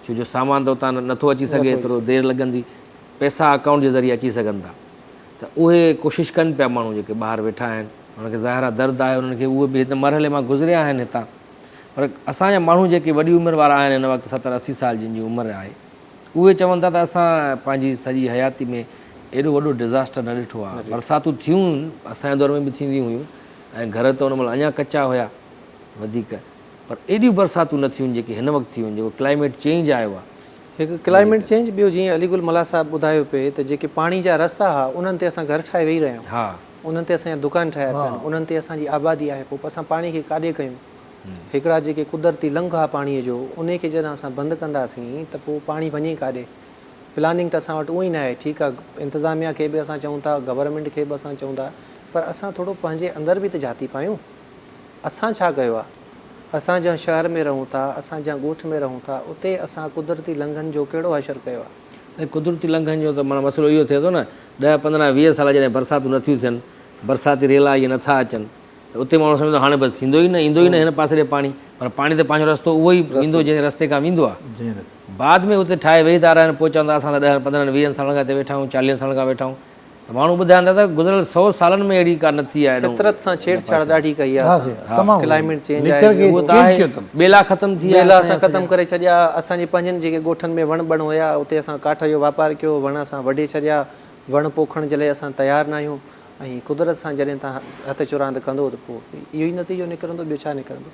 छो जो सामान त उतां नथो अची सघे, एतिरो देरि लॻंदी, पैसा अकाउंट जे ज़रिए अची सघनि था। त उहे कोशिशि कनि पिया माण्हू जेके ॿाहिरि वेठा आहिनि, हुनखे ज़ाहिर आहे दर्द आहे उन्हनि खे, उहे बि हिन मरहले मां गुज़रिया आहिनि हितां। पर असांजा माण्हू जेके वॾी उमिरि वारा आहिनि, हिन वक़्तु 70-80 साल जिन जी उमिरि आहे, उहे चवनि था त असां पंहिंजी सॼी हयाती में एॾो वॾो डिज़ास्टर न ॾिठो आहे। बरसातूं थियूं असांजे दौर में बि थींदियूं हुयूं ऐं घर त हुन महिल अञा कचा हुया वधीक, पर एॾियूं बरसातूं न थियूं जेके हिन वक़्तु थियूं, जेको क्लाइमेट चेंज आयो आहे। हिकु क्लाइमेट चेंज, ॿियो जीअं अलीगुल मला साहिबु ॿुधायो पिए त जेके पाणी जा रस्ता हुआ उन्हनि ते असां घर ठाहे वेही रहिया आहियूं, हा, उन्हनि ते असांजा दुकान ठाहिया पिया आहिनि, उन्हनि ते असांजी आबादी आहे, पोइ असां पाणी खे काॾे कयूं? हिकिड़ा जेके कुदरती लंघ आहे पाणीअ जो, उन खे जॾहिं असां बंदि कंदासीं त पोइ पाणी वञे काॾे? प्लानिंग त असां वटि उहो ई न आहे। ठीकु आहे, इंतिज़ामिया खे बि असां चऊं था, गवर्नमेंट खे बि असां चऊं था, पर असां थोरो पंहिंजे अंदरि बि त जाती पायूं। असां छा कयो आहे? असां जंहिं शहर में रहूं था, असां जंहिं ॻोठ में रहूं था, उते असां कुदरती लंघनि जो कहिड़ो असरु कयो आहे? ऐं कुदरती लंघनि जो त माना मसइलो इहो थिए थो न, 10-15-20 साल जॾहिं बरसातूं नथियूं थियनि, बरसाती रेला इहे नथा अचनि, त उते माण्हू सम्झंदो हाणे बसि थींदो ई न, ईंदो ई न हिन पासे ॾे पाणी, पर पाणी त पंहिंजो रस्तो उहो ई ईंदो जंहिं रस्ते खां वेंदो आहे। बाद में उते ठाहे वेही था रहनि, पोइ चवंदा असां त 10-15-20 सालनि खां हिते वेठा आहियूं, 40 सालनि खां वेठा आहियूं। त माण्हू ॿुधाइनि था त गुज़िरियल 100 सालनि में अहिड़ी का न थी आहे, फितरत सां छेड़छाड़ ॾाढी कई आहे, क्लाइमेट चेंज आहे, ॿेला ख़तम थी ॿेला असां ख़तमु करे छॾिया। असांजे पंहिंजनि जेके ॻोठनि में वण बण हुया, उते असां काठ जो वापारु कयो, वण असां वढे छॾिया, वण पोखण जे लाइ असां तयारु न आहियूं। ऐं कुदरत सां जॾहिं तव्हां हथ चुरांद कंदो त पोइ इहो ई नतीजो निकिरंदो, ॿियो छा निकिरंदो?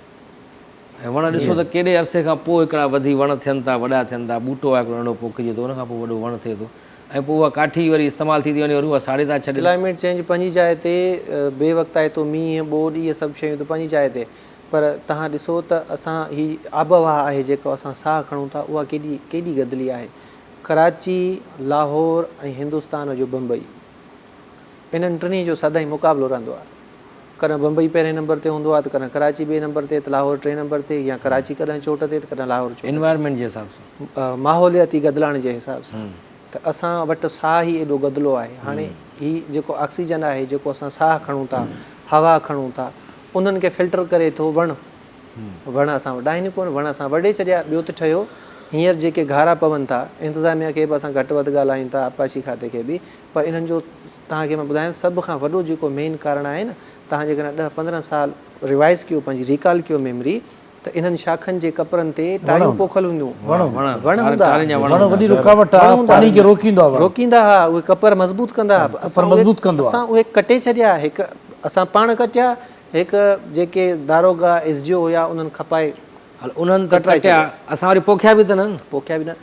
ऐं वण ॾिसो त केॾे अरसे खां पोइ हिकिड़ा वधी वण थियनि था, वॾा थियनि था, ॿूटो आहे हिकिड़ो नंढो पोखिजे थो, उनखां पोइ वॾो वण थिए थो, ऐं पोइ उहा काठी वरी इस्तेमालु थी वञे, वरी उहा साड़े था छॾनि। क्लाइमेट चेंज पंहिंजी जाइ ते, बे वक़्तु आहे तो मींहुं ॿोॾि, इहे सभु शयूं त पंहिंजी जाइ ते, पर तव्हां ॾिसो त असां ही आबहवा आहे जेको असां साहु खणूं था, उहा केॾी गदिली आहे। कराची, लाहौर ऐं हिंदुस्तान जो बम्बई, इन्हनि टिनी जो सदाईं मुक़ाबिलो रहंदो आहे। कॾहिं बम्बई पहिरें नंबर ते हूंदो आहे, त कॾहिं कराची ॿिए नंबर ते, त लाहौर 3 नंबर ते, या कराची कॾहिं चोट ते, त कॾहिं लाहौर चोट। एनवायरमेंट जे हिसाब सां, माहौलियाती गदिलाइण जे हिसाब सां, त असां वटि साहु ई एॾो गदिलो आहे। हाणे हीउ जेको ऑक्सीजन आहे, जेको असां साहु खणूं था, हवा खणूं था, उन्हनि खे फिल्टर करे थो वण असां वॾाइनि कोन, वण असां वढे छॾिया। ॿियो त ठहियो हींअर जेके घारा पवनि था, इंतिज़ामिया खे बि असां घटि वधि ॻाल्हायूं था, आपाशी खाते खे बि, पर इन्हनि जो तव्हांखे मां ॿुधायां सभ खां वॾो जेको मेन कारण आहे न, तव्हां जेकॾहिं 10-15 साल रिवाइज़ कयो, पंहिंजी रिकॉल कयो मेमरी, त इन्हनि शाखनि जे कपरनि ते टाइयूं पोखल हूंदियूं, रोकींदा हुआ, उहे कपर मज़बूत कंदा हुआ, असां उहे कटे छॾिया। हिकु असां पाण कटिया, हिकु जेके दारोगा SGO हुया उन्हनि खपाए, उन्हनि कटिया, असां वरी पोखिया बि त न,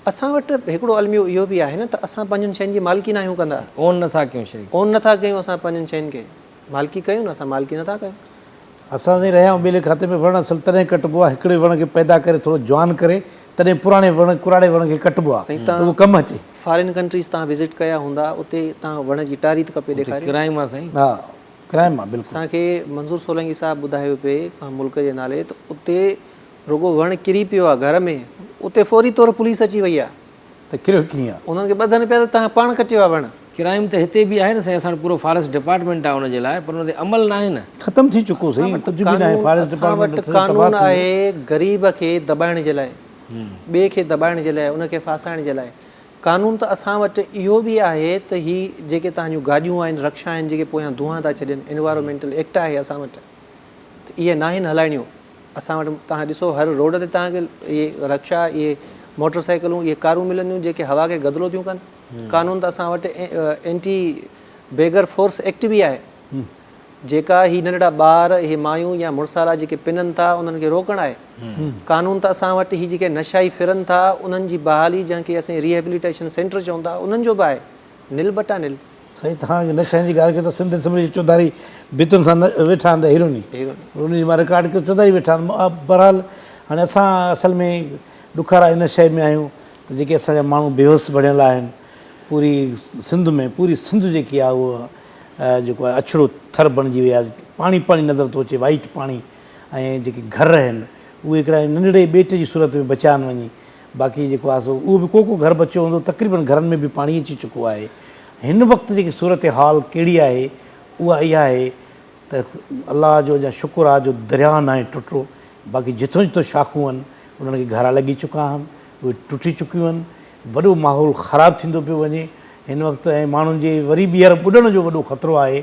असां वटि हिकिड़ो अलमियो इहो बि आहे न, त असां पंहिंजनि शयुनि जी मालिकी न आहियूं कंदा, ओन नथा कयूं शइ, ओन नथा कयूं, असां पंहिंजनि शयुनि खे मालिकी कयूं न, असां मालिकी नथा कयूं। असां साईं रहिया आहियूं ॿिए खाते में, वण असल तॾहिं कटिबो आहे, हिकिड़े वण खे पैदा करे थोरो जवान करे, तॾहिं पुराणे वण खे कटिबो आहे, उहो कमु अचे। फॉरेन कंट्रीज़ तव्हां विज़िट कया हूंदा, उते तव्हां वण जी तारीख़ खपे ॾेखारियो, क्राइम आहे साईं, हा क्राइम आहे बिल्कुलु। असांखे मंज़ूर सोलंकी साहिबु ॿुधायो पिए मुल्क जे नाले, त उते रुगो वण किरी पियो आहे घर में, उते फौरी तौरु पुलिस अची वई आहे, त किरियो कीअं, उन्हनि खे ॿधनि पिया त तव्हां पाण कटियो आहे वण। क्राइम त हिते बि आहे न साईं, असां पूरो फॉरेस्ट डिपार्टमेंट आहे हुनजे लाइ, पर हुन ते अमल न आहे न, ख़तमु थी चुको साईं, कुझु बि न आहे। फॉरेस्ट डिपार्टमेंट कानून आहे ग़रीब खे दॿाइण जे लाइ, ॿिए खे दॿाइण जे लाइ, उनखे फासाइण जे लाइ। कानून त असां वटि इहो बि आहे त हीअ जेके तव्हांजूं गाॾियूं आहिनि, रक्षा आहिनि, जेके पोयां धुआं था छॾनि, एनवायरमेंटल एक्ट आहे असां वटि, त इहे न आहिनि हलाइणियूं असां वटि। तव्हां ॾिसो हर रोड ते तव्हांखे इहे रक्षा, इहे मोटर साइकिलूं, इहे कारूं मिलंदियूं जेके हवा खे गदिलो थियूं कनि। कानून त असां वटि एंटी बेगर फोर्स एक्ट बि आहे, जेका ही नंढड़ा ॿार, इहे मायूं या मुड़ुसाला जेके पिननि था, उन्हनि खे रोकणु आहे। कानून त असां वटि ही जेके नशाई फिरनि था, उन्हनि जी बहाली, जंहिंखे असां रिहेबिलिटेशन सेंटर चऊं था, उन्हनि जो बि आहे, निल बटा निल। साईं तव्हां नशनि जी ॻाल्हि कयो त सिंध असेंबली जी चौधारी भितुनि सां वेठा आहिनि, त हिरोनी हुन जी मां रिकॉर्ड कयो, चौधारी वेठा आहिनि। बहरहाल हाणे असां असल में ॾुखारा इन शइ में आहियूं त जेके असांजा माण्हू बेहोश बणियल आहिनि पूरी सिंध में, पूरी सिंध जेकी आहे उहा जेको आहे अछड़ो थर बणिजी विया, पाणी पाणी नज़र थो अचे, वाइट पाणी। ऐं जेके घर आहिनि उहे हिकिड़ा नंढड़े ॿेट जी सूरत में बचिया आहिनि वञी। बाक़ी जेको आहे सो उहो बि को घर बचियो हूंदो, तक़रीबन घरनि में बि पाणी अची चुको आहे। हिन वक़्तु जेकी सूरत हाल कहिड़ी आहे उहा इहा आहे त अलाह जो अञा शुकुर आहे जो दरिया न आहे टुटो। बाक़ी जिथो जिथो शाखूं आहिनि उन्हनि खे घरा लॻी चुका आहिनि, उहे टुटी चुकियूं आहिनि, वॾो माहौल ख़राबु थींदो पियो वञे हिन वक़्तु। ऐं माण्हुनि जे वरी ॿीहर ॿुॾण जो वॾो ख़तरो आहे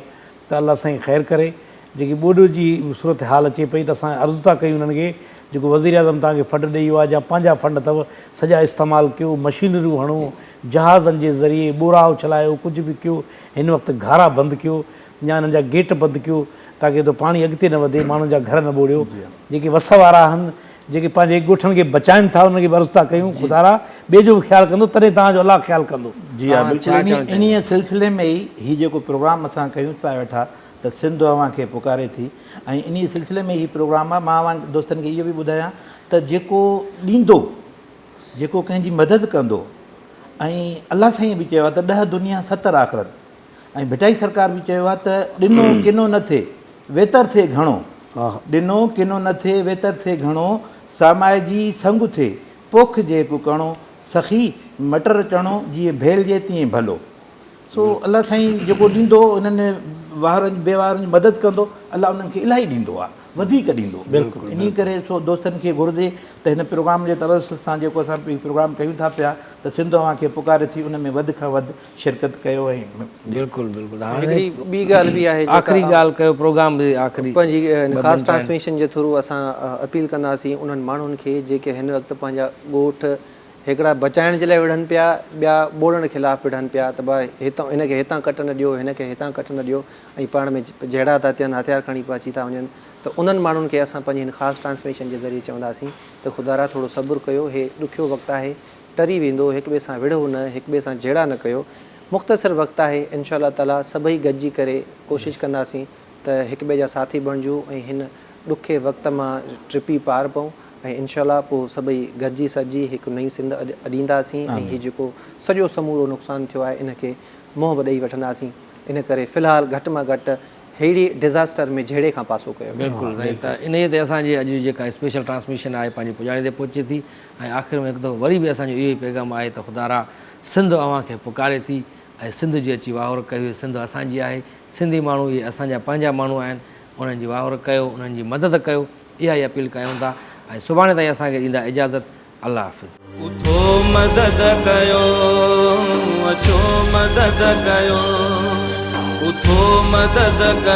त अलाह साईं ख़ैरु करे। जेकी ॿोॾ जी सूरत हाल अचे पई त असां अर्ज़ु था कयूं उन्हनि खे, जेको वज़ीर आज़म तव्हांखे फंड ॾेई वियो आहे या पंहिंजा फंड अथव सॼा इस्तेमालु कयो, मशीनरियूं हणो, जहाज़नि जे ज़रिए ॿोराव चलायो, कुझु बि कयो। हिन वक़्तु घारा बंदि कयो या हिननि जा गेट बंदि कयो ताकी त पाणी अॻिते न वधे, माण्हुनि जा घर न ॿोड़ियो। जेके वस वारा आहिनि, जेके पंहिंजे ॻोठनि खे बचाइनि था, उन्हनि खे बि अर्ज़ु था कयूं ख़ुदारा ॿिए जो बि ख़्यालु कंदो, तॾहिं तव्हांजो अलाह ख़्यालु कंदो। जी हा, बिल्कुलु इन सिलसिले में ई हीउ जेको प्रोग्राम असां कयूं पिया वेठा त सिंध अवां खे पुकारे थी, ऐं इन सिलसिले में हीउ प्रोग्राम आहे। मां अवां दोस्तनि खे इहो बि ॿुधायां त जेको ॾींदो, जेको कंहिंजी मदद कंदो, ऐं अलाह साईं बि चयो आहे त 10 दुनिया 70 आख़िरत, ऐं भिटाई सरकार बि चयो आहे त ॾिनो किनो न थिए वेतर थिए घणो, ॾिनो किनो न थिए वेतर थिए घणो, सामाए जी संग थिए पोख जे कुकणो, सखी मटर चणो जीअं भेलजे तीअं भलो। सो अलाह साईं जेको ॾींदो उन्हनि वारनि बेवारनि जी मदद कंदो, अलाह उन्हनि खे इलाही ॾींदो आहे, वधीक ॾींदो। बिल्कुलु इन करे सो दोस्तनि खे घुरिजे त हिन प्रोग्राम जे तवसुल सां जेको असां प्रोग्राम कयूं था पिया त सिंध अवां खे पुकारे थी, उन में वधि खां वधि शिरकत कयो। ऐं बिल्कुलु बिल्कुलु हिकिड़ी ॿी ॻाल्हि बि आहे, आख़िरी ॻाल्हि कयो प्रोग्राम जी आख़िरी पंहिंजी ख़ासि ट्रांसमिशन जे थ्रू असां अपील कंदासीं उन्हनि माण्हुनि खे जेके हिन वक़्तु पंहिंजा ॻोठ हिकिड़ा बचाइण जे लाइ विढ़नि पिया, ॿिया ॿोड़ण ख़िलाफ़ु विढ़नि पिया त भाई हितां हिनखे हितां कटण ॾियो, हिनखे हितां कटण ॾियो, ऐं पाण में जहिड़ा था थियनि, हथियार खणी पिया अची था वञनि। त उन्हनि माण्हुनि खे असां पंहिंजी हिन ख़ासि ट्रांसमिशन जे ज़रिए चवंदासीं त ख़ुदारा थोरो सब्रु कयो, हे ॾुखियो वक़्तु आहे, टरी वेंदो, हिक ॿिए सां विढ़ो न, हिक ॿिए सां जहिड़ा न कयो, मुख़्तसिर वक़्तु आहे। इनशा अल्लाह ताला सभई गॾिजी करे कोशिशि कंदासीं त हिक ॿिए जा साथी बणिजूं ऐं हिन ॾुखे वक़्त मां ट्रिपी पार पऊं, ऐं इनशा अल्लाह पोइ सभई गॾिजी सॼी हिकु नई सिंध अॾींदासीं, ऐं हीउ जेको सॼो समूरो नुक़सानु थियो आहे इनखे मुंहुं ॾेई वठंदासीं। इन करे फ़िलहालु घटि में घटि अहिड़ी डिज़ास्टर में जहिड़े खां पासो कयो। बिल्कुलु साईं, त इन ते असांजी अॼु जेका स्पेशल ट्रांसमिशन आहे पंहिंजी पुॼाणे ते पहुचे थी। ऐं आख़िर में हिकु दफ़ो वरी बि असांजो इहो ई पैगाम आहे त ख़ुदारा सिंध अवां खे पुकारे थी, ऐं सिंध जी अची वाहुर कयो। सिंध असांजी आहे, सिंधी माण्हू इहे असांजा पंहिंजा माण्हू आहिनि, उन्हनि जी वाहुर कयो, उन्हनि जी मदद कयो, इहा ई अपील कयूं था। ऐं सुभाणे ताईं असांखे ॾींदा इजाज़त। अल्लाह हाफ़िज़। उथो मदद कयो, अचो मदद कयो, उथो मदद कयो।